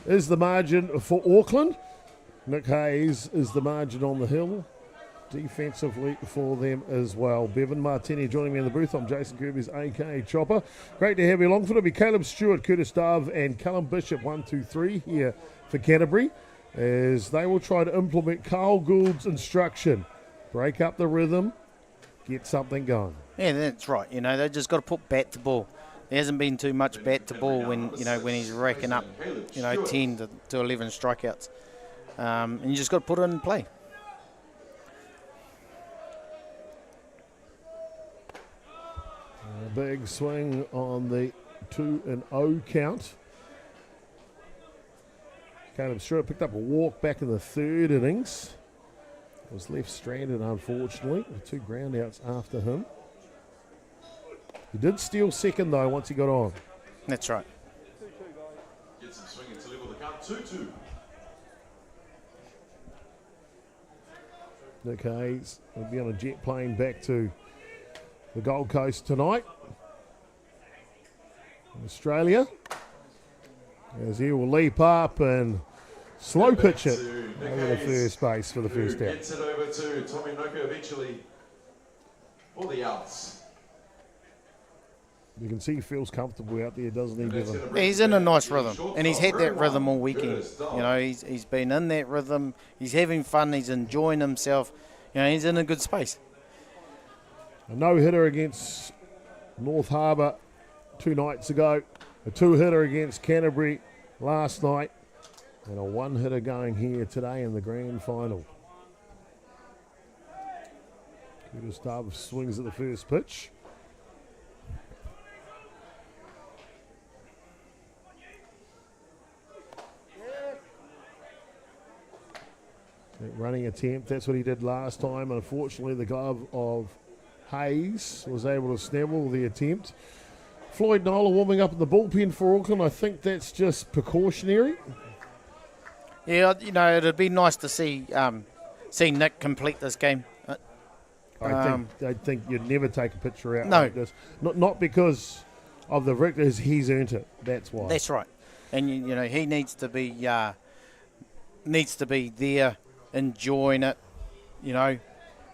is the margin for Auckland. Nick Hayes is the margin on the hill defensively for them as well. Bevan Martini joining me in the booth. I'm Jason Gerbes, aka Chopper. Great to have you along. It'll be Caleb Stewart, Curtis Dove and Callum Bishop 1, 2, 3 here for Canterbury as they will try to implement Carl Gould's instruction. Break up the rhythm, get something going. Yeah, that's right. You know, they just got to put bat to ball. There hasn't been too much bat to ball when he's racking up, 10 to 11 strikeouts. And you just got to put it in play. A big swing on the 2-0 count. Caleb Stewart picked up a walk back in the 3rd innings. Was left stranded, unfortunately, with 2 groundouts after him. He did steal 2nd, though, once he got on. That's right. Gets him swinging to level the count, 2-2. Nick Hayes will be on a jet plane back to the Gold Coast tonight. In Australia. As he will leap up and slow pitch it over the first base for the first out. Gets it over to Tommy Noka eventually for the outs. You can see he feels comfortable out there, doesn't he, Bevan? He's in a nice rhythm, and he's had that rhythm all weekend. He's been in that rhythm. He's having fun. He's enjoying himself. He's in a good space. A no-hitter against North Harbour 2 nights ago. A 2-hitter against Canterbury last night. And a 1-hitter going here today in the grand final. Curtis Dove swings at the first pitch. That running attempt, that's what he did last time. Unfortunately, the glove of Hayes was able to snabble the attempt. Floyd Nola warming up in the bullpen for Auckland. I think that's just precautionary. Yeah, it'd be nice to see Nick complete this game. I think you'd never take a picture out No. like this. Not because of the victors, he's earned it. That's why. That's right. And he needs to be there, enjoying it.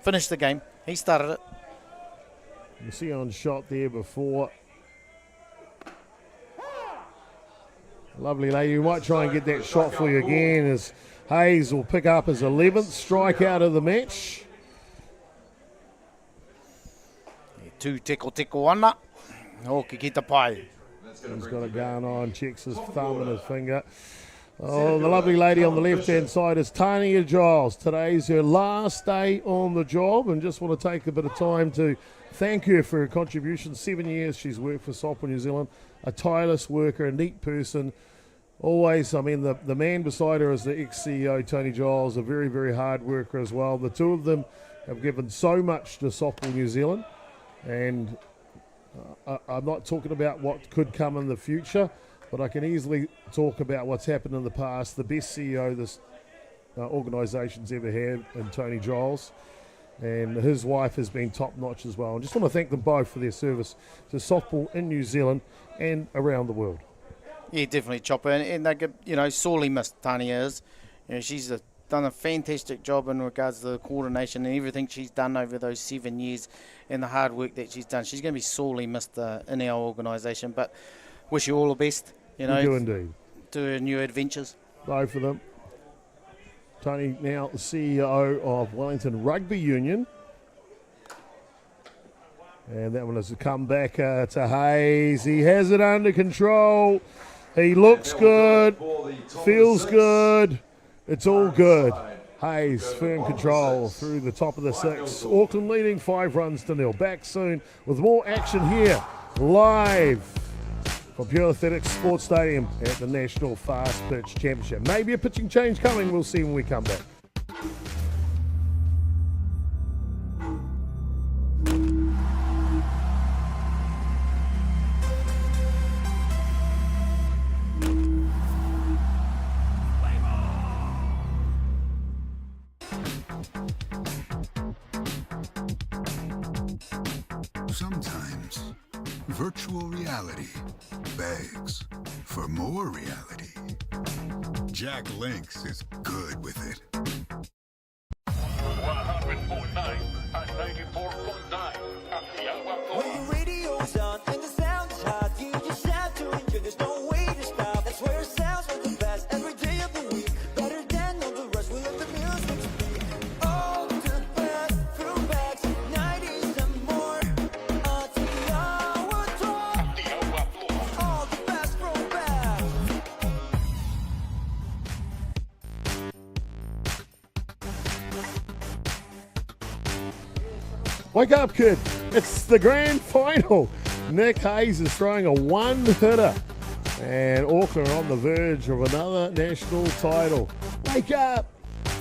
Finish the game. He started it. You see on shot there before. Lovely lady. You might try and get that shot for you again as Hayes will pick up his 11th strikeout of the match. Two tickle ana. Hoki ki te pai. He's got it going on, checks his thumb and his finger. Oh, the lovely lady on the left-hand side is Tania Giles. Today's her last day on the job, and just want to take a bit of time to thank her for her contribution. 7 years she's worked for Softball New Zealand. A tireless worker, a neat person. Always, the man beside her is the ex-CEO, Tony Giles, a very, very hard worker as well. The two of them have given so much to Softball New Zealand, and I'm not talking about what could come in the future, but I can easily talk about what's happened in the past. The best CEO this organisation's ever had, in Tony Giles, and his wife has been top-notch as well. I just want to thank them both for their service to softball in New Zealand and around the world. Yeah, definitely, Chopper. And they get, sorely missed, Tania is. She's done a fantastic job in regards to the coordination and everything she's done over those 7 years and the hard work that she's done. She's going to be sorely missed in our organisation, but wish you all the best, We do indeed. to her new adventures. Both of them. Tony, now the CEO of Wellington Rugby Union. And that one has come back to Hayes. He has it under control. He looks good, feels good. It's all good. Hayes, firm control through the top of the six. Auckland leading 5-0. Back soon with more action here, live from Pure Athletics Sports Stadium at the National Fast Pitch Championship. Maybe a pitching change coming. We'll see when we come back. Sometimes virtual reality begs for more reality. Jack Links is good with it. 104.9 and 94.9 Atiawa Toa. When your radio's on and the sound is hot, you just have to enjoy. There's no way to stop. That's where it sounds like the best every day of the week. Better than all the rest. We let the music speak. All the best throwbacks, 90s and more. Atiawa Toa. All the best throwbacks. Wake up, kid. It's the grand final. Nick Hayes is throwing a one-hitter. And Auckland are on the verge of another national title. Wake up.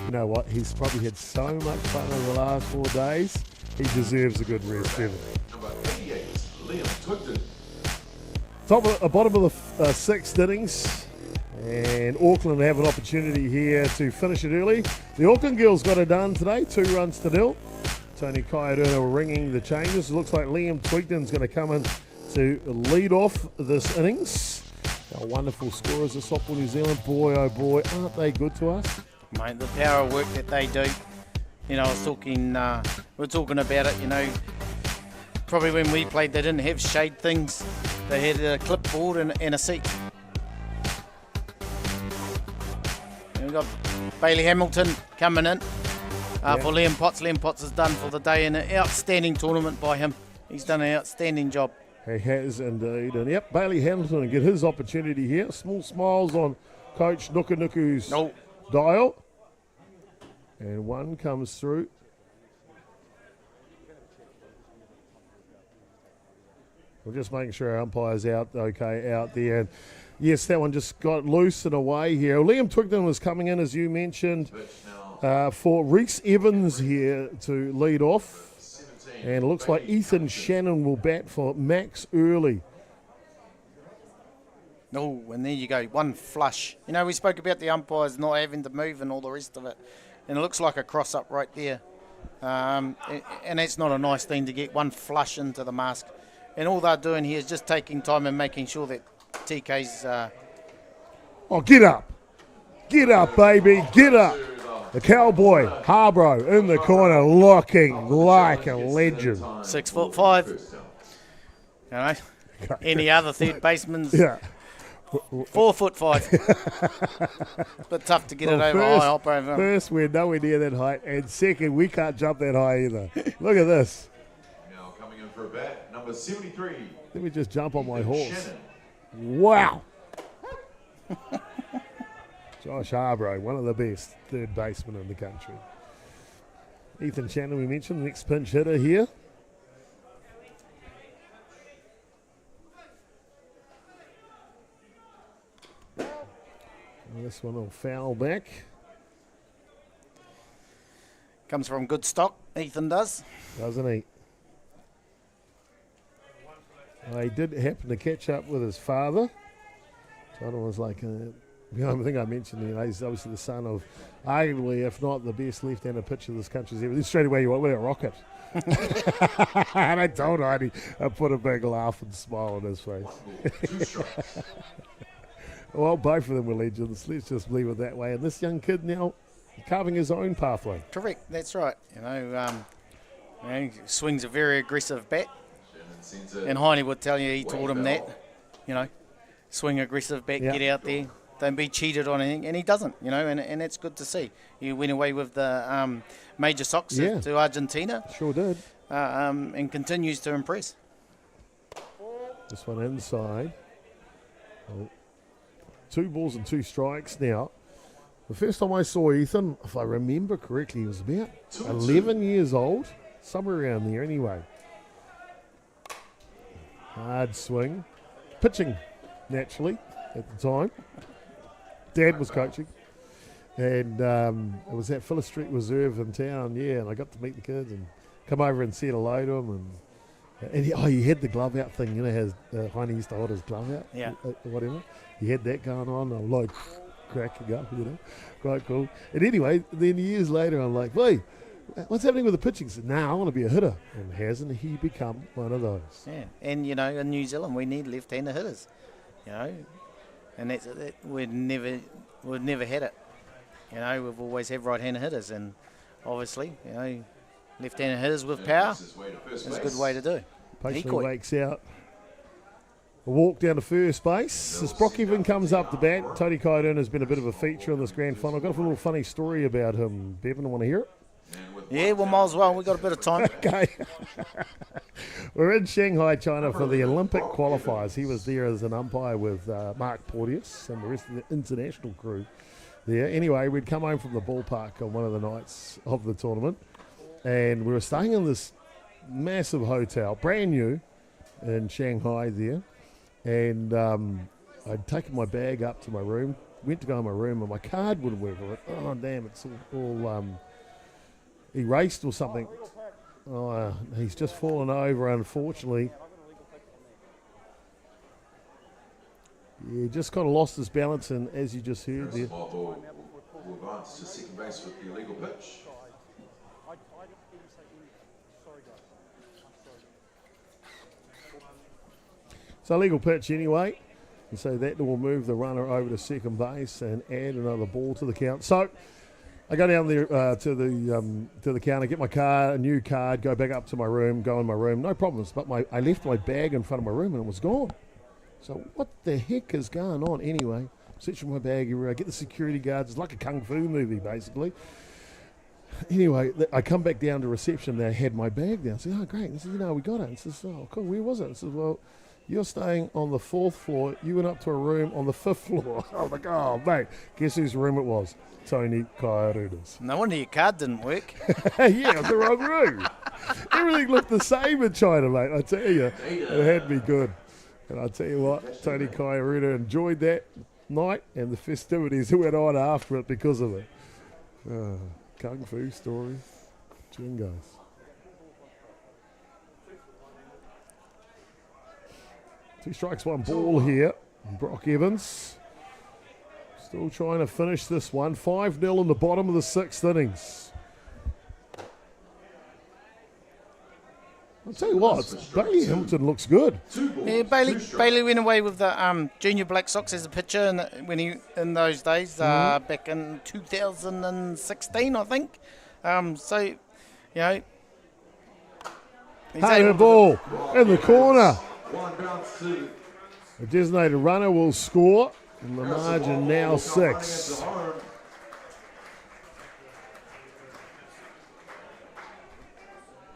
You know what? He's probably had so much fun over the last 4 days. He deserves a good rest, doesn't he? Number 88, Liam Twigden. Bottom of the sixth innings. And Auckland have an opportunity here to finish it early. The Auckland girls got it done today, 2-0. Tony Kaiaduna ringing the changes. It looks like Liam Twigden's going to come in to lead off this innings. Our wonderful scorers of Softball New Zealand. Boy, oh boy, aren't they good to us? Mate, the power of work that they do. I was talking, we're talking about it, probably when we played they didn't have shade things. They had a clipboard and a seat. And we've got Bailey Hamilton coming in. For Liam Potts. Liam Potts is done for the day in an outstanding tournament by him. He's done an outstanding job. He has indeed. And yep, Bailey Hamilton will get his opportunity here. Small smiles on Coach Nukunuku's dial. And one comes through. We're just making sure our umpire's out there. And yes, that one just got loose and away here. Liam Twigden was coming in, as you mentioned, for Reese Evans here to lead off. And it looks like Ethan Shannon will bat for Max Early. Oh, and there you go, one flush. You know, we spoke about the umpires not having to move and all the rest of it. And it looks like a cross-up right there. And it's not a nice thing to get one flush into the mask. And all they're doing here is just taking time and making sure that TK's... Oh, get up. Get up, baby. Get up. The cowboy, Harbour, in the corner, looking like a legend. 6'5". You know, any other third baseman's 4'5". But tough to get it over high hop over. First, we're nowhere near that height. And second, we can't jump that high either. Look at this. Now coming in for a bat, number 73. Let me just jump on my horse. Shannon. Wow. Josh Harbour, one of the best third basemen in the country. Ethan Shannon, we mentioned, the next pinch hitter here. And this one will foul back. Comes from good stock, Ethan does. Doesn't he? He did happen to catch up with his father. John was like, I think I mentioned, he's obviously the son of arguably, if not the best left-handed pitcher this country's ever. Then straight away, you went, we're a rocket. And I told Heidi, I put a big laugh and smile on his face. Well, both of them were legends. Let's just leave it that way. And this young kid now carving his own pathway. Correct, that's right. He swings a very aggressive bat. And Heine would tell you he taught him that. Swing aggressive bat, get out there. Don't be cheated on anything. And he doesn't, and it's good to see. He went away with the major socks to Argentina. Sure did. And continues to impress. This one inside. 2 balls and 2 strikes now. The first time I saw Ethan, if I remember correctly, he was about 11 years old. Somewhere around there anyway. Hard swing. Pitching, naturally, at the time. Dad was coaching. And it was at Phyllis Street Reserve in town, and I got to meet the kids and come over and say hello to them. And he had the glove out thing, has Heine used to hold his glove out, whatever. He had that going on. I'm like cracking up, quite cool. And anyway, then years later, I'm like, hey, what's happening with the pitching? He said, I want to be a hitter. And hasn't he become one of those? Yeah, and in New Zealand, we need left-handed hitters, and we've never had it. We've always had right-handed hitters, and obviously, left-handed hitters with power is a good way to do. Patiently wakes out. A walk down to first base. As Brock Evan comes up to bat, Tony Kaidun has been a bit of a feature in this grand final. I've got a little funny story about him. Bevan, want to hear it? Yeah, well, might as well. We've got a bit of time. Okay. We're in Shanghai, China for the Olympic qualifiers. He was there as an umpire with Mark Porteous and the rest of the international crew there. Anyway, we'd come home from the ballpark on one of the nights of the tournament, and we were staying in this massive hotel, brand new, in Shanghai there. And I'd taken my bag up to my room, went to go in my room, and my card wouldn't work. I went, oh, damn, it's all erased or something. Oh, he's just fallen over, unfortunately. He just kind of lost his balance, and as you just heard there. Will advance to second base with the illegal pitch. So legal pitch anyway, and so that will move the runner over to second base and add another ball to the count. So I go down there to the counter, get my card, a new card, go back up to my room, go in my room, no problems. But I left my bag in front of my room and it was gone. So what the heck is going on anyway? Searching my bag everywhere. I get the security guards. It's like a kung fu movie basically. Anyway, I come back down to reception. They had my bag down. I said, oh great. They said, we got it. I said, oh cool. Where was it? I said, well, you're staying on the 4th floor. You went up to a room on the 5th floor. I'm like, oh, mate, guess whose room it was? Tony Kairuta's. No wonder your card didn't work. Yeah, it was the wrong room. Everything looked the same in China, mate. I tell you, it had me good. And I tell you what, Tony Kairuta enjoyed that night and the festivities that went on after it because of it. Kung Fu story. Jingos. Two strikes, one ball here. Brock Evans still trying to finish this one. 5-0 in the bottom of the 6th innings. I'll tell you what, Bailey Hamilton looks good. Yeah, Bailey went away with the Junior Black Sox as a pitcher in those days, back in 2016, I think. So, you know, he's Harbour ball in the corner. A designated runner will score, and the margin now 6.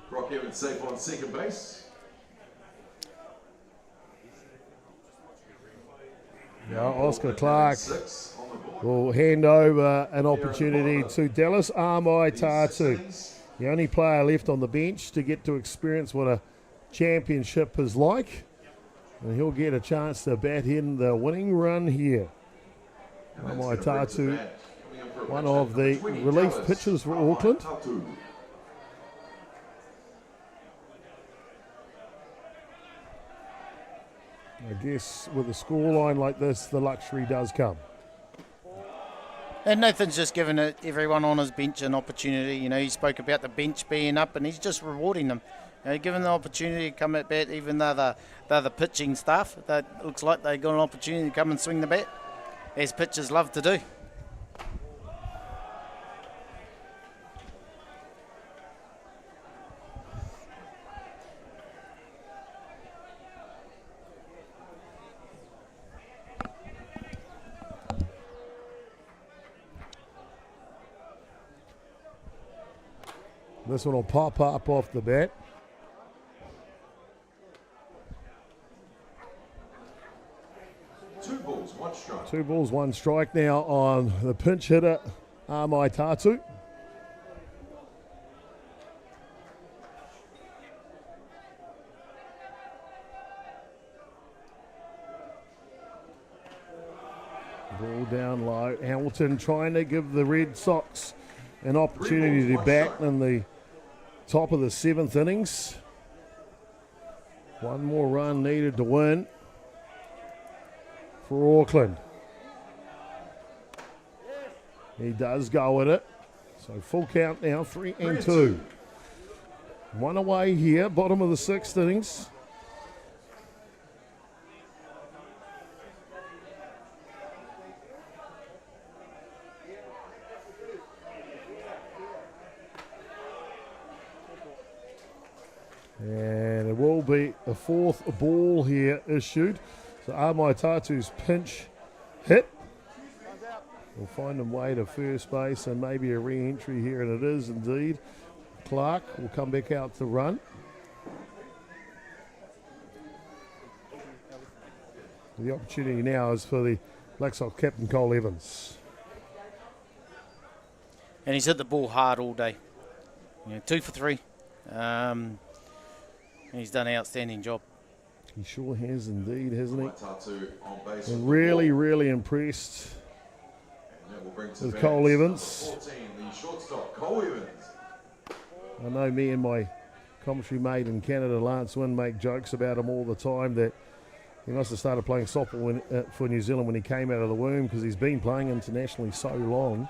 Brock Evans safe on second base. Now Oscar Clark will hand over an opportunity to Dallas Tatu, the only player left on the bench to get to experience what a championship is like. And he'll get a chance to bat in the winning run here. Tatu, one of the relief pitchers for Auckland. I guess with a scoreline like this, the luxury does come. And Nathan's just given everyone on his bench an opportunity. You know, he spoke about the bench being up, and he's just rewarding them. You know, giving the opportunity to come at bat, even though they're the pitching staff. That looks like they got an opportunity to come and swing the bat, as pitchers love to do. This one will pop up off the bat. Two balls, one strike. 2 balls, 1 strike now on the pinch hitter, Tatu. Ball down low. Hamilton trying to give the Red Sox an opportunity to bat in the top of the 7th innings. 1 more run needed to win for Auckland. He does go at it. So full count now, 3-2. 1 away here, bottom of the 6th innings. And it will be the 4th ball here issued. So Tatu's pinch hit will find him way to first base and maybe a re-entry here, and it is indeed. Clark will come back out to run. The opportunity now is for the Black Sox captain Cole Evans. And he's hit the ball hard all day. You know, 2 for 3. And he's done an outstanding job. He sure has indeed, hasn't he? Tatu on base. And really, really impressed with Cole Evans. 14, the shortstop, Cole Evans. I know me and my commentary mate in Canada, Lance Wynn, make jokes about him all the time that he must have started playing softball for New Zealand when he came out of the womb, because he's been playing internationally so long.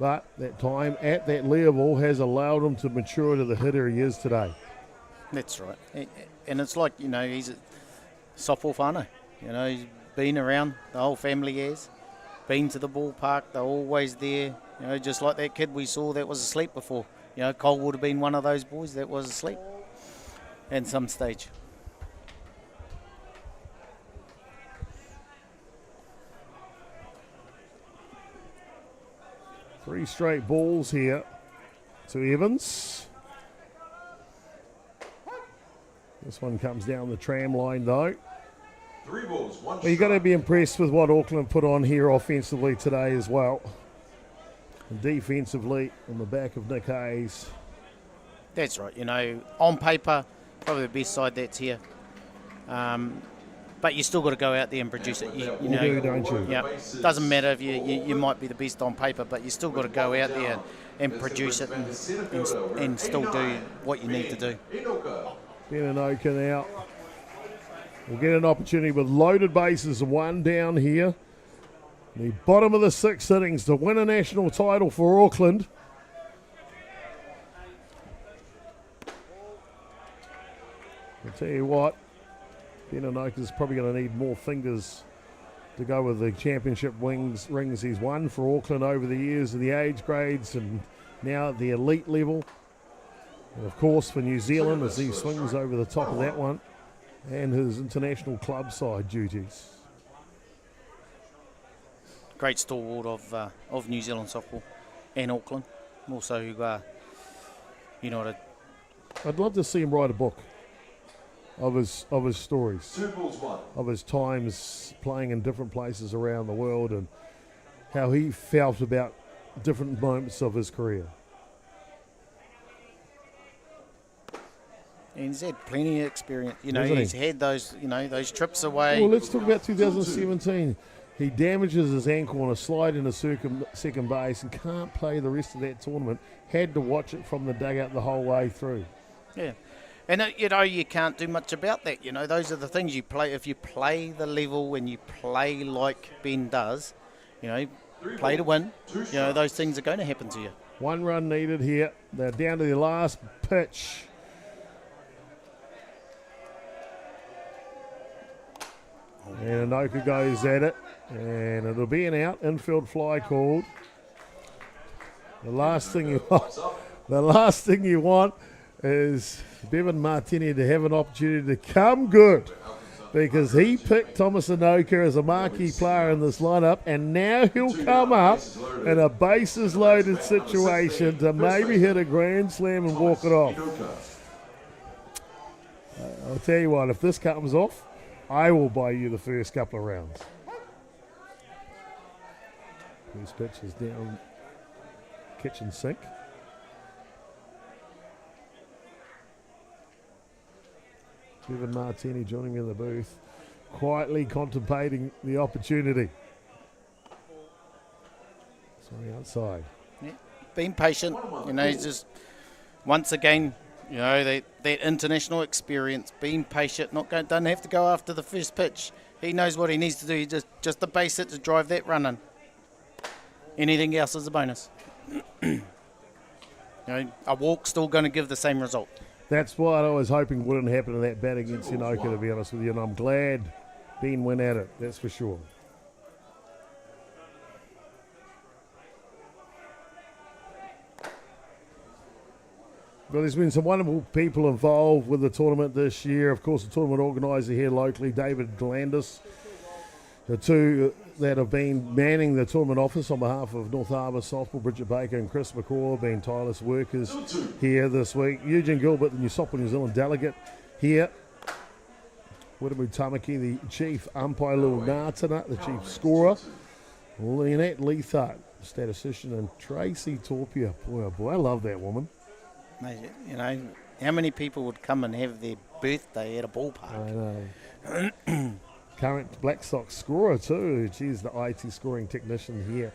But that time at that level has allowed him to mature to the hitter he is today. That's right. And it's like, you know, he's a softball whānau. You know, he's been around, the whole family has. Been to the ballpark, they're always there. You know, just like that kid we saw that was asleep before. You know, Cole would have been one of those boys that was asleep at some stage. Three straight balls here to Evans. This one comes down the tram line though. 3 balls, 1 Well, you've got to be impressed with what Auckland put on here offensively today as well. And defensively on the back of Nick Hayes. That's right. You know, on paper, probably the best side that's here. But you still got to go out there and produce it. You know, do, don't you? Yeah. Doesn't matter if you might be the best on paper, but you still got to go out there and produce it and still do what you need to do. Beninoka now will get an opportunity with loaded bases, one down here. The bottom of the 6th innings to win a national title for Auckland. I'll tell you what, Ben Anoka's probably going to need more fingers to go with the championship rings he's won for Auckland over the years in the age grades and now at the elite level. And of course for New Zealand as he swings over the top of that one and his international club side duties. Great stalwart of New Zealand softball and Auckland. Also, United. I'd love to see him write a book of his stories, 2 balls, 1. of his times playing in different places around the world and how he felt about different moments of his career. And he's had plenty of experience. Hasn't He's had those, those trips away. Well, let's talk about 2017. He damages his ankle on a slide in the second base and can't play the rest of that tournament. Had to watch it from the dugout the whole way through. Yeah. And, you can't do much about that. Those are the things you play. If you play the level and you play like Ben does, play to win, those things are going to happen to you. 1 run needed here. They're down to the last pitch. And Anoka goes at it. And it'll be an out. Infield fly called. The last thing you want is Bevan Martini to have an opportunity to come good, because he picked Thomas Anoka as a marquee player in this lineup, and now he'll come up in a bases loaded situation to maybe hit a grand slam and walk it off. I'll tell you what, if this comes off, I will buy you the first couple of rounds. First pitch is down kitchen sink. Bevan Martini joining me in the booth, quietly contemplating the opportunity. It's on the outside. Yeah. Being patient, he's just, once again, that international experience, being patient, doesn't have to go after the first pitch. He knows what he needs to do, just the base hit to drive that run in. Anything else is a bonus. A walk's still going to give the same result. That's what I was hoping wouldn't happen in that bat against Anoka, to be honest with you, and I'm glad Ben went at it, that's for sure. Well, there's been some wonderful people involved with the tournament this year. Of course, the tournament organiser here locally, David Glandis. The two that have been manning the tournament office on behalf of North Harbour Softball, Bridget Baker and Chris McCaw, have been tireless workers here this week. Eugene Gilbert, the New Softball New Zealand delegate here. Widamu Tamaki, the chief umpire, Lil Nātana, the chief scorer. Lynette Leithart, statistician, and Tracy Torpia. Boy, oh boy, I love that woman. How many people would come and have their birthday at a ballpark? I know. Current Black Sox scorer too. She's the IT scoring technician here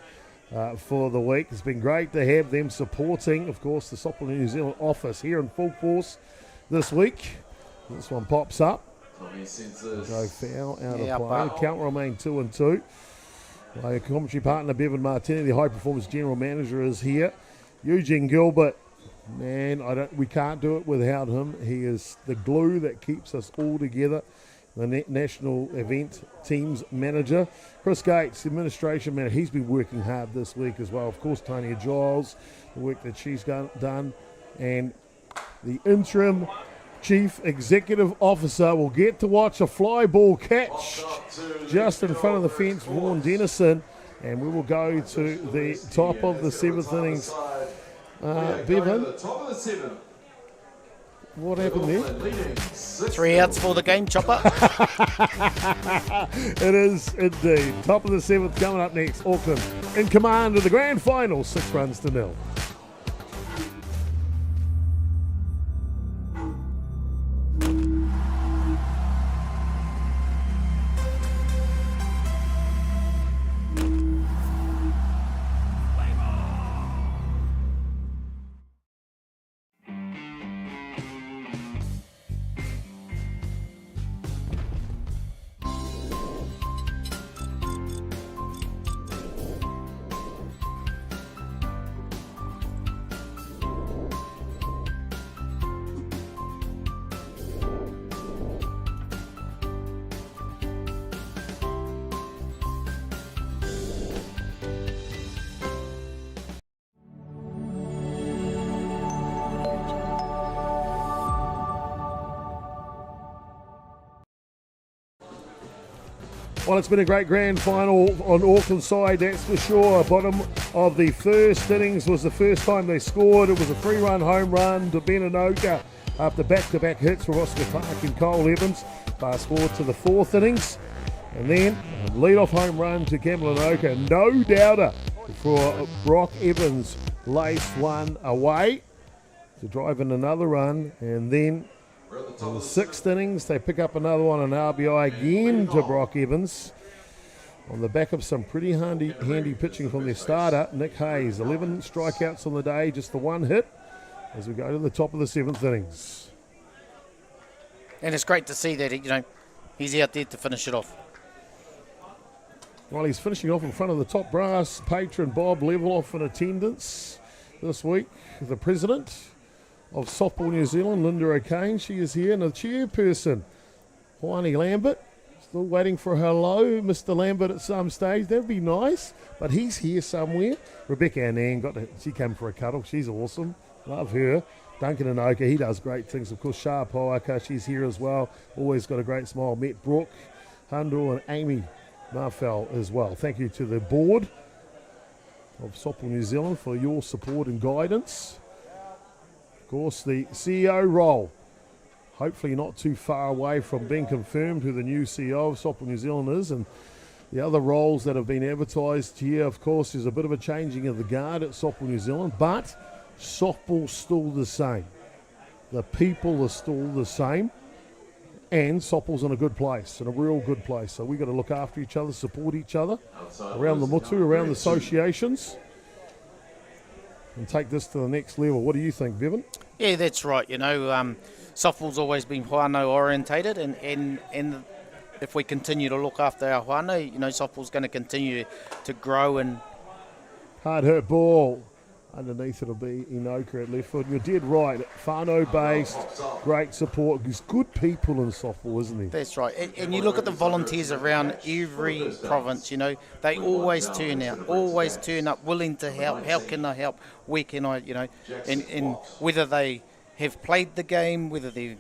for the week. It's been great to have them supporting, of course, the Softball New Zealand office here in full force this week. This one pops up. Go foul out of play. Count will remain 2-2. My commentary partner Bevan Martini, the high performance general manager, is here. Eugene Gilbert, man, we can't do it without him. He is the glue that keeps us all together. The national event teams manager. Chris Gates, the administration manager, he's been working hard this week as well. Of course, Tanya Giles, the work that she's done. And the interim chief executive officer will get to watch a fly ball catch just in front of the fence, Vaughan Dennison. And we will go to the top of the 7th innings. Bevan, what happened there? 3 outs for the game, Chopper. It is indeed. Top of the 7th coming up next. Auckland in command of the grand final, 6-0. Well, it's been a great grand final on Auckland side, that's for sure. Bottom of the first innings was the first time they scored. It was a 3-run home run to Beninoka after back-to-back hits from Oscar Clark and Cole Evans. Fast forward to the fourth innings. And then a lead-off home run to Camelinoka. No doubter for Brock Evans. Laced one away to drive in another run. And then in the sixth innings, they pick up another one, an RBI again to Brock Evans. On the back of some pretty handy pitching from their starter, Nick Hayes. 11 strikeouts on the day, just the one hit as we go to the top of the seventh innings. And it's great to see that, he's out there to finish it off. Well, he's finishing off in front of the top brass. Patron Bob Leveloff in attendance this week. The president of Softball New Zealand, Linda O'Kane, she is here. And the chairperson, Juani Lambert, still waiting for hello, Mr. Lambert at some stage. That'd be nice, but he's here somewhere. Rebecca Annan, she came for a cuddle. She's awesome. Love her. Duncan Inoka, he does great things. Of course, Shah Poaka, she's here as well. Always got a great smile. Met Brooke, Hundle and Amy Marfell as well. Thank you to the board of Softball New Zealand for your support and guidance. Of course, the CEO role, hopefully not too far away from being confirmed who the new CEO of Softball New Zealand is. And the other roles that have been advertised here, of course, is a bit of a changing of the guard at Softball New Zealand, but softball's still the same. The people are still the same. And softball's in a good place, in a real good place. So we've got to look after each other, support each other around the mutu, around the associations, and take this to the next level. What do you think, Bevan? Yeah, that's right. Softball's always been whānau orientated, and if we continue to look after our whānau, softball's going to continue to grow. And hard hurt ball. Underneath it'll be Inoka at left foot. You're dead right. Whānau-based, great support. There's good people in softball, isn't there? That's right. And you look at the volunteers around every province, they always turn out, always turn up, willing to help. How can I help? Where can I, and whether they have played the game, whether their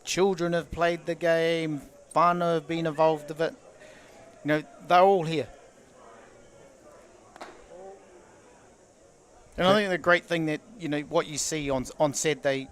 children have played the game, whānau have been involved with it, they're all here. And I think the great thing that, what you see on Saturday,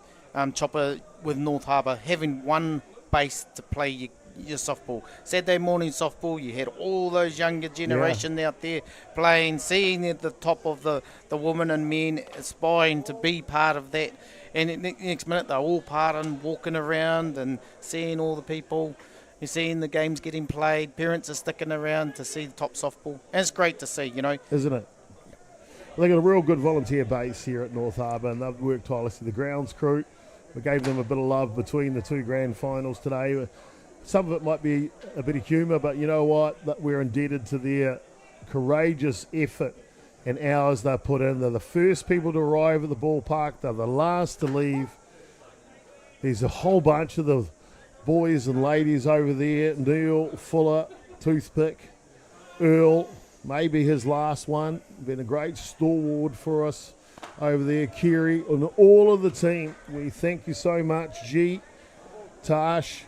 Chopper with North Harbour, having one base to play your softball. Saturday morning softball, you had all those younger generation out there playing, seeing at the top of the women and men aspiring to be part of that. And the next minute they're all partying, walking around and seeing all the people. You're seeing the games getting played. Parents are sticking around to see the top softball. And it's great to see, Isn't it? They've got a real good volunteer base here at North Harbour, and they've worked tirelessly. The grounds crew, we gave them a bit of love between the two grand finals today. Some of it might be a bit of humour, but you know what? That we're indebted to their courageous effort and hours they put in. They're the first people to arrive at the ballpark. They're the last to leave. There's a whole bunch of the boys and ladies over there. Neil, Fuller, Toothpick, Earl, maybe his last one. Been a great stalwart for us over there. Kiri and all of the team, we thank you so much. G, Tash,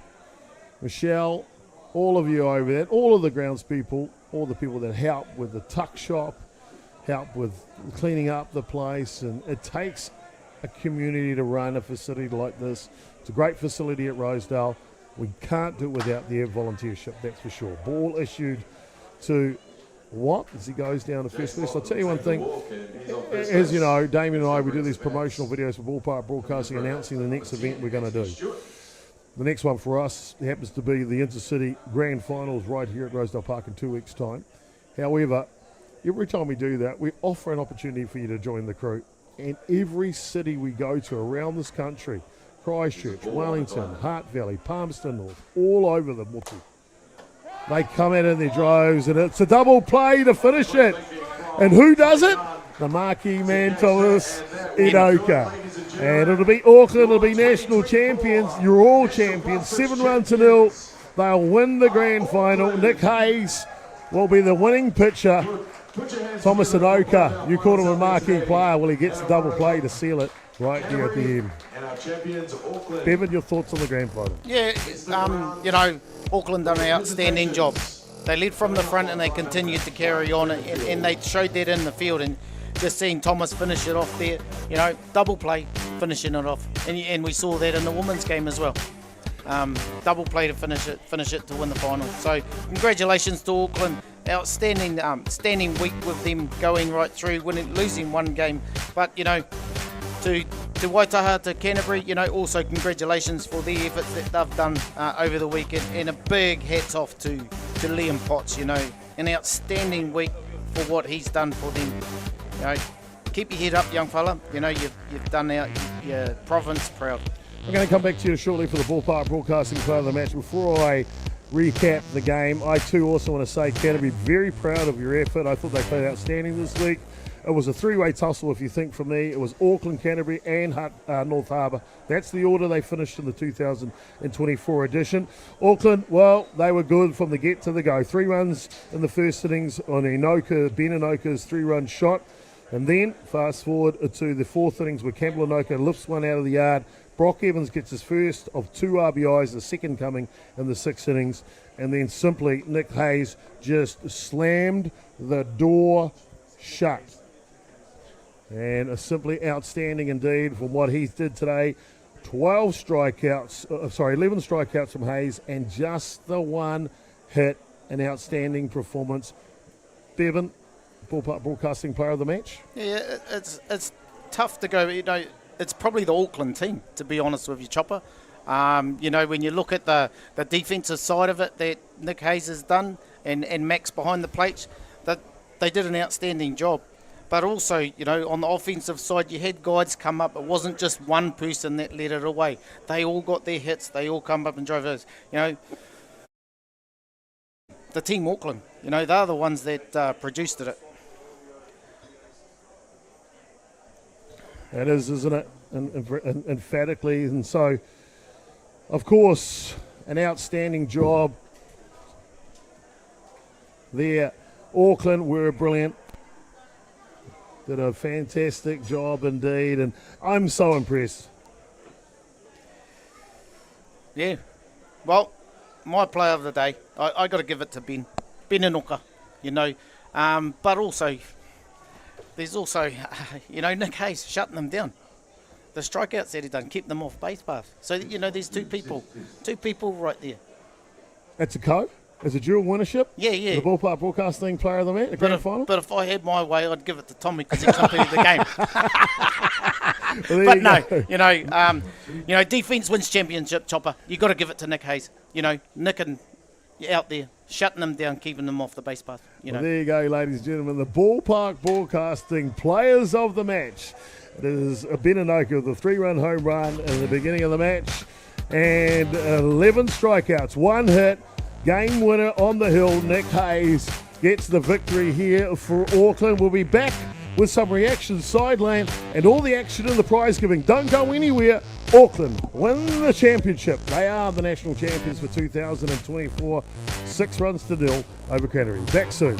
Michelle, all of you over there, all of the grounds people, all the people that help with the tuck shop, help with cleaning up the place. And it takes a community to run a facility like this. It's a great facility at Rosedale. We can't do it without their volunteership, that's for sure. Ball issued to Watt as he goes down to first base. I'll tell you one thing, as you know, Damien and I, we do these promotional videos for Ballpark Broadcasting announcing the next event we're going to do. The next one for us happens to be the Intercity Grand Finals right here at Rosedale Park in 2 weeks' time. However, every time we do that, we offer an opportunity for you to join the crew. And every city we go to around this country, Christchurch, Wellington, Hart Valley, Palmerston North, all over the mutu, they come in their droves, and it's a double play to finish it. And who does it? The marquee man, Thomas Inoka. And it'll be Auckland, it'll be national champions. You're all champions. 7-0. They'll win the grand final. Nick Hayes will be the winning pitcher. Thomas Inoka, you called him a marquee player. Well, he gets the double play to seal it right here at the end. Bevan, your thoughts on the grand final? Yeah, Auckland done an outstanding job. They led from the front and they continued to carry on, and they showed that in the field. And just seeing Thomas finish it off there, double play, finishing it off, and we saw that in the women's game as well. Double play to finish it to win the final. So congratulations to Auckland. Outstanding week with them going right through, losing one game, but to Waitaha, to Canterbury, also congratulations for the efforts that they've done over the weekend, and a big hats off to Liam Potts. An outstanding week for what he's done for them. Keep your head up, young fella. You've done your province proud. I'm going to come back to you shortly for the Ballpark Broadcasting part of the match. Before I recap the game, I too also want to say, Canterbury, very proud of your effort. I thought they played outstanding this week. It was a three-way tussle, if you think, for me. It was Auckland, Canterbury and North Harbour. That's the order they finished in the 2024 edition. Auckland, well, they were good from the get to the go. 3 runs in the first innings on Ben Inoka's 3-run shot. And then, fast forward to the 4th innings where Campbell Inoka lifts one out of the yard. Brock Evans gets his first of 2 RBIs, the second coming in the 6th innings. And then simply Nick Hayes just slammed the door shut. And simply outstanding indeed from what he did today. 11 strikeouts from Hayes and just the one hit. An outstanding performance. Bevan, Ballpark Broadcasting Player of the Match? Yeah, it's tough to go. It's probably the Auckland team, to be honest with you, Chopper. When you look at the defensive side of it that Nick Hayes has done and Max behind the plates, that they did an outstanding job. But also, on the offensive side, you had guides come up. It wasn't just one person that led it away. They all got their hits. They all come up and drove those. The team Auckland, they're the ones that produced it. It is, isn't it? Emphatically. And so, of course, an outstanding job there. Auckland were brilliant. Did a fantastic job indeed. And I'm so impressed. Yeah. Well, my player of the day, I got to give it to Ben Inoka, but also, there's also, Nick Hayes shutting them down. The strikeouts that he done kept them off base path. So, there's two people right there. That's a co? As a dual winnership? Yeah. The Ballpark Broadcasting Player of the Match, the grand final? But if I had my way, I'd give it to Tommy because he completed the game. Well, but no, defence wins championship, Chopper. You got to give it to Nick Hayes. Nick and out there, shutting them down, keeping them off the base path. Well, there you go, ladies and gentlemen. The Ballpark Broadcasting Players of the Match. It is Ben Inoka with a 3-run home run in the beginning of the match and 11 strikeouts, 1 hit. Game winner on the hill, Nick Hayes gets the victory here for Auckland. We'll be back with some reaction sideline and all the action in the prize giving. Don't go anywhere. Auckland win the championship. They are the national champions for 2024. 6 runs to 0 over Canterbury. Back soon.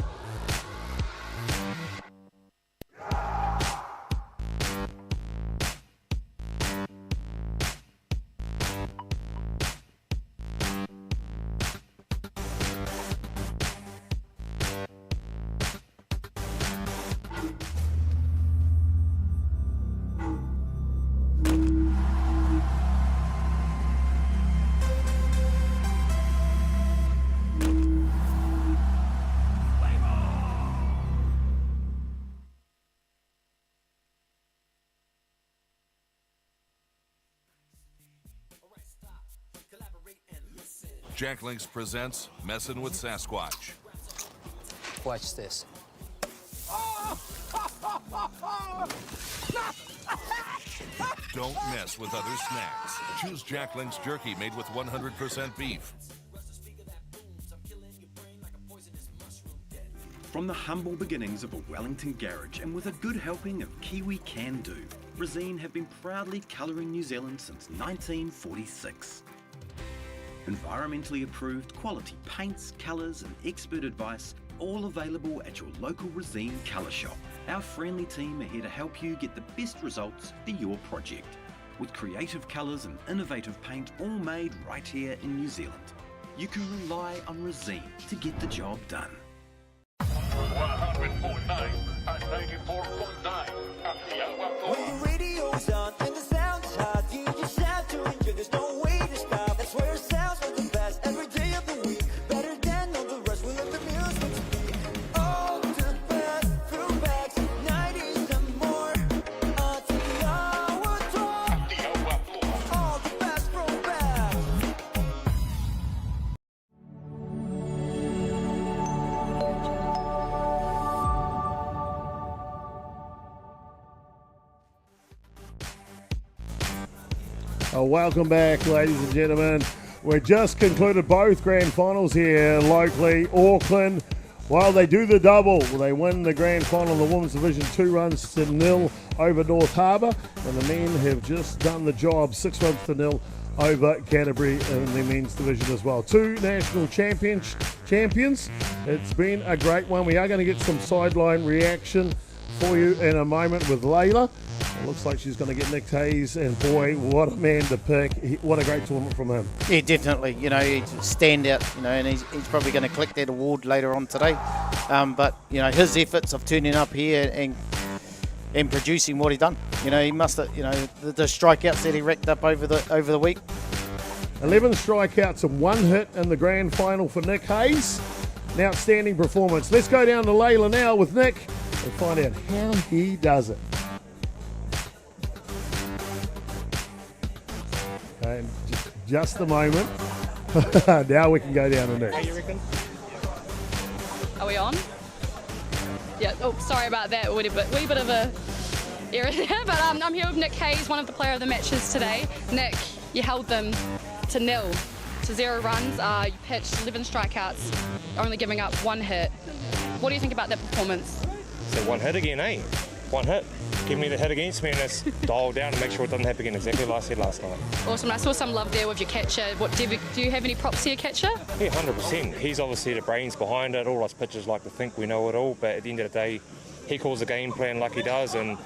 Jack Links presents Messin' with Sasquatch. Watch this. Don't mess with other snacks. Choose Jack Links jerky made with 100% beef. From the humble beginnings of a Wellington garage and with a good helping of Kiwi Can Do, Resine have been proudly colouring New Zealand since 1946. Environmentally approved quality paints, colours and expert advice, all available at your local Resine colour shop. Our friendly team are here to help you get the best results for your project, with creative colours and innovative paint all made right here in New Zealand. you can rely on Resine to get the job done. 100.9 and 94.9 Atiawa Toa. When the radio's on and the sound is hot, you just have to enjoy. There's no way to stop. That's where it sounds from the best every day of the week. Better than all the rest. We let the music speak. All the best throwbacks, 90s and more. Atiawa Toa. All the best throwbacks. Welcome back, ladies and gentlemen. We just concluded both grand finals here locally. Auckland, while they do the double, they win the grand final of the Women's Division 2-0 over North Harbour. And the men have just done the job 6-0 over Canterbury in the men's division as well. Two national champions. It's been a great one. We are going to get some sideline reaction for you in a moment with Layla. It looks like she's going to get Nick Hayes, and boy, what a man to pick. What a great tournament from him. Yeah, definitely. You know, he's a standout, you know, and he's probably going to collect that award later on today. But, you know, his efforts of turning up here and producing what he done. You know, he must have, you know, the strikeouts that he racked up over the week. 11 strikeouts and 1 hit in the grand final for Nick Hayes. An outstanding performance. Let's go down to Layla now with Nick and find out how he does it. And just a moment. Now we can go down to Nick. How you reckon? Are we on? Yeah. Oh, sorry about that. Wee bit of a error there. But I'm here with Nick Hayes, one of the player of the matches today. Nick, you held them to 0 runs. You pitched 11 strikeouts, only giving up 1 hit. What do you think about that performance? So 1 hit again, eh? 1 hit. Give me the hit against me and let's dial down and make sure it doesn't happen again, exactly like I said last night. Awesome. I saw some love there with your catcher. Do you have any props to your catcher? Yeah, 100%. He's obviously the brains behind it. All us pitchers like to think we know it all, but at the end of the day, he calls the game plan like he does and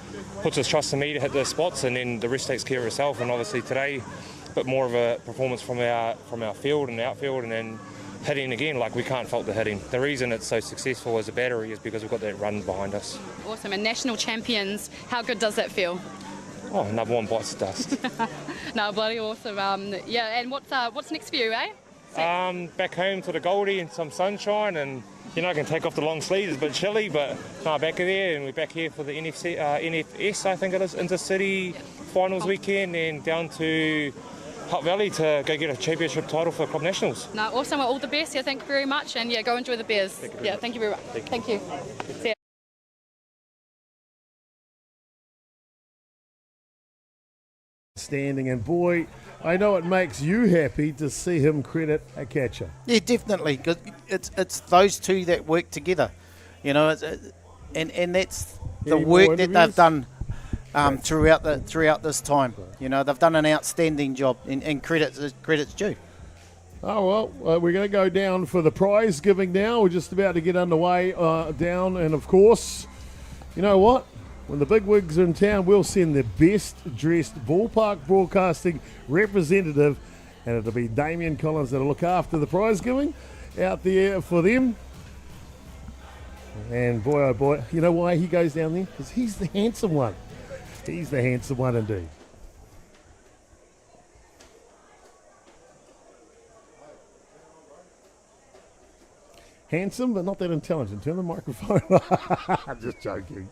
puts his trust in me to hit the spots, and then the rest takes care of itself. And obviously today, a bit more of a performance from our field and outfield, and then hitting again, like we can't fault the hitting. The reason it's so successful as a battery is because we've got that run behind us. Awesome. And national champions, how good does that feel? Oh, number 1 bites the dust. No, bloody awesome. Yeah, and what's next for you, eh? Back home to the Goldie and some sunshine, and you know, I can take off the long sleeves. It's a bit chilly, but no, back there, and we're back here for the NFC, NFS, I think it is, Intercity finals weekend, and down to Hutt Valley to go get a championship title for Club Nationals. No, awesome. Well, all the best. Yeah, thank you very much, and yeah, go enjoy the beers. Thank you very much. Thank you. See ya. Standing, and boy, I know it makes you happy to see him credit a catcher. Yeah, definitely. 'Cause it's those two that work together, you know, and that's the work that they've done throughout this time. You know, they've done an outstanding job, and credit's due. Oh, well, we're going to go down for the prize giving now. We're just about to get underway down, and of course, you know what? When the big wigs are in town, we'll send the best dressed Ballpark Broadcasting representative, and it'll be Damien Collins that'll look after the prize giving out there for them. And boy, oh boy, you know why he goes down there? Because he's the handsome one. He's the handsome one indeed. Handsome, but not that intelligent. Turn the microphone on. I'm just joking.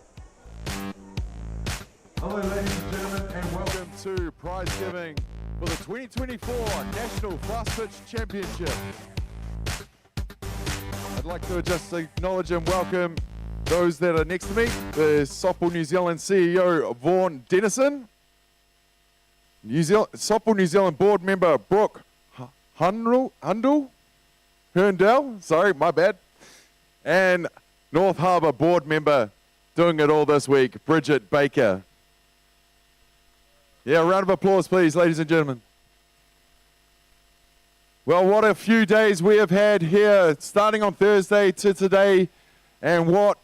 Hello, ladies and gentlemen, and welcome to prize giving for the 2024 National Fast Pitch Championship. I'd like to just acknowledge and welcome those that are next to me. There's Softball New Zealand CEO Vaughan Dennison, Softball New Zealand board member Brooke Herndell, sorry, my bad, and North Harbour board member doing it all this week, Bridget Baker. Yeah, a round of applause, please, ladies and gentlemen. Well, what a few days we have had here, starting on Thursday to today, and what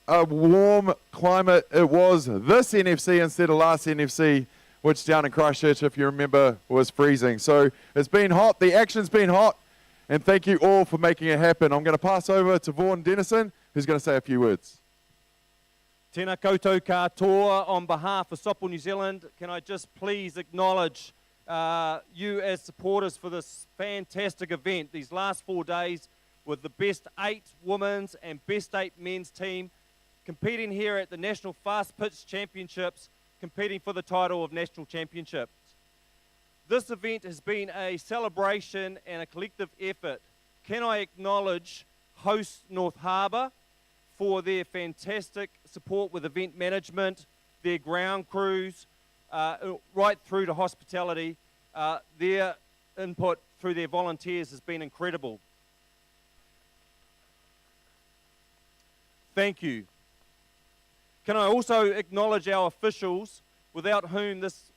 a warm climate it was this NFC instead of last NFC, which down in Christchurch, if you remember, was freezing. So it's been hot, the action's been hot, And thank you all for making it happen. I'm going to pass over to Vaughan Dennison, who's going to say a few words. Tēnā koutou katoa. On behalf of Softball New Zealand, can I just please acknowledge you as supporters for this fantastic event. These last 4 days with the best 8 women's and best 8 men's team competing here at the National Fast Pitch Championships, competing for the title of National Championships. This event has been a celebration and a collective effort. Can I acknowledge host North Harbour for their fantastic support with event management, their ground crews, right through to hospitality. Their input through their volunteers has been incredible. Thank you. Can I also acknowledge our officials, without whom this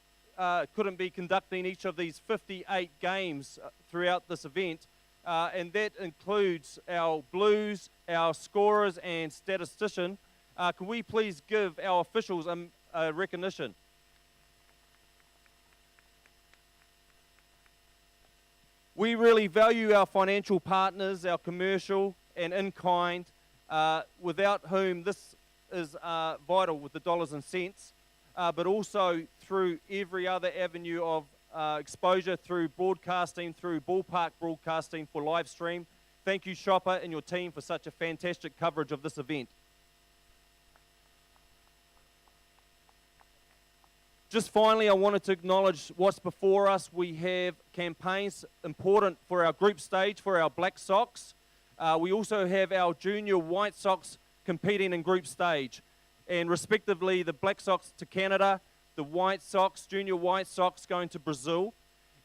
couldn't be conducting each of these 58 games throughout this event, and that includes our blues, our scorers and statistician. Can we please give our officials a recognition? We really value our financial partners, our commercial and in-kind, without whom this is vital with the dollars and cents, but also through every other avenue of exposure, through broadcasting, through Ballpark Broadcasting for live stream. Thank you, Shopper, and your team for such a fantastic coverage of this event. Just finally, I wanted to acknowledge what's before us. We have campaigns important for our group stage for our Black Sox. We also have our junior White Sox competing in group stage. And respectively, the Black Sox to Canada, the White Sox, junior White Sox going to Brazil,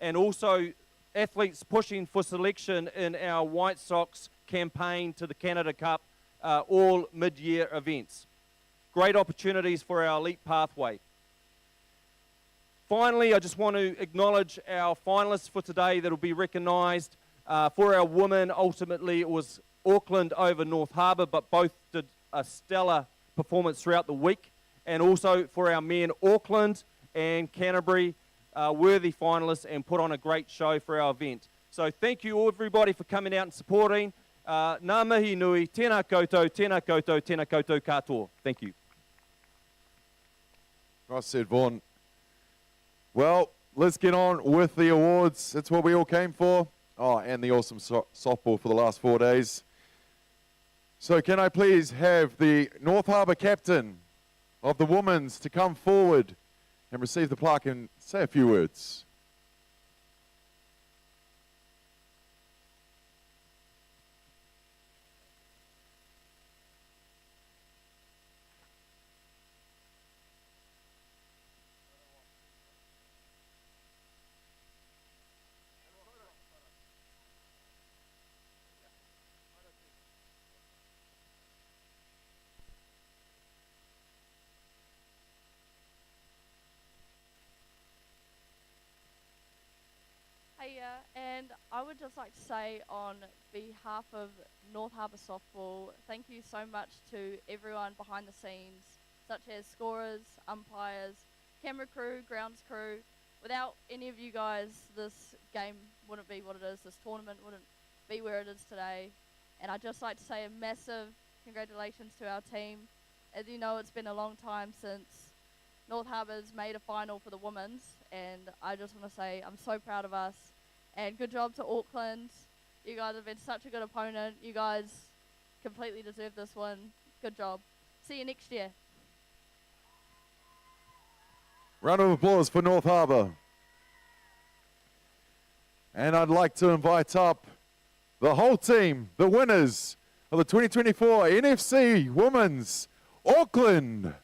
and also athletes pushing for selection in our White Sox campaign to the Canada Cup, all mid-year events. Great opportunities for our elite pathway. Finally, I just want to acknowledge our finalists for today that will be recognised. For our women, ultimately it was Auckland over North Harbour, but both did a stellar performance throughout the week. And also for our men, Auckland and Canterbury, worthy finalists and put on a great show for our event. So thank you all, everybody, for coming out and supporting. Ngā mihi nui, tēnā koutou, tēnā koutou, tēnā koutou katoa. Thank you. Nice said, Vaughan. Well, let's get on with the awards. That's what we all came for. Oh, and the awesome softball for the last 4 days. So can I please have the North Harbour captain of the women's to come forward and receive the plaque and say a few words. And I would just like to say on behalf of North Harbour Softball, thank you so much to everyone behind the scenes, such as scorers, umpires, camera crew, grounds crew. Without any of you guys, this game wouldn't be what it is, this tournament wouldn't be where it is today. And I'd just like to say a massive congratulations to our team. As you know, it's been a long time since North Harbour's made a final for the women's, and I just want to say I'm so proud of us. And good job to Auckland. You guys have been such a good opponent. You guys completely deserve this one. Good job. See you next year. Round of applause for North Harbour. And I'd like to invite up the whole team, the winners of the 2024 NFC Women's Auckland.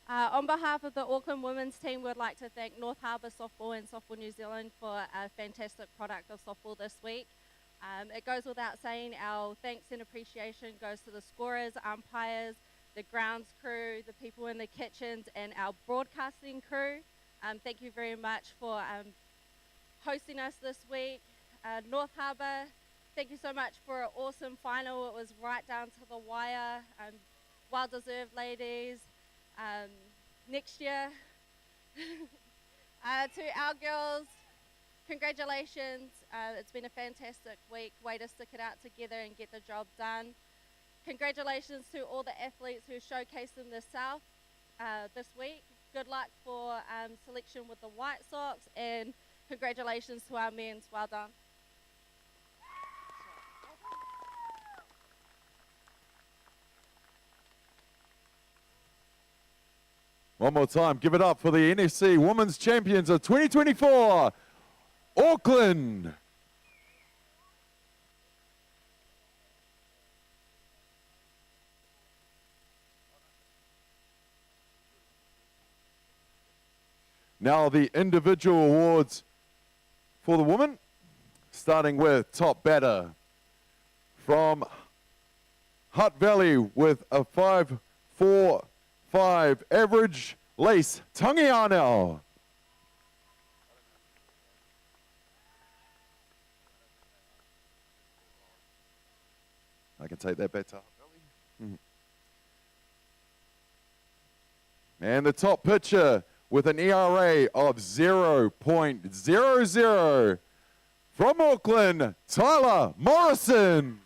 On behalf of the Auckland women's team, we'd like to thank North Harbour Softball and Softball New Zealand for a fantastic product of softball this week. It goes without saying, our thanks and appreciation goes to the scorers, umpires, the grounds crew, the people in the kitchens, and our broadcasting crew. Thank you very much for hosting us this week. North Harbour, thank you so much for an awesome final. It was right down to the wire. Well deserved, ladies. Next year, to our girls, congratulations. It's been a fantastic week. Way to stick it out together and get the job done. Congratulations to all the athletes who showcased in the South this week. Good luck for selection with the White Sox, and congratulations to our men's. Well done. One more time, give it up for the NFC Women's Champions of 2024, Auckland. Now the individual awards for the women, starting with top batter from Hutt Valley with a 5.45 average, Lace Tangiano. I can take that back to Hutt Valley. And the top pitcher with an ERA of 0.00 from Auckland, Tyler Morrison.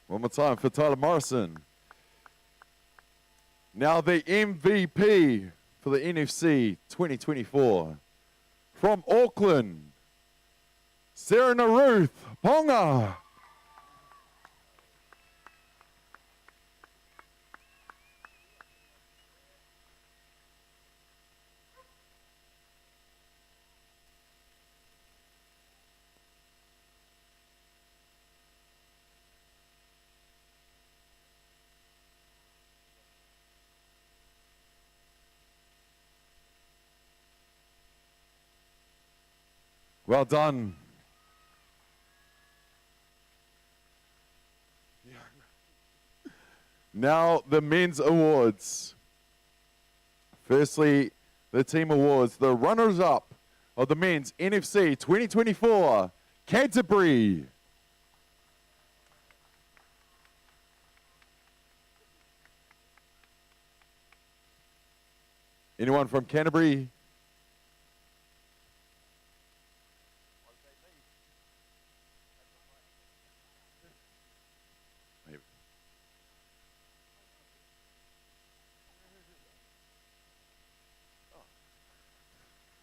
One more time for Tyler Morrison. Now the MVP for the NFC 2024 from Auckland, Serena Ruth Ponga. Well done. Now the men's awards. Firstly, the team awards. The runners-up of the men's NFC 2024, Canterbury. Anyone from Canterbury?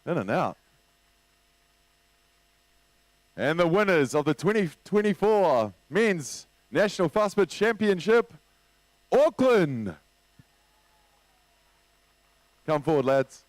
In and out. And the winners of the 2024 Men's National Fast Pitch Championship, Auckland. Come forward, lads.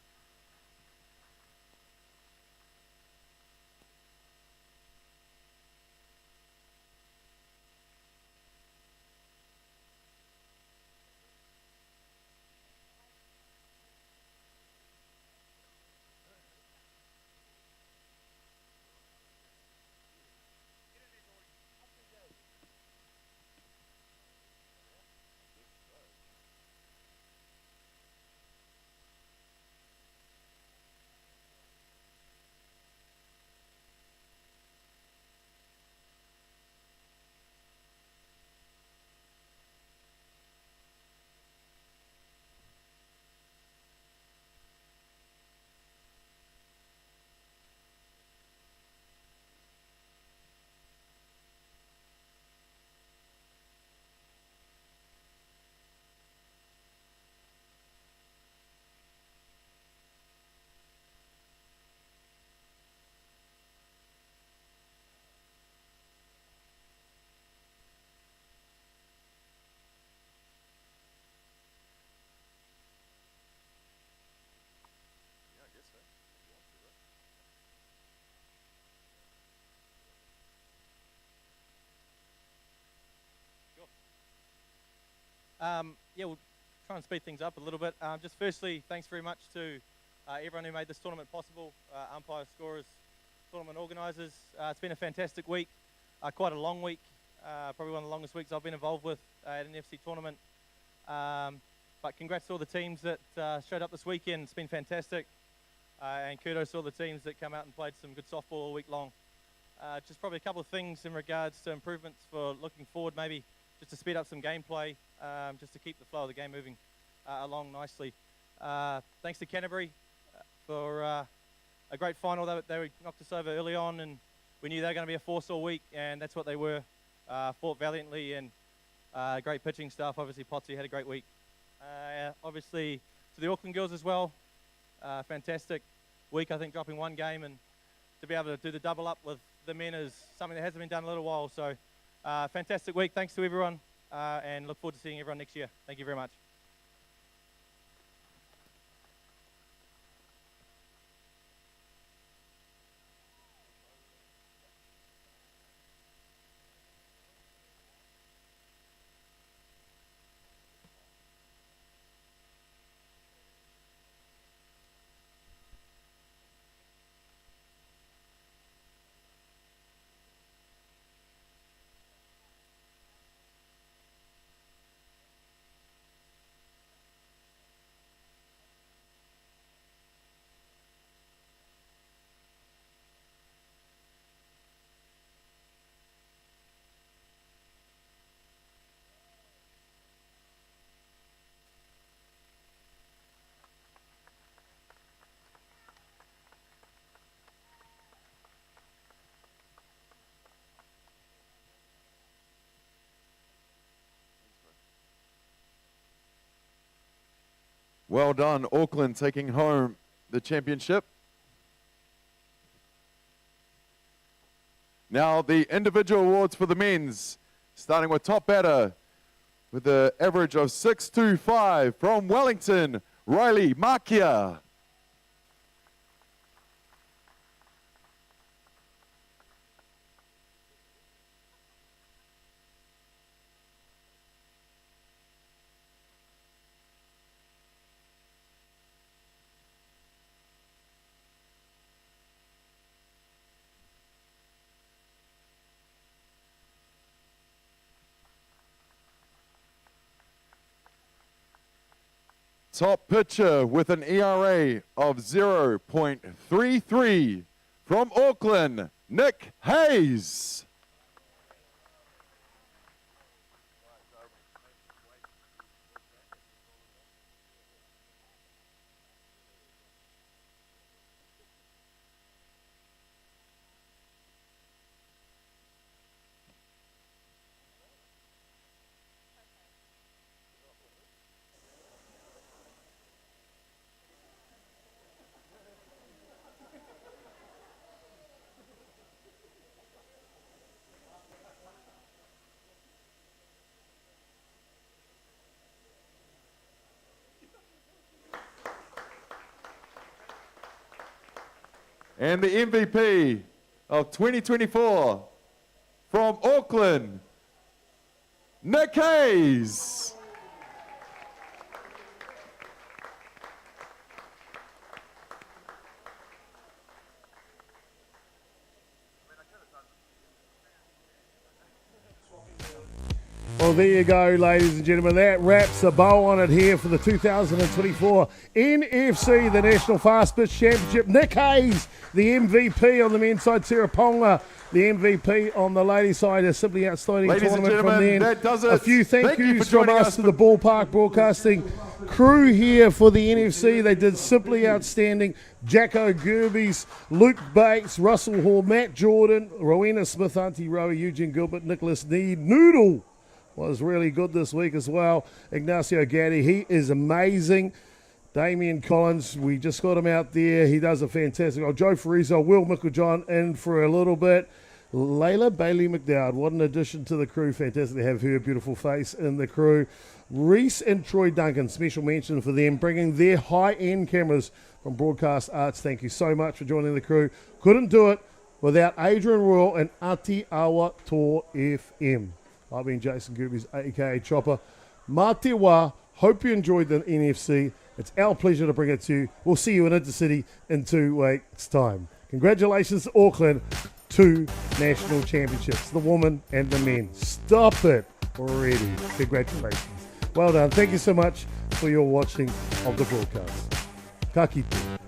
Yeah, we'll try and speed things up a little bit. Just firstly, thanks very much to everyone who made this tournament possible, umpires, scorers, tournament organisers. It's been a fantastic week, quite a long week, probably one of the longest weeks I've been involved with at an NFC tournament. But congrats to all the teams that showed up this weekend. It's been fantastic. And kudos to all the teams that come out and played some good softball all week long. Just probably a couple of things in regards to improvements for looking forward, maybe just to speed up some gameplay, just to keep the flow of the game moving along nicely. Thanks to Canterbury for a great final. They knocked us over early on, and we knew they were going to be a force all week, and that's what they were. Fought valiantly, and great pitching staff. Obviously, Potsy had a great week. Obviously, to the Auckland girls as well, fantastic week, I think, dropping one game, and to be able to do the double up with the men is something that hasn't been done in a little while. So fantastic week. Thanks to everyone, and look forward to seeing everyone next year. Thank you very much. Well done, Auckland taking home the championship. Now the individual awards for the men's, starting with top batter with the average of 6.25 from Wellington, Riley Makia. Top pitcher with an ERA of 0.33 from Auckland, Nick Hayes. And the MVP of 2024 from Auckland, Nick Hayes. Well, there you go, ladies and gentlemen. That wraps a bow on it here for the 2024 NFC, the National Fast Pitch Championship. Nick Hayes, the MVP on the men's side. Sarah Ponga, the MVP on the ladies' side. A simply outstanding Ladies tournament and from gentlemen, them. that does it. A few thank you yous for from joining us to the Ballpark Broadcasting crew here for the NFC. They did simply outstanding. Jacko Gerbes, Luke Bates, Russell Hall, Matt Jordan, Rowena Smith, Auntie Rowie, Eugene Gilbert, Nicholas Need, Noodle was really good this week as well. Ignacio Gaddy, he is amazing. Damien Collins, we just got him out there. He does a fantastic job. Joe Farizo, Will Micklejohn in for a little bit. Layla Bailey McDowd, what an addition to the crew. Fantastic to have her beautiful face in the crew. Reese and Troy Duncan, special mention for them, bringing their high-end cameras from Broadcast Arts. Thank you so much for joining the crew. Couldn't do it without Adrian Royal and Atiawa Toa FM. I've been Jason Gerbes, a.k.a. Chopper. Mā te wā, hope you enjoyed the NFC. It's our pleasure to bring it to you. We'll see you in Intercity in 2 weeks' time. Congratulations, Auckland. 2 national championships, the women and the men. Stop it already. Congratulations. Well done. Thank you so much for your watching of the broadcast. Ka kite.